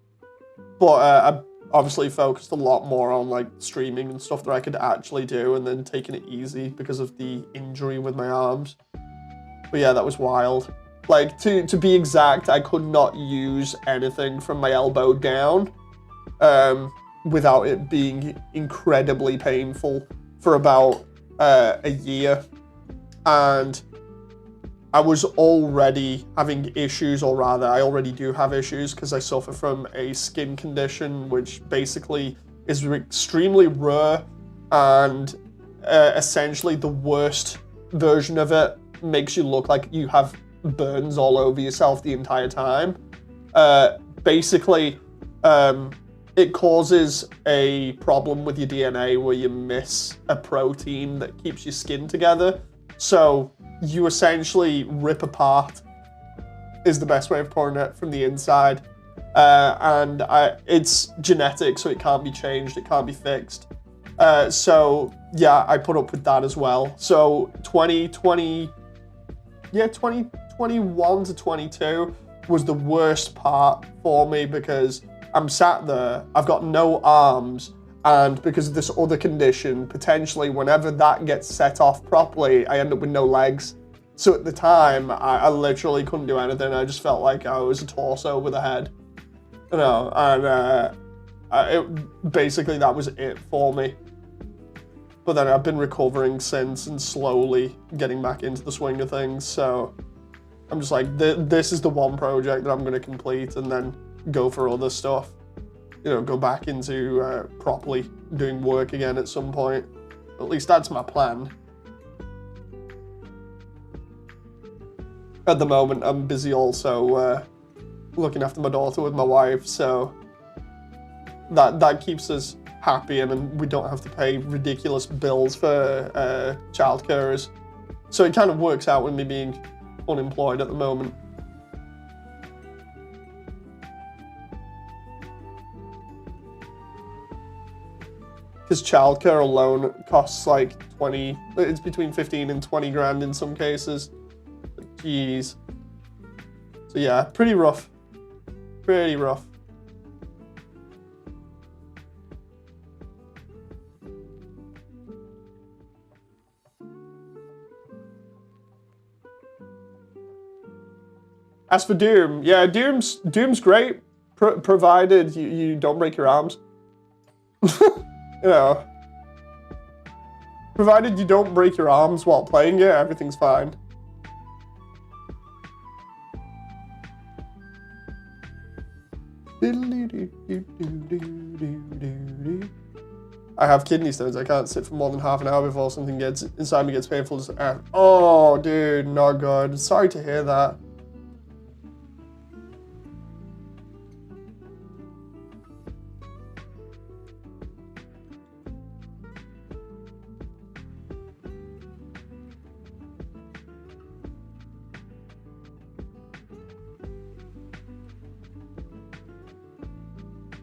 but I've obviously focused a lot more on like streaming and stuff that I could actually do, and then taking it easy because of the injury with my arms. But yeah, that was wild. Like, to be exact, I could not use anything from my elbow down without it being incredibly painful for about a year. And I was already having issues, or rather, I already do have issues because I suffer from a skin condition, which basically is extremely rare, and essentially the worst version of it makes you look like you have burns all over yourself the entire time. Basically, it causes a problem with your DNA where you miss a protein that keeps your skin together. So you essentially rip apart is the best way of pouring it from the inside. And it's genetic, so it can't be changed, it can't be fixed. So yeah, I put up with that as well. So 2021 to 22 was the worst part for me because I'm sat there, I've got no arms, and because of this other condition, potentially whenever that gets set off properly, I end up with no legs. So at the time, I literally couldn't do anything. I just felt like I was a torso with a head, you know, and basically that was it for me. But then I've been recovering since and slowly getting back into the swing of things. So I'm just like, this is the one project that I'm going to complete and then go for other stuff. You know, go back into properly doing work again at some point. At least that's my plan. At the moment, I'm busy also looking after my daughter with my wife, so that keeps us happy, and then we don't have to pay ridiculous bills for childcarers. So it kind of works out with me being unemployed at the moment. Because childcare alone costs like it's between 15 and 20 grand in some cases. Jeez. So yeah, pretty rough. Pretty rough. As for Doom, yeah, Doom's great, provided you don't break your arms. You know, provided you don't break your arms while playing it, everything's fine. I have kidney stones. I can't sit for more than half an hour before something gets inside me gets painful. Oh, dude, not good. Sorry to hear that.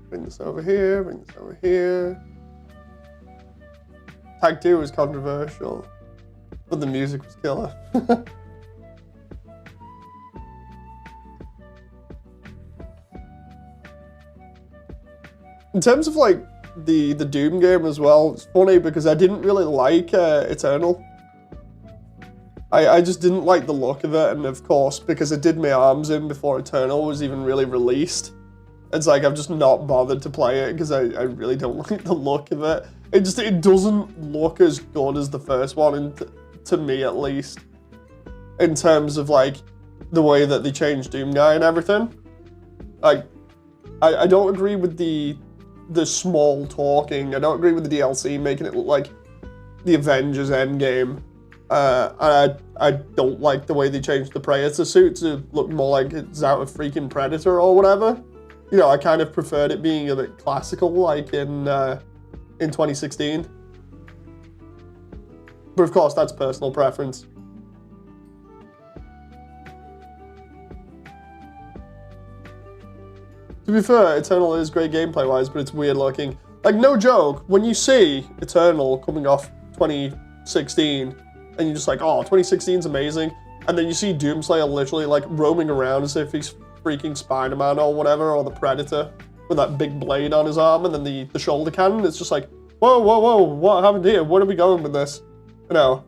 Bring this over here, bring this over here. Tag 2 was controversial, but the music was killer. In terms of like the Doom game as well, it's funny because I didn't really like Eternal. I just didn't like the look of it, and of course, because I did my arms in before Eternal was even really released, it's like I've just not bothered to play it because I really don't like the look of it. It doesn't look as good as the first one, and to me at least, in terms of like the way that they changed Doom Guy and everything. Like, I don't agree with the small talking. I don't agree with the DLC making it look like the Avengers Endgame. And I don't like the way they changed the Predator suit to look more like it's out of freaking Predator or whatever. You know, I kind of preferred it being a bit classical, like in 2016. But of course, that's personal preference. To be fair, Eternal is great gameplay-wise, but it's weird looking. Like, no joke, when you see Eternal coming off 2016, and you're just like, oh, 2016's amazing, and then you see Doomslayer literally, like, roaming around as if he's freaking Spider-Man or whatever, or the Predator, with that big blade on his arm, and then the shoulder cannon, it's just like, whoa, whoa, whoa, what happened here? Where are we going with this? You know.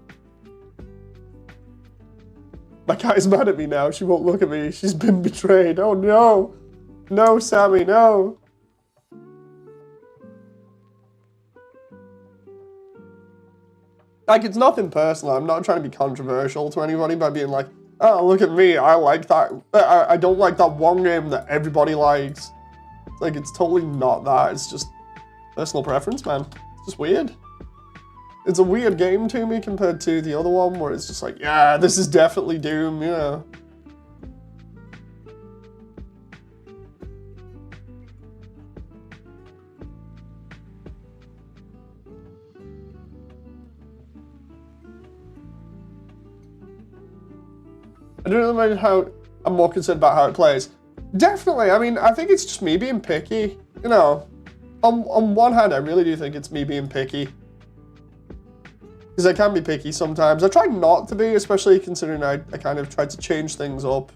My cat is mad at me now, she won't look at me, she's been betrayed, oh no! No, Sammy, no! Like, it's nothing personal, I'm not trying to be controversial to anybody by being like, oh, look at me, I like that. I don't like that one game that everybody likes. Like, it's totally not that. It's just personal preference, man. It's just weird. It's a weird game to me compared to the other one where it's just like, yeah, this is definitely Doom, you know. I don't imagine how I'm more concerned about how it plays. Definitely. I mean, I think it's just me being picky. You know, on one hand, I really do think it's me being picky. Because I can be picky sometimes. I try not to be, especially considering I kind of tried to change things up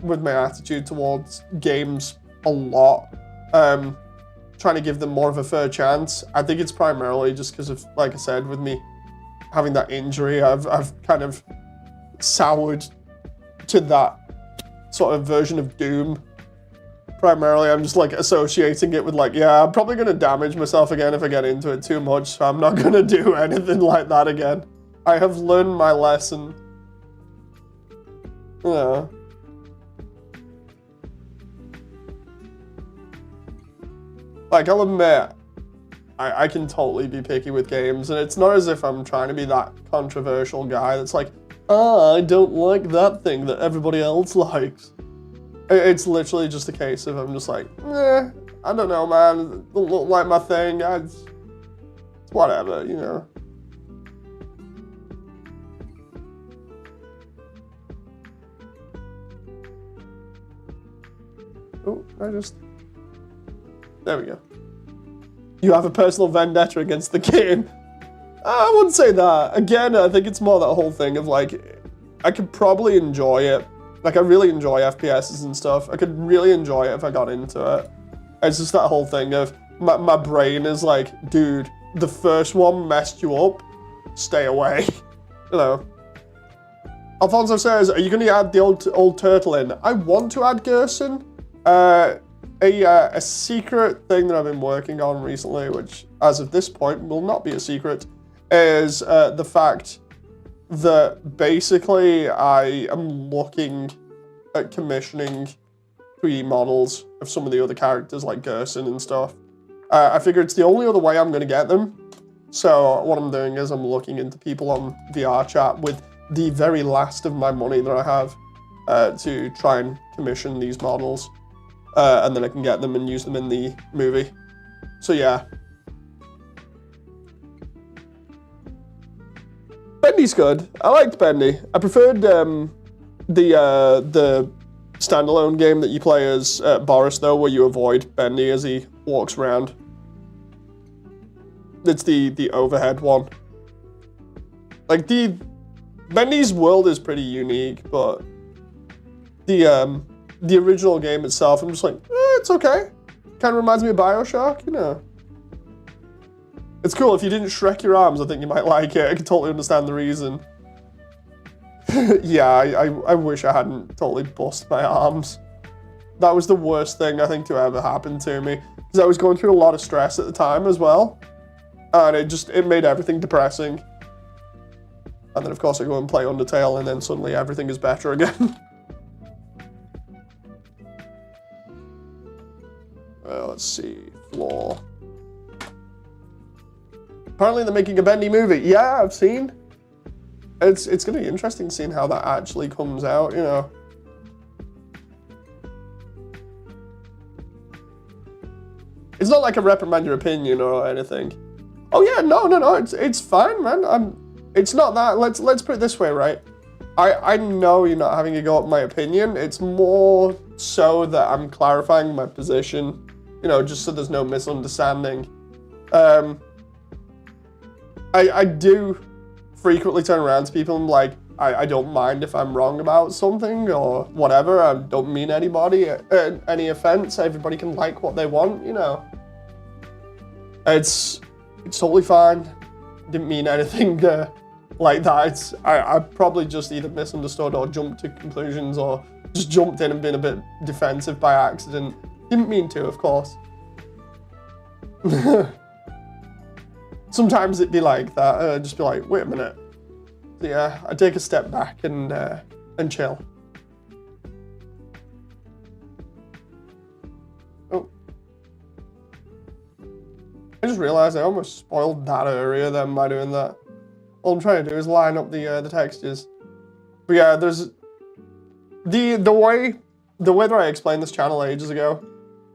with my attitude towards games a lot. Trying to give them more of a fair chance. I think it's primarily just because of, like I said, with me having that injury, I've kind of soured to that sort of version of Doom. Primarily, I'm just like associating it with like, yeah, I'm probably going to damage myself again if I get into it too much, so I'm not going to do anything like that again. I have learned my lesson. You know. Like, I'll admit, I can totally be picky with games, and it's not as if I'm trying to be that controversial guy that's like, I don't like that thing that everybody else likes. It's literally just a case of I'm just like, I don't know, man, it don't look like my thing, it's whatever, you know. Oh, there we go. You have a personal vendetta against the game. I wouldn't say that. Again, I think it's more that whole thing of like, I could probably enjoy it. Like, I really enjoy FPSs and stuff. I could really enjoy it if I got into it. It's just that whole thing of, my brain is like, dude, the first one messed you up, stay away. You know. Alfonso says, are you going to add the old turtle in? I want to add Gerson. A secret thing that I've been working on recently, which as of this point will not be a secret, is the fact that basically I am looking at commissioning 3D models of some of the other characters like Gerson and stuff. I figure it's the only other way I'm going to get them. So what I'm doing is I'm looking into people on VR chat with the very last of my money that I have to try and commission these models. And then I can get them and use them in the movie. So yeah. Bendy's good. I liked Bendy. I preferred the standalone game that you play as Boris though, where you avoid Bendy as he walks around. It's the overhead one. Like Bendy's world is pretty unique, but the original game itself, I'm just like, it's okay. Kind of reminds me of BioShock, you know. It's cool. If you didn't Shrek your arms, I think you might like it. I can totally understand the reason. Yeah, I wish I hadn't totally bust my arms. That was the worst thing I think to ever happen to me. Because I was going through a lot of stress at the time as well. And it made everything depressing. And then of course I go and play Undertale and then suddenly everything is better again. Let's see, floor. Apparently they're making a Bendy movie. Yeah, I've seen. It's going to be interesting seeing how that actually comes out, you know. It's not like I reprimand your opinion or anything. Oh yeah, no, it's fine, man. It's not that. Let's put it this way, right? I know you're not having a go at my opinion. It's more so that I'm clarifying my position. You know, just so there's no misunderstanding. I do frequently turn around to people and like, I don't mind if I'm wrong about something or whatever. I don't mean any offense. Everybody can like what they want, you know. It's totally fine. Didn't mean anything like that. I probably just either misunderstood or jumped to conclusions or just jumped in and been a bit defensive by accident. Didn't mean to, of course. Sometimes it'd be like that. I'd just be like, wait a minute. So yeah, I take a step back and chill. Oh. I just realized I almost spoiled that area then by doing that. All I'm trying to do is line up the textures. But yeah, there's the way that I explained this channel ages ago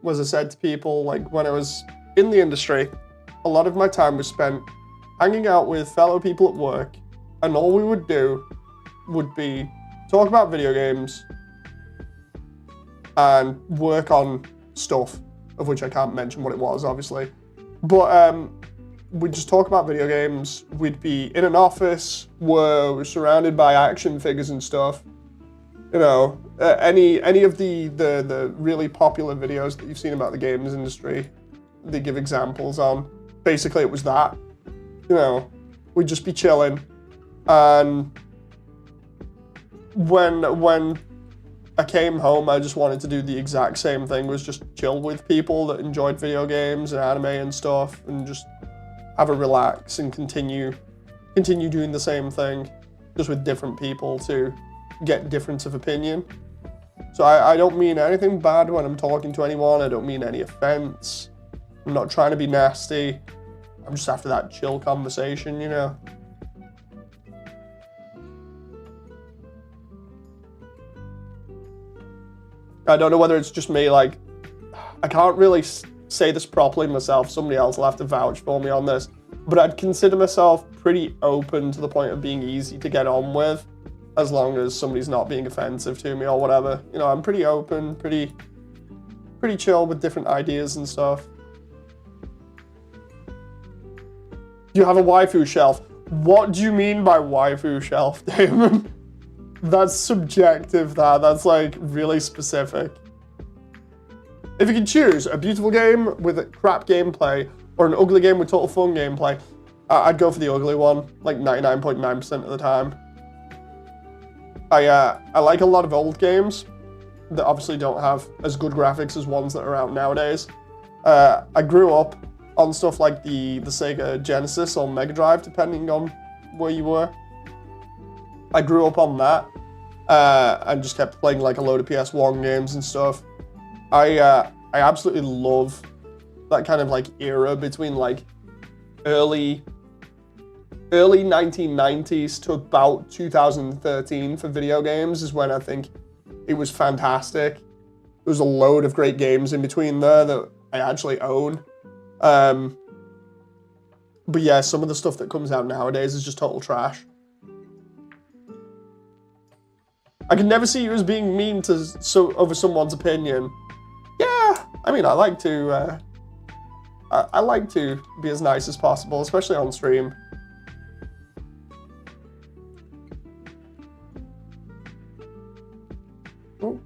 was I said to people, like when I was in the industry, a lot of my time was spent hanging out with fellow people at work, and all we would do would be talk about video games, and work on stuff, of which I can't mention what it was, obviously. But we'd just talk about video games. We'd be in an office where we're surrounded by action figures and stuff. You know, any of the really popular videos that you've seen about the games industry, they give examples on. Basically, it was that. You know, we'd just be chilling, and when I came home, I just wanted to do the exact same thing, was just chill with people that enjoyed video games and anime and stuff, and just have a relax and continue doing the same thing, just with different people to get difference of opinion. So I don't mean anything bad when I'm talking to anyone. I don't mean any offense. I'm not trying to be nasty. I'm just after that chill conversation, you know. I don't know whether it's just me, like, I can't really say this properly myself. Somebody else will have to vouch for me on this. But I'd consider myself pretty open to the point of being easy to get on with, as long as somebody's not being offensive to me or whatever. You know, I'm pretty open, pretty chill with different ideas and stuff. You have a waifu shelf. What do you mean by waifu shelf, Damon? That's subjective, that's like really specific. If you could choose a beautiful game with a crap gameplay or an ugly game with total fun gameplay, I'd go for the ugly one, like 99.9% of the time. I like a lot of old games that obviously don't have as good graphics as ones that are out nowadays. I grew up on stuff like the Sega Genesis or Mega Drive, depending on where you were. I grew up on that, and just kept playing like a load of PS1 games and stuff. I absolutely love that kind of like era between like early 1990s to about 2013 for video games is when I think it was fantastic. There was a load of great games in between there that I actually own. But yeah, some of the stuff that comes out nowadays is just total trash. I can never see you as being mean to over someone's opinion. Yeah, I mean, I like to be as nice as possible, especially on stream. Oh.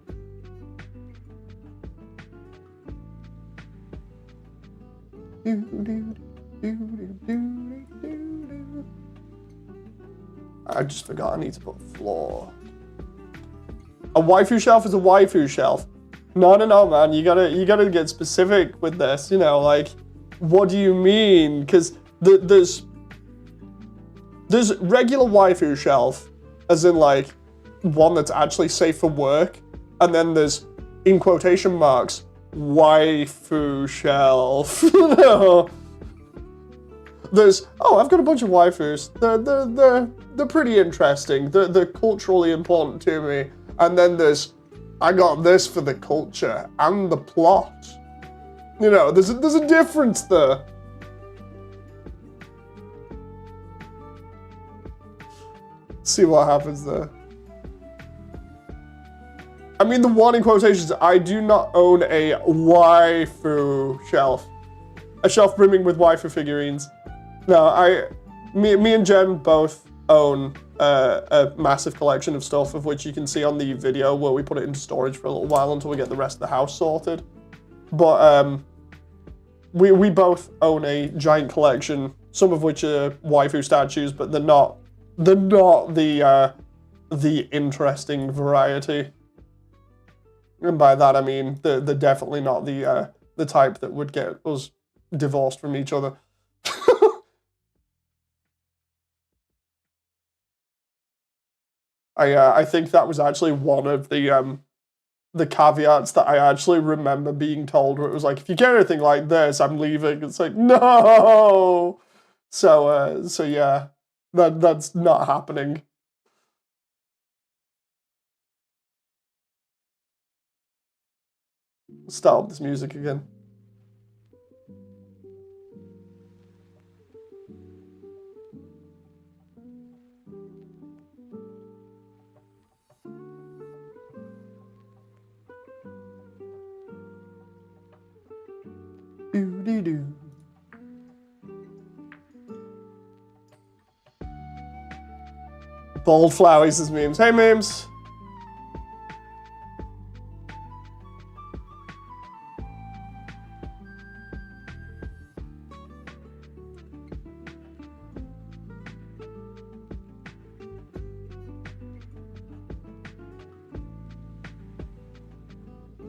I just forgot I need to put floor. A waifu shelf is a waifu shelf. No, man. You gotta get specific with this. You know, like, what do you mean? Because there's regular waifu shelf, as in like one that's actually safe for work, and then there's, in quotation marks, waifu shelf. No. There's, oh, I've got a bunch of waifus. They're pretty interesting. They're culturally important to me. And then there's, I got this for the culture and the plot. You know, there's a difference there. See what happens there. I mean, the one in quotations, I do not own a waifu shelf. A shelf brimming with waifu figurines. No, me and Jen both own a massive collection of stuff, of which you can see on the video where we put it into storage for a little while until we get the rest of the house sorted. But we both own a giant collection, some of which are waifu statues, but they're not the interesting variety. And by that I mean they're definitely not the type that would get us divorced from each other. I think that was actually one of the caveats that I actually remember being told, where it was like, if you get anything like this, I'm leaving. It's like, no. So yeah, that's not happening. Start this music again. Do-do-do-do. Bald flowers as memes. Hey, memes.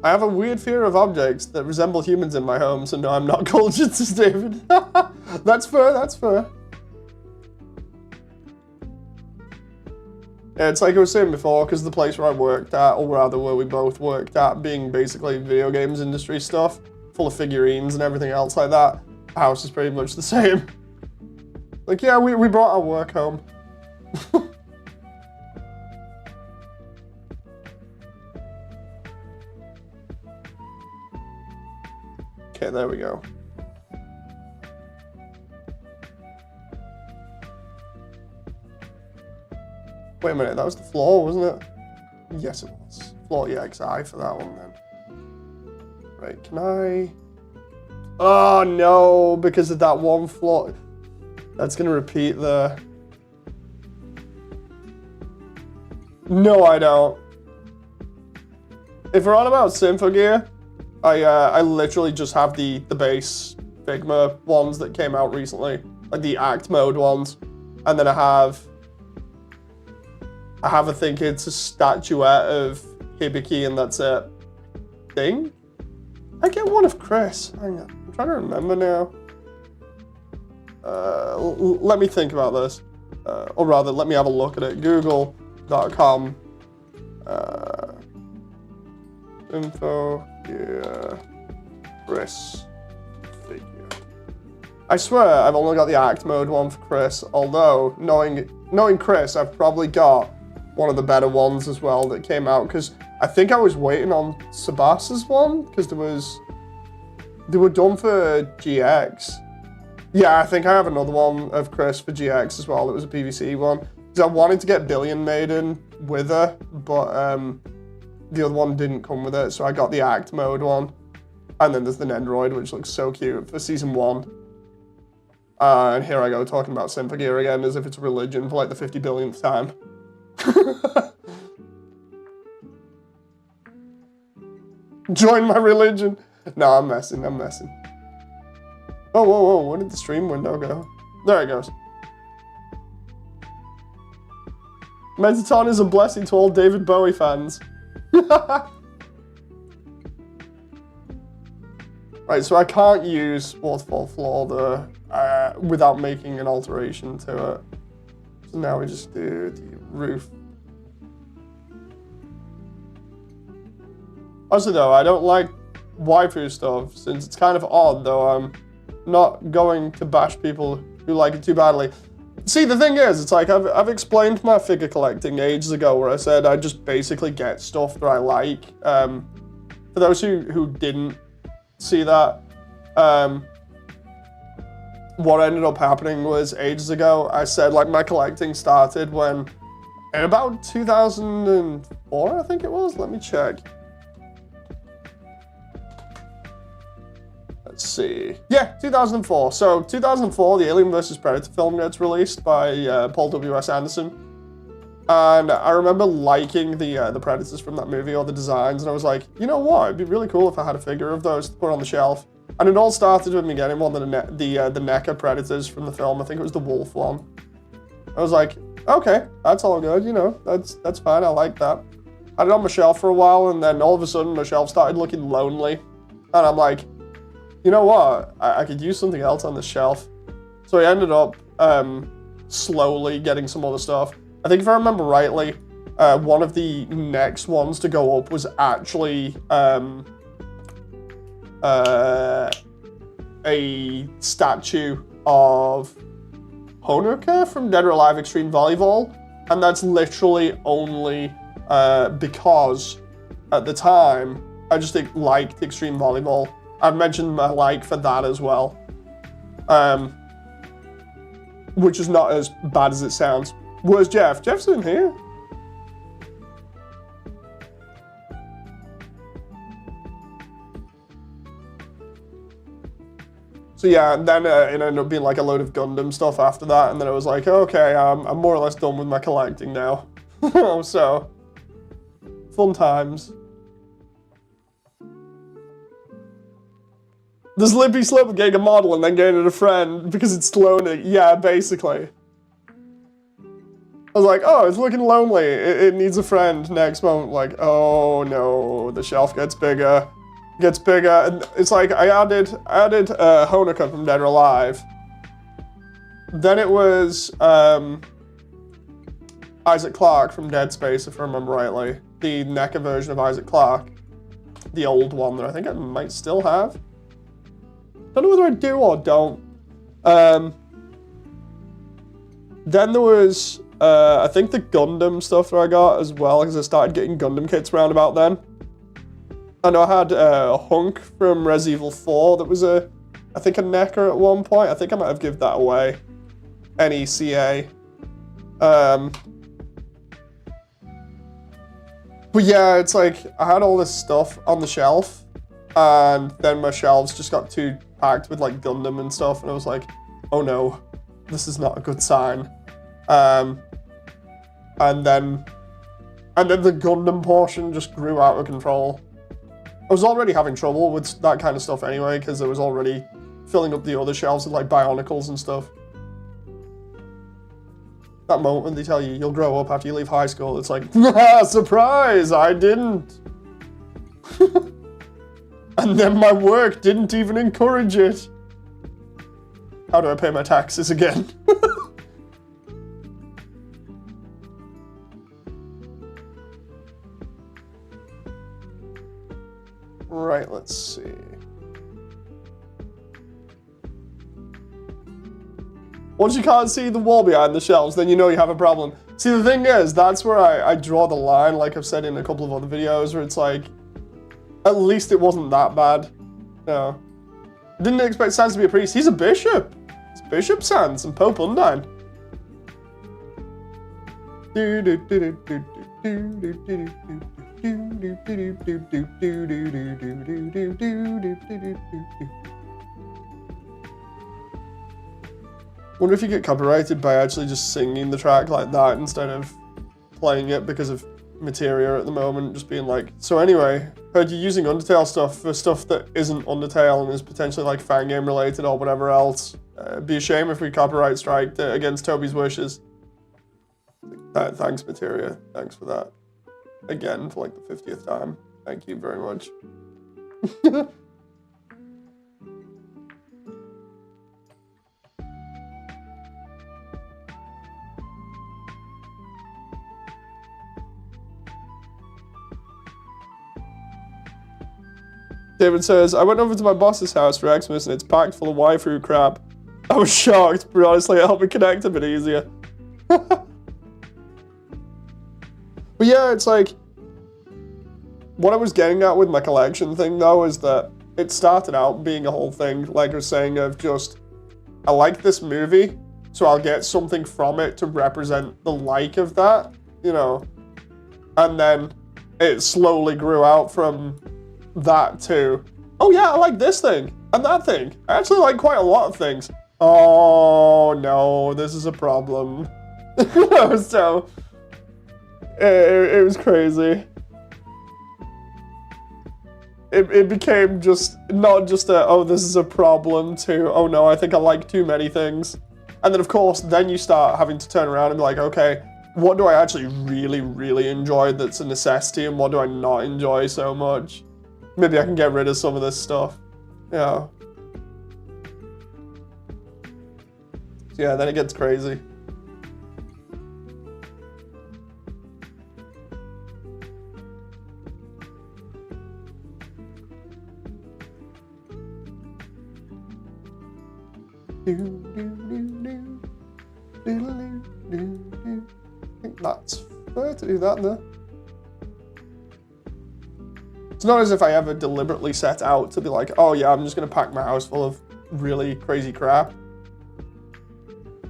I have a weird fear of objects that resemble humans in my home, so no, I'm not cultured, says David. That's fair, that's fair. Yeah, it's like I was saying before, because the place where I worked at, or rather where we both worked at, being basically video games industry stuff, full of figurines and everything else like that, the house is pretty much the same. Like, yeah, we brought our work home. Okay, there we go. Wait a minute, that was the floor, wasn't it? Yes, it was. Floor EXI for that one, then. Right, can I... Oh, no, because of that one floor. That's going to repeat the... No, I don't. If we're on about Symphogear, I literally just have the base Figma ones that came out recently, like the act mode ones, and then I think it's a statuette of Hibiki, and that's it. Thing? I get one of Chris. Hang on, I'm trying to remember now. Let me think about this, or rather, let me have a look at it. Google.com. Info. Yeah, Chris figure. I swear I've only got the act mode one for Chris, although knowing Chris, I've probably got one of the better ones as well that came out, because I think I was waiting on Sabas's one, because they were done for GX. Yeah, I think I have another one of Chris for GX as well. It was a PVC one, because I wanted to get Billion Maiden with her, but the other one didn't come with it, so I got the act mode one. And then there's the Nendoroid, which looks so cute for season 1. And here I go talking about Symphogear again as if it's a religion for like the 50 billionth time. Join my religion. No, I'm messing. Oh, whoa, where did the stream window go? There it goes. Metaton is a blessing to all David Bowie fans. Right, so I can't use Waterfall Floor without making an alteration to it. So now we just do the roof. Also though, I don't like waifu stuff, since it's kind of odd, though I'm not going to bash people who like it too badly. See, the thing is, it's like, I've explained my figure collecting ages ago, where I said I just basically get stuff that I like. For those who didn't see that, what ended up happening was, ages ago, I said, like, my collecting started when, in about 2004, I think it was? Let me check. Let's see. Yeah, 2004. So 2004, the Alien vs. Predator film gets released by Paul W.S. Anderson. And I remember liking the Predators from that movie, or the designs, and I was like, you know what? It'd be really cool if I had a figure of those to put on the shelf. And it all started with me getting one of the NECA Predators from the film. I think it was the wolf one. I was like, okay, that's all good, you know, that's fine, I like that. I had it on my shelf for a while, and then all of a sudden my shelf started looking lonely. And I'm like, you know what? I could use something else on this shelf. So I ended up slowly getting some other stuff. I think if I remember rightly, one of the next ones to go up was actually a statue of Honoka from Dead or Alive Extreme Volleyball. And that's literally only because at the time, I just liked Extreme Volleyball. I've mentioned my like for that as well. Which is not as bad as it sounds. Where's Jeff? Jeff's in here. So yeah, and then it ended up being like a load of Gundam stuff after that, and then it was like, okay, I'm more or less done with my collecting now. So, fun times. Does Lippy slip getting a model and then getting a friend because it's lonely? Yeah, basically. I was like, oh, it's looking lonely. It needs a friend. Next moment, like, oh no, the shelf gets bigger. Gets bigger, and it's like I added Honoka from Dead or Alive. Then it was Isaac Clarke from Dead Space, if I remember rightly. The NECA version of Isaac Clarke. The old one that I think I might still have. Don't know whether I do or don't. Then there was, I think the Gundam stuff that I got as well, because I started getting Gundam kits around about then. I know I had a Hunk from Resident Evil 4 that was I think a NECA at one point. I think I might have given that away. NECA. But yeah, it's like, I had all this stuff on the shelf, and then my shelves just got too packed with like Gundam and stuff, and I was like, oh no, this is not a good sign. And then the Gundam portion just grew out of control. I was already having trouble with that kind of stuff anyway, because I was already filling up the other shelves with like Bionicles and stuff. That moment when they tell you you'll grow up after you leave high school, it's like, surprise, I didn't. And then my work didn't even encourage it. How do I pay my taxes again? Right, let's see. Once you can't see the wall behind the shelves, then you know you have a problem. See, the thing is, that's where I draw the line, like I've said in a couple of other videos, where it's like, at least it wasn't that bad. No. I didn't expect Sans to be a priest. He's a bishop. It's Bishop Sans and Pope Undine. Wonder if you get copyrighted by actually just singing the track like that instead of playing it because of Materia at the moment, just being like, so anyway, heard you using Undertale stuff for stuff that isn't Undertale and is potentially like fan game related or whatever else. It'd be a shame if we copyright striked against Toby's wishes. Thanks, Materia. Thanks for that. Again, for like the 50th time. Thank you very much. David says, I went over to my boss's house for Xmas and it's packed full of waifu crap. I was shocked, but honestly it helped me connect a bit easier. But yeah, it's like, what I was getting at with my collection thing though is that it started out being a whole thing, like I was saying, of just, I like this movie, so I'll get something from it to represent the like of that, you know? And then it slowly grew out from that to, oh yeah, I like this thing and that thing. I actually like quite a lot of things. Oh no, this is a problem. So, it was crazy. It became just, not just a, oh, this is a problem, to, oh no, I think I like too many things. And then of course, then you start having to turn around and be like, okay, what do I actually really, really enjoy that's a necessity and what do I not enjoy so much? Maybe I can get rid of some of this stuff. Yeah. So yeah, then it gets crazy. I think that's fair to do that there. It's not as if I ever deliberately set out to be like, oh yeah, I'm just gonna pack my house full of really crazy crap.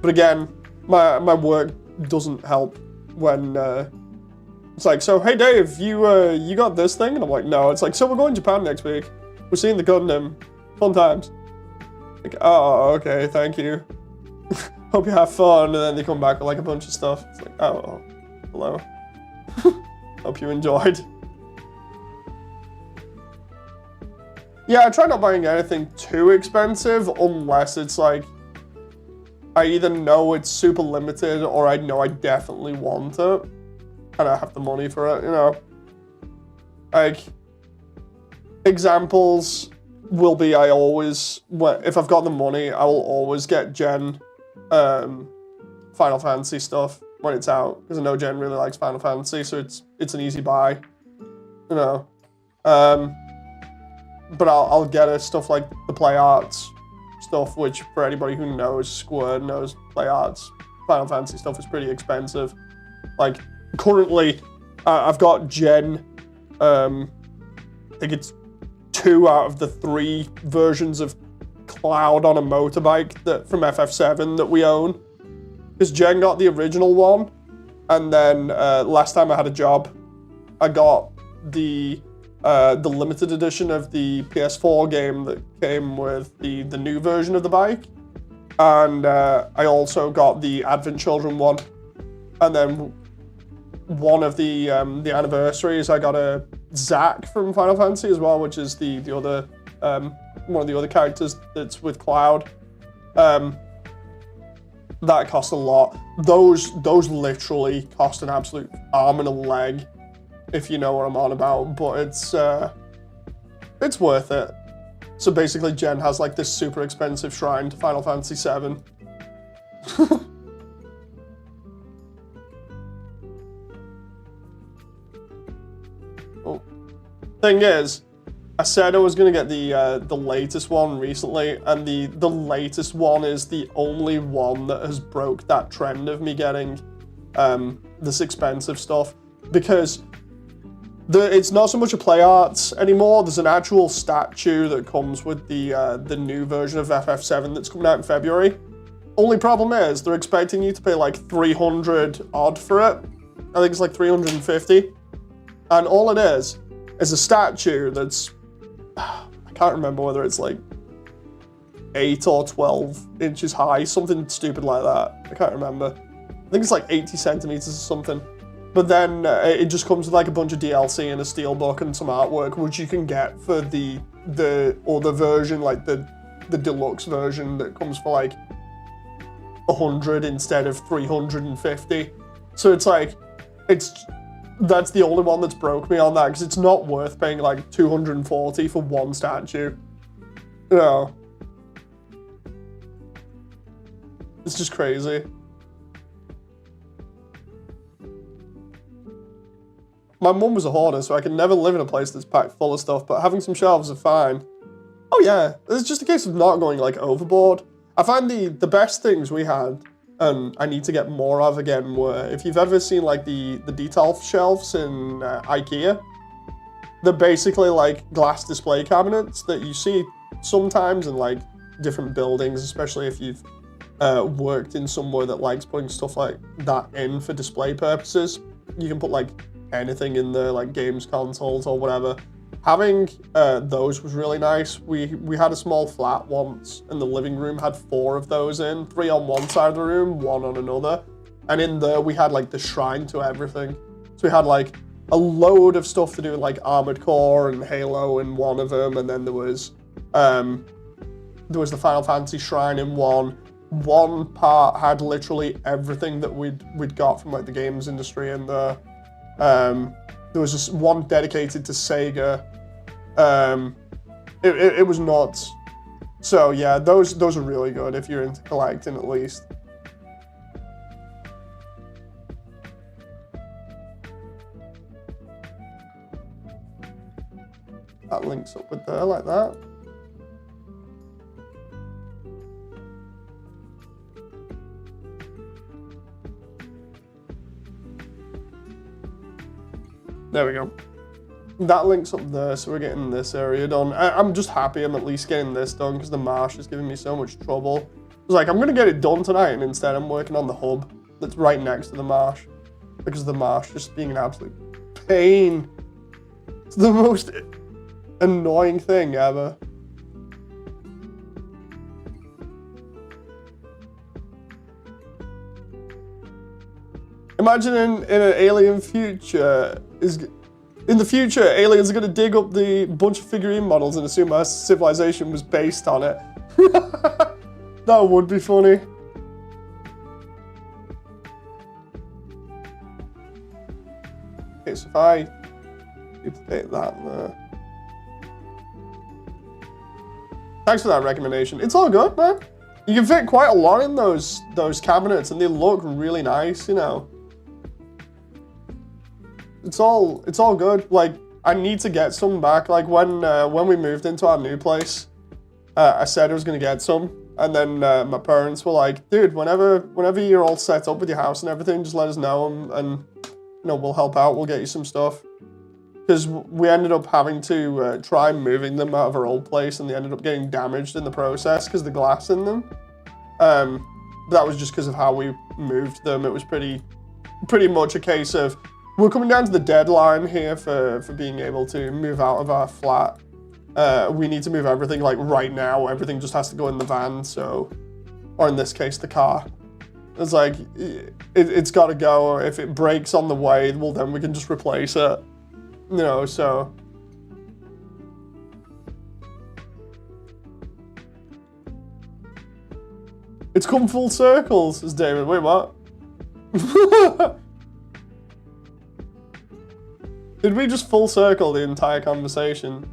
But again, my work doesn't help when it's like, so hey Dave, you got this thing? And I'm like, no. It's like, so we're going to Japan next week. We're seeing the Gundam. Fun times. Like, oh, okay, thank you. Hope you have fun, and then they come back with like a bunch of stuff. It's like, oh, hello. Hope you enjoyed. Yeah, I try not buying anything too expensive unless it's like, I either know it's super limited or I know I definitely want it and I have the money for it, you know. Like, examples will be if I've got the money, I will always get Jen Final Fantasy stuff when it's out, because I know Jen really likes Final Fantasy, so it's an easy buy, you know. But I'll get her stuff like the Play Arts stuff, which for anybody who knows Square knows Play Arts Final Fantasy stuff is pretty expensive. Like currently, I've got Jen. I think it's 2 out of the 3 versions of Cloud on a motorbike from FF7 that we own. Because Jen got the original one, and then last time I had a job, I got the limited edition of the PS4 game that came with the new version of the bike, and I also got the Advent Children one, and then one of the anniversaries I got a Zack from Final Fantasy as well, which is the other one of the other characters that's with Cloud. That cost a lot. Those literally cost an absolute arm and a leg, if you know what I'm on about, but it's worth it. So basically Jen has like this super expensive shrine to Final Fantasy VII. Oh. Thing is, I said I was gonna get the latest one recently, and the latest one is the only one that has broke that trend of me getting this expensive stuff, because it's not so much a Play Arts anymore. There's an actual statue that comes with the new version of FF7 that's coming out in February. Only problem is they're expecting you to pay like 300 odd for it. I think it's like 350, and all it is a statue that's, I can't remember whether it's like 8 or 12 inches high, something stupid like that. I can't remember. I think it's like 80 centimeters or something. But then it just comes with like a bunch of DLC and a steelbook and some artwork, which you can get for the other version, like the deluxe version that comes for like 100 instead of 350. So it's like, that's the only one that's broke me on that, because it's not worth paying like 240 for one statue. You know, it's just crazy. My mum was a hoarder, so I could never live in a place that's packed full of stuff, but having some shelves are fine. Oh yeah, it's just a case of not going like overboard. I find the best things we had, and I need to get more of again, were, if you've ever seen like the detail shelves in IKEA, they're basically like glass display cabinets that you see sometimes in like different buildings, especially if you've worked in somewhere that likes putting stuff like that in for display purposes. You can put like anything in there, like games consoles or whatever. Having those was really nice. We had a small flat once, and the living room had 4 of those in, 3 on one side of the room, 1 on another. And in there we had like the shrine to everything. So we had like a load of stuff to do with like Armored Core and Halo in one of them, and then there was the Final Fantasy shrine in one. One part had literally everything that we'd got from like the games industry in there. There was just one dedicated to Sega. It was nuts. So yeah, those are really good if you're into collecting at least. That links up with there like that. There we go. That links up there, so we're getting this area done. I'm just happy I'm at least getting this done, because the marsh is giving me so much trouble. I was like, I'm going to get it done tonight, and instead I'm working on the hub that's right next to the marsh, because the marsh just being an absolute pain. It's the most annoying thing ever. Imagine in an alien future, in the future, aliens are going to dig up the bunch of figurine models and assume our civilization was based on it. That would be funny. Okay, so if I duplicate that there. Thanks for that recommendation. It's all good, man. You can fit quite a lot in those cabinets, and they look really nice, you know. It's all good. Like, I need to get some back. Like when we moved into our new place, I said I was gonna get some, and then my parents were like, "Dude, whenever you're all set up with your house and everything, just let us know, and you know, we'll help out. We'll get you some stuff." Because we ended up having to try moving them out of our old place, and they ended up getting damaged in the process because the glass in them. But that was just because of how we moved them. It was pretty much a case of, we're coming down to the deadline here for being able to move out of our flat. We need to move everything like right now. Everything just has to go in the van, so, or in this case, the car. It's like, it's got to go. If it breaks on the way, well, then we can just replace it. You know, so. It's come full circle, says David. Wait, what? Did we just full circle the entire conversation?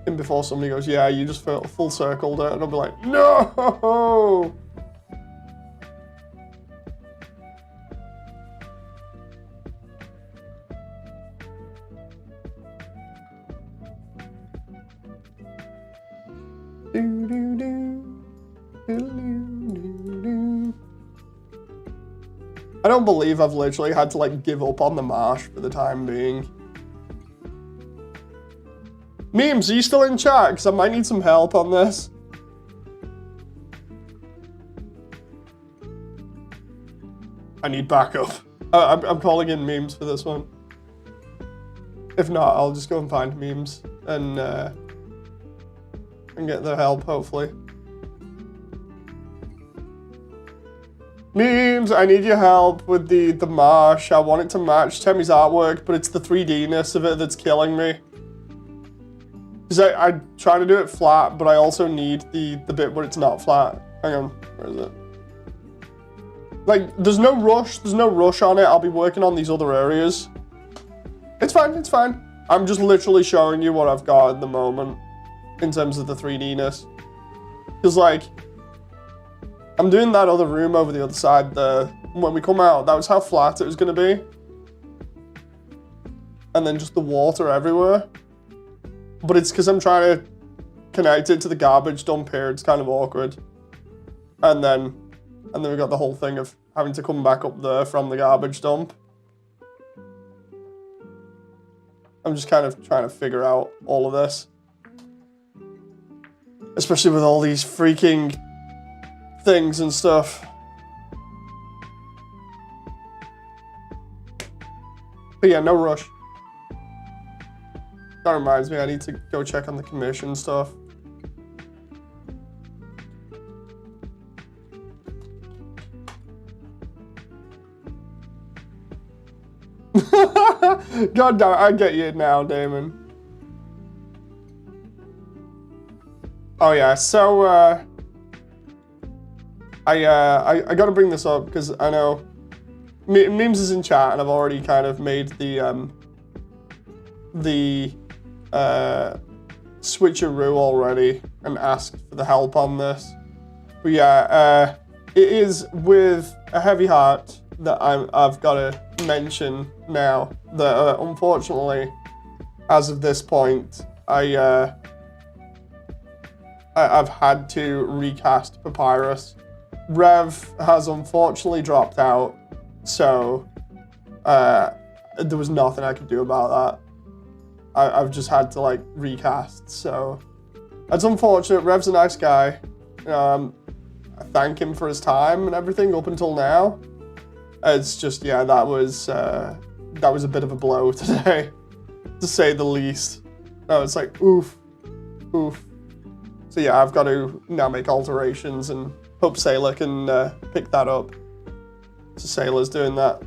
And before somebody goes, yeah, you just full circled it, and I'll be like, no! I don't believe I've literally had to like give up on the marsh for the time being. Memes, are you still in chat? Because I might need some help on this. I need backup. I'm calling in memes for this one. If not, I'll just go and find memes and get their help, hopefully. Memes, I need your help with the marsh. I want it to match Temmie's artwork, but it's the 3D-ness of it that's killing me. Because I try to do it flat, but I also need the bit where it's not flat. Hang on, where is it? Like, there's no rush on it. I'll be working on these other areas. It's fine, it's fine. I'm just literally showing you what I've got at the moment in terms of the 3D-ness. Because, like, I'm doing that other room over the other side there. When we come out, that was how flat it was going to be. And then just the water everywhere. But it's because I'm trying to connect it to the garbage dump here. It's kind of awkward. And then we got the whole thing of having to come back up there from the garbage dump. I'm just kind of trying to figure out all of this. Especially with all these freaking things and stuff. But yeah, no rush. That reminds me, I need to go check on the commission stuff. God damn it, I get you now, Damon. Oh yeah, so I gotta bring this up because I know Memes is in chat and I've already kind of made the switcheroo already and asked for the help on this. But yeah, it is with a heavy heart that I've got to mention now that unfortunately, as of this point, I've had to recast Papyrus. Rev has unfortunately dropped out, so there was nothing I could do about that. I've just had to like recast, so that's unfortunate. Rev's a nice guy. I thank him for his time and everything up until now. It's just, yeah, that was a bit of a blow today, to say the least. No, it's like, oof. Oof. So yeah, I've got to now make alterations and hope Sailor can pick that up. So Sailor's doing that.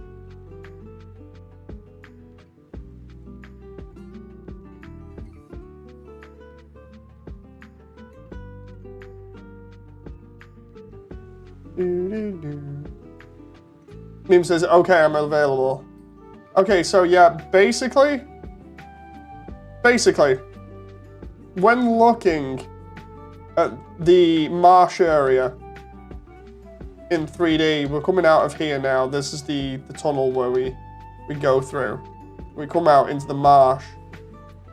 Meme says, okay, I'm available. Okay, so yeah, basically, when looking at the marsh area in 3D, we're coming out of here now. This is the tunnel where we go through. We come out into the marsh.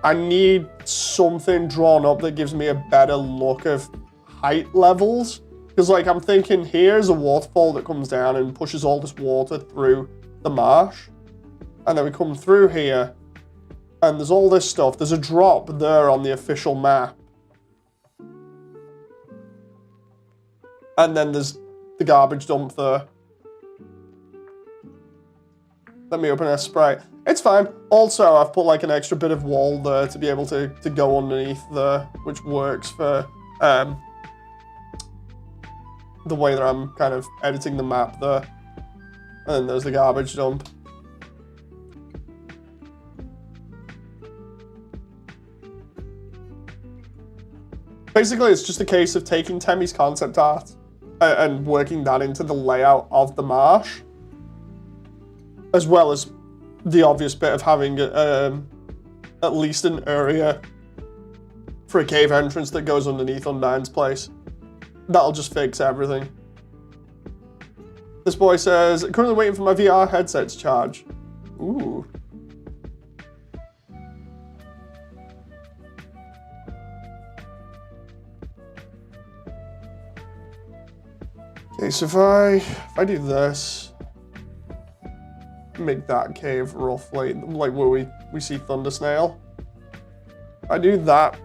I need something drawn up that gives me a better look of height levels. Because, like, I'm thinking here's a waterfall that comes down and pushes all this water through the marsh. And then we come through here, and there's all this stuff. There's a drop there on the official map. And then there's the garbage dump there. Let me open a Sprite. It's fine. Also, I've put, like, an extra bit of wall there to be able to go underneath there, which works for the way that I'm kind of editing the map there. And then there's the garbage dump. Basically, it's just a case of taking Temmie's concept art and working that into the layout of the marsh, as well as the obvious bit of having at least an area for a cave entrance that goes underneath Undyne's place. That'll just fix everything. This boy says, currently waiting for my VR headset to charge. Ooh. Okay, so if I do this, make that cave roughly like where we see Thunder Snail. I do that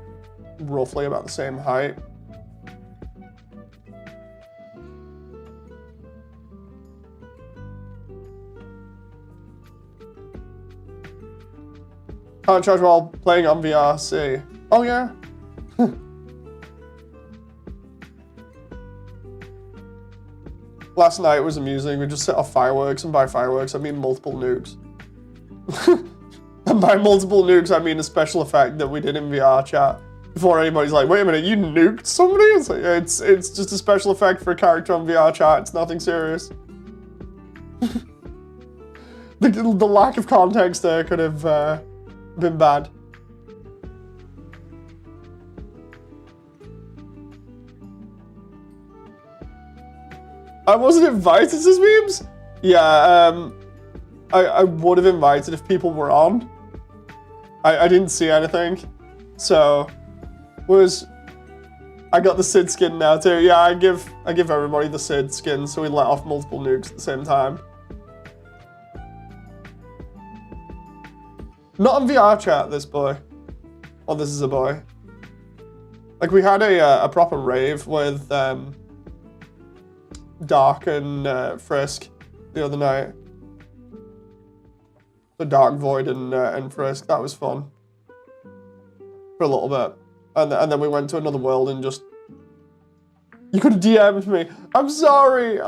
roughly about the same height. Can't charge while playing on VRC. Oh yeah. Last night was amusing. We just set off fireworks, and by fireworks I mean multiple nukes. And by multiple nukes I mean a special effect that we did in VR chat. Before anybody's like, wait a minute, you nuked somebody? It's like, it's just a special effect for a character on VR chat. It's nothing serious. The lack of context there could have been bad. I wasn't invited to these memes? Yeah, I would have invited if people were on. I didn't see anything. So, I got the Sid skin now too. Yeah, I give everybody the Sid skin so we let off multiple nukes at the same time. Not on VR chat, this boy. Oh, this is a boy. Like, we had a proper rave with Dark and Frisk the other night. The Dark Void and Frisk. That was fun. For a little bit. And then we went to another world and just... You could have DM'd me. I'm sorry.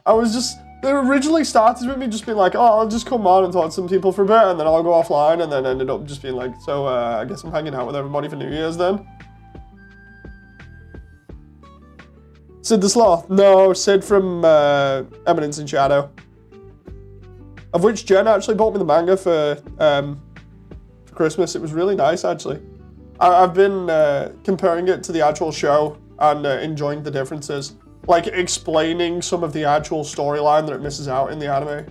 I was just... They originally started with me just being like, oh, I'll just come on and talk to some people for a bit, and then I'll go offline, and then ended up just being like, so I guess I'm hanging out with everybody for New Year's then. Sid the Sloth? No, Sid from Eminence in Shadow. Of which Jen actually bought me the manga for Christmas. It was really nice, actually. I've been comparing it to the actual show and enjoying the differences. Like, explaining some of the actual storyline that it misses out in the anime.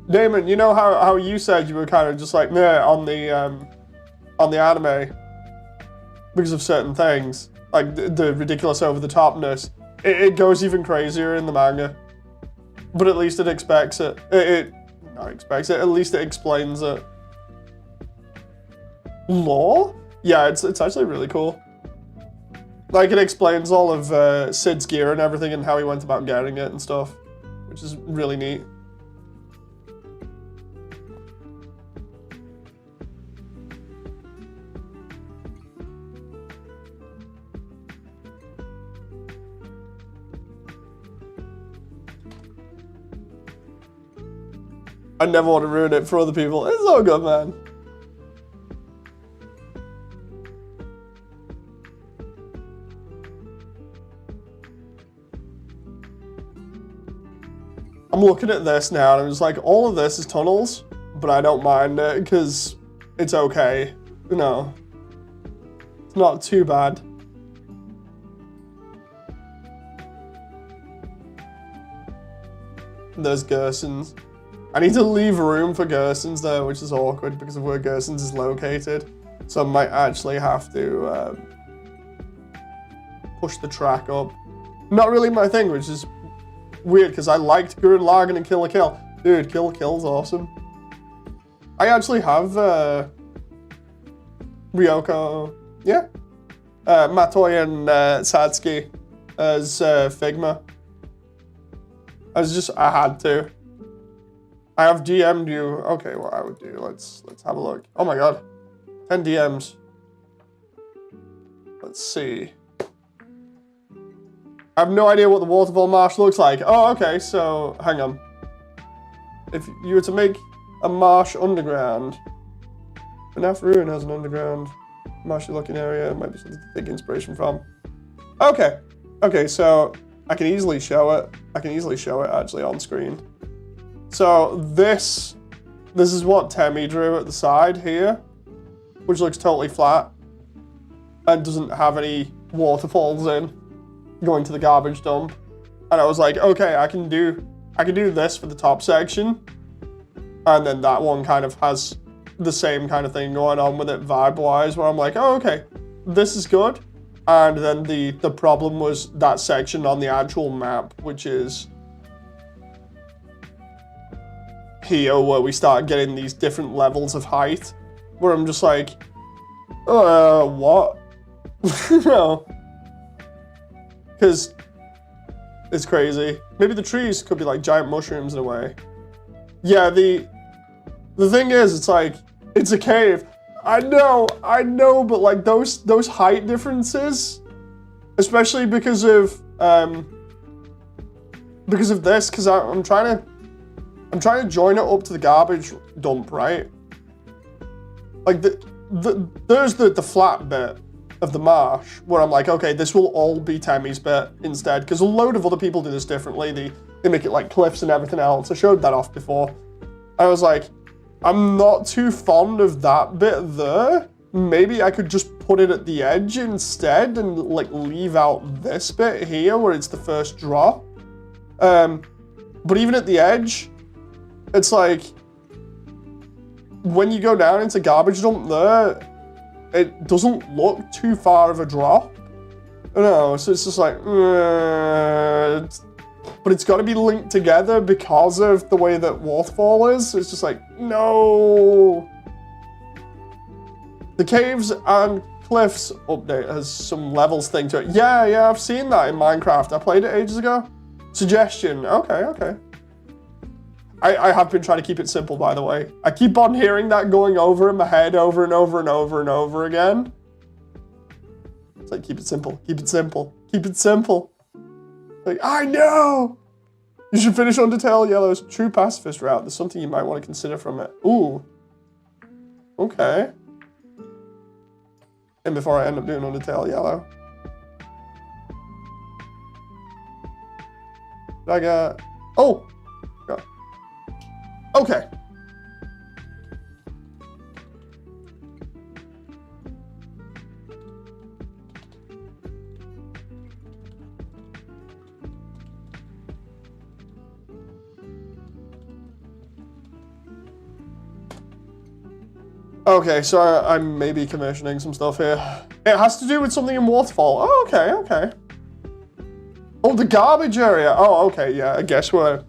Damon, you know how you said you were kind of just like meh on the anime because of certain things, like the ridiculous over-the-topness. It goes even crazier in the manga, but at least it expects it. At least it explains it. Lore? Yeah, it's actually really cool. Like, it explains all of Sid's gear and everything and how he went about getting it and stuff, which is really neat. I never want to ruin it for other people. It's all good, man. I'm looking at this now and I'm just like, all of this is tunnels, but I don't mind it because it's okay. You know, it's not too bad. There's Gersons. I need to leave room for Gersons there, which is awkward because of where Gersons is located. So I might actually have to push the track up. Not really my thing, which is weird because I liked Gurren Lagann and Kill la Kill. Dude, Kill la Kill's awesome. I actually have Ryoko, yeah, Matoi and Satsuki as Figma. I had to. I have DM'd you. Okay, what I would do, let's have a look. Oh my god, 10 DMs. Let's see. I have no idea what the Waterfall marsh looks like. Oh, okay, so hang on. If you were to make a marsh underground, FNAF Ruin has an underground marshy looking area. It might be something to take inspiration from. Okay, so I can easily show it. I can easily show it actually on screen. So this is what Temmie drew at the side here, which looks totally flat and doesn't have any waterfalls in going to the garbage dump. And I was like, okay, I can do this for the top section, and then that one kind of has the same kind of thing going on with it vibe-wise, where I'm like, oh, okay, this is good. And then the problem was that section on the actual map, which is here where we start getting these different levels of height, where I'm just like, what? No. Because it's crazy. Maybe the trees could be like giant mushrooms in a way. Yeah, the thing is, it's like, it's a cave. I know, but like those height differences, especially because of this, because I'm trying to join it up to the garbage dump, right? Like there's the flat bit of the marsh where I'm like, okay, this will all be Temmie's bit instead, because a load of other people do this differently. They make it like cliffs and everything else. I showed that off before. I was like, I'm not too fond of that bit there. Maybe I could just put it at the edge instead and like leave out this bit here where it's the first drop. But even at the edge, it's like, when you go down into garbage dump there, it doesn't look too far of a drop. No, so it's just like, but it's got to be linked together because of the way that Waterfall is. So it's just like, no. The Caves and Cliffs update has some levels thing to it. Yeah, I've seen that in Minecraft. I played it ages ago. Suggestion, okay. I have been trying to keep it simple, by the way. I keep on hearing that going over in my head over and over and over and over again. It's like, keep it simple, keep it simple, keep it simple. Like, I know! You should finish Undertale Yellow's true pacifist route. There's something you might want to consider from it. Ooh. Okay. And before I end up doing Undertale Yellow. I got... Oh! God. Okay. Okay, so I may be commissioning some stuff here. It has to do with something in Waterfall. Oh, okay. Oh, the garbage area. Oh, okay, yeah. I guess we're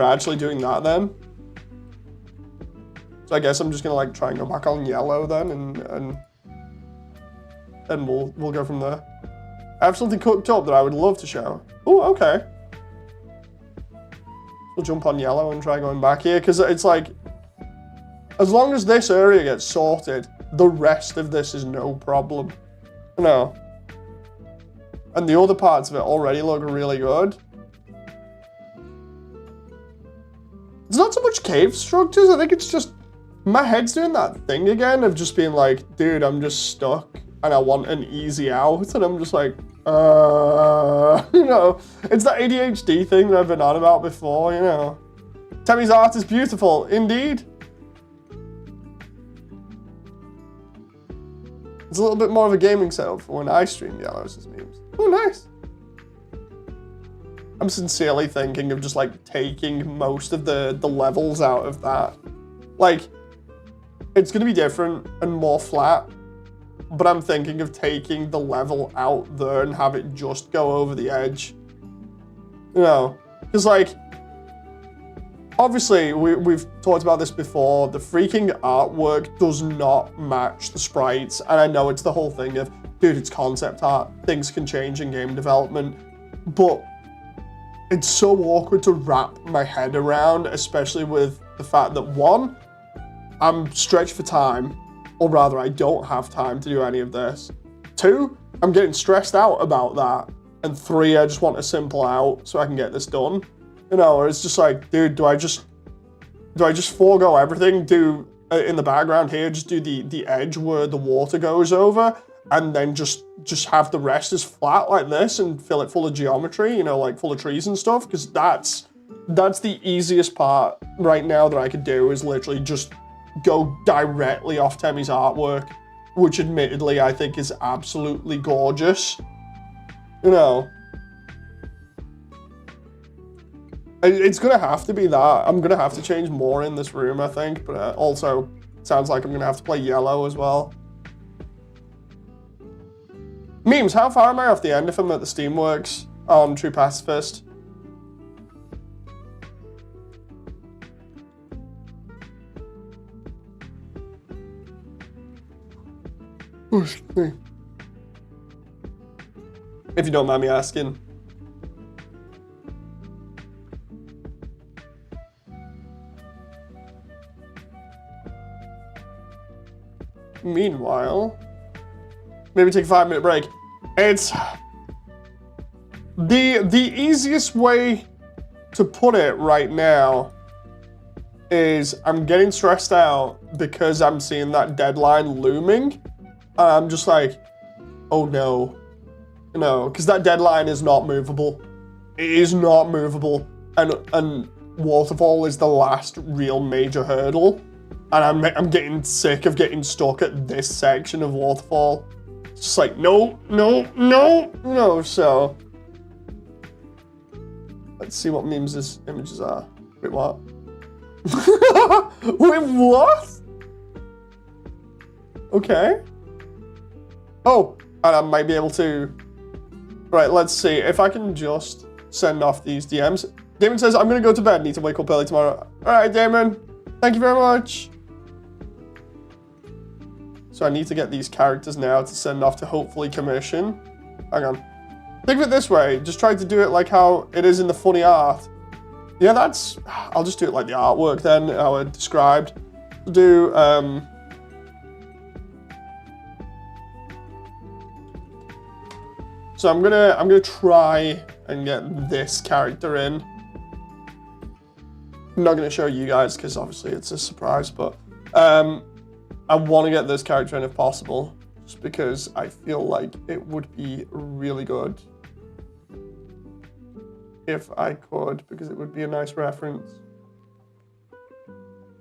actually doing that then. So I guess I'm just gonna like try and go back on yellow then and we'll go from there. I have something cooked up that I would love to show. Oh, okay. We'll jump on yellow and try going back here, because it's like, as long as this area gets sorted, the rest of this is no problem. You know. And the other parts of it already look really good. It's not so much cave structures, I think it's just, my head's doing that thing again of just being like, dude, I'm just stuck and I want an easy out, and I'm just like, you know, it's that ADHD thing that I've been on about before, you know. Temmie's art is beautiful, indeed. It's a little bit more of a gaming setup for when I stream Yellow's memes. Oh, nice. I'm sincerely thinking of just like taking most of the levels out of that. Like, it's gonna be different and more flat, but I'm thinking of taking the level out there and have it just go over the edge. You know, because like, obviously we've talked about this before, the freaking artwork does not match the sprites, and I know it's the whole thing of, dude, it's concept art, things can change in game development, but it's so awkward to wrap my head around, especially with the fact that, one, I'm stretched for time, or rather I don't have time to do any of this. Two, I'm getting stressed out about that. And three, I just want a simple out so I can get this done. You know, or it's just like, dude, do I just forego everything, do in the background here, just do the edge where the water goes over, and then just have the rest as flat like this and fill it full of geometry, you know, like full of trees and stuff, because that's the easiest part right now that I could do, is literally just go directly off Temmie's artwork, which admittedly I think is absolutely gorgeous. You know, it's gonna have to be that. I'm gonna have to change more in this room, I think, but also sounds like I'm gonna have to play yellow as well. Memes, how far am I off the end if I'm at the Steamworks on True Pacifist? If you don't mind me asking. Meanwhile, maybe take a 5-minute break. It's the easiest way to put it right now is I'm getting stressed out because I'm seeing that deadline looming. And I'm just like, oh no. No, because that deadline is not movable. It is not movable. And Waterfall is the last real major hurdle. And I'm getting sick of getting stuck at this section of Waterfall. It's just like, no, so. Let's see what memes this images are. Wait, what? Wait, what? Okay. Oh, and I might be able to. Right, let's see if I can just send off these DMs. Damon says, I'm gonna go to bed, need to wake up early tomorrow. All right, Damon, thank you very much. So I need to get these characters now to send off to hopefully commission. Hang on. Think of it this way, just try to do it like how it is in the funny art. Yeah, I'll just do it like the artwork then, how I described. Do, so I'm gonna try and get this character in. I'm not gonna show you guys because obviously it's a surprise, but I want to get this character in if possible, just because I feel like it would be really good if I could, because it would be a nice reference.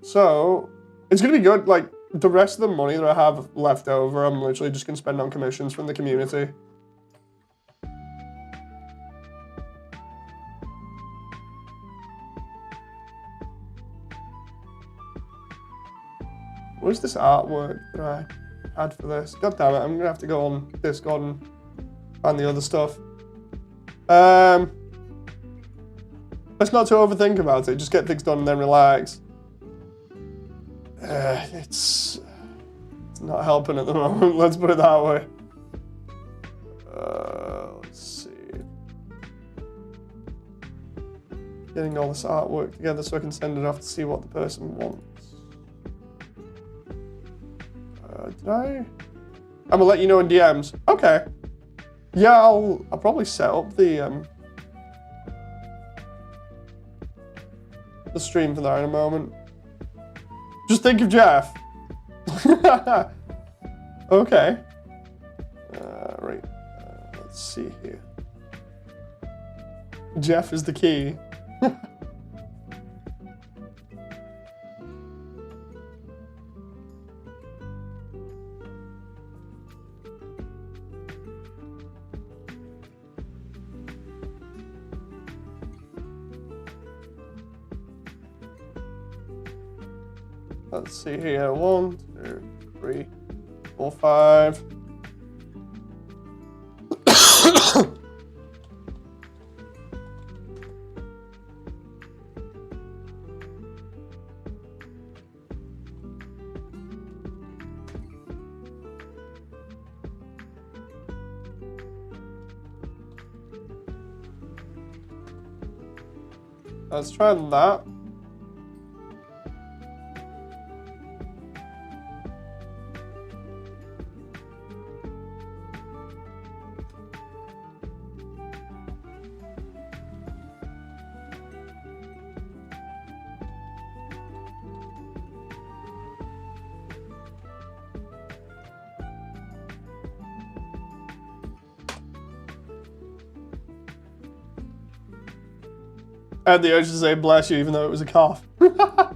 So it's gonna be good. Like the rest of the money that I have left over, I'm literally just gonna spend on commissions from the community. Where's this artwork that I had for this? God damn it, I'm gonna have to go on Discord and find the other stuff. Let's not too overthink about it, just get things done and then relax. It's not helping at the moment, let's put it that way. Let's see. Getting all this artwork together so I can send it off to see what the person wants. Did I? I'm gonna let you know in DMs. Okay. Yeah, I'll probably set up the stream for that in a moment. Just think of Jeff. Okay. Right. Let's see here. Jeff is the key. Let's see here. 1, 2, 3, 4, 5. Let's try that. I had the urge to say bless you even though it was a cough. Because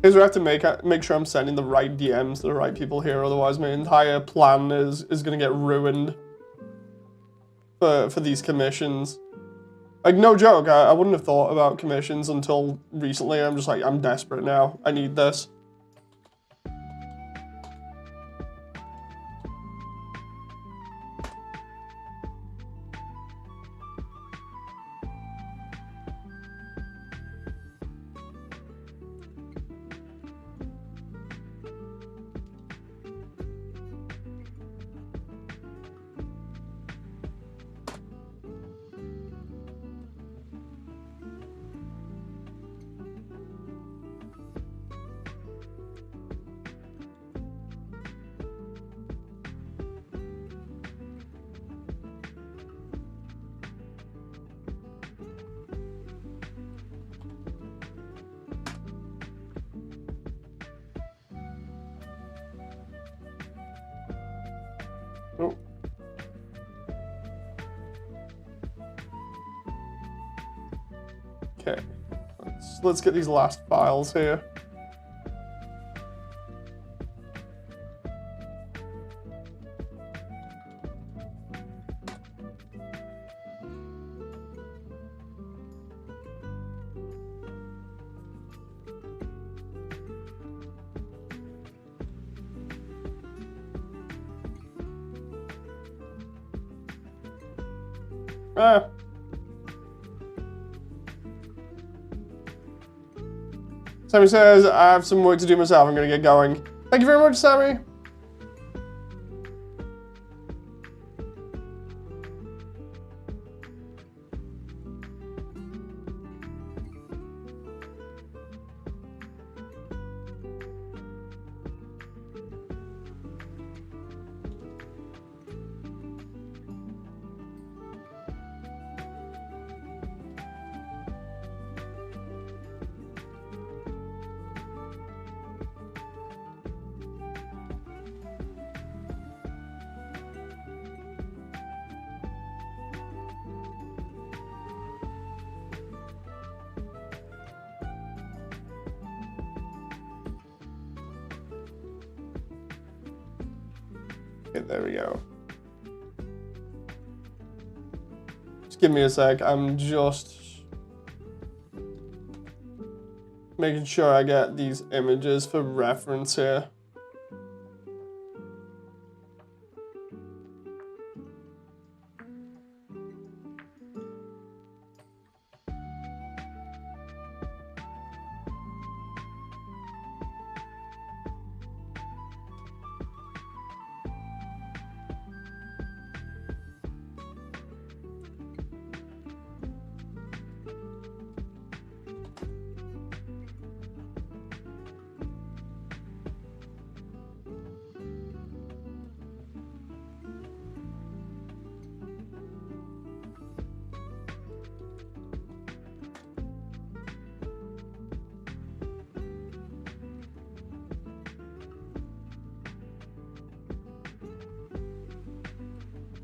we have to make sure I'm sending the right DMs to the right people here, otherwise my entire plan is gonna get ruined for these commissions. Like, no joke, I wouldn't have thought about commissions until recently. I'm just like, I'm desperate now. I need this. Oh. Okay, let's get these last files here. Sammy says, I have some work to do myself. I'm going to get going. Thank you very much, Sammy. Okay, there we go. Just give me a sec. I'm just making sure I get these images for reference here.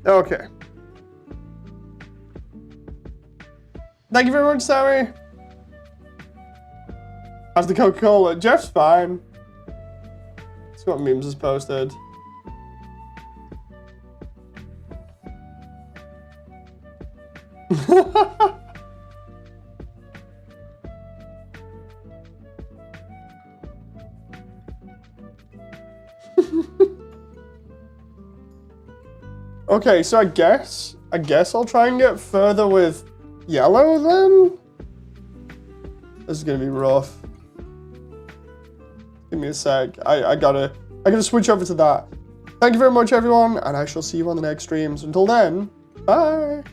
Okay. Thank you very much, Sammy. How's the Coca-Cola? Jeff's fine. Let's see what memes is posted. Okay, so I guess I'll try and get further with yellow then? This is gonna be rough. Give me a sec. I gotta switch over to that. Thank you very much, everyone, and I shall see you on the next streams. Until then, bye.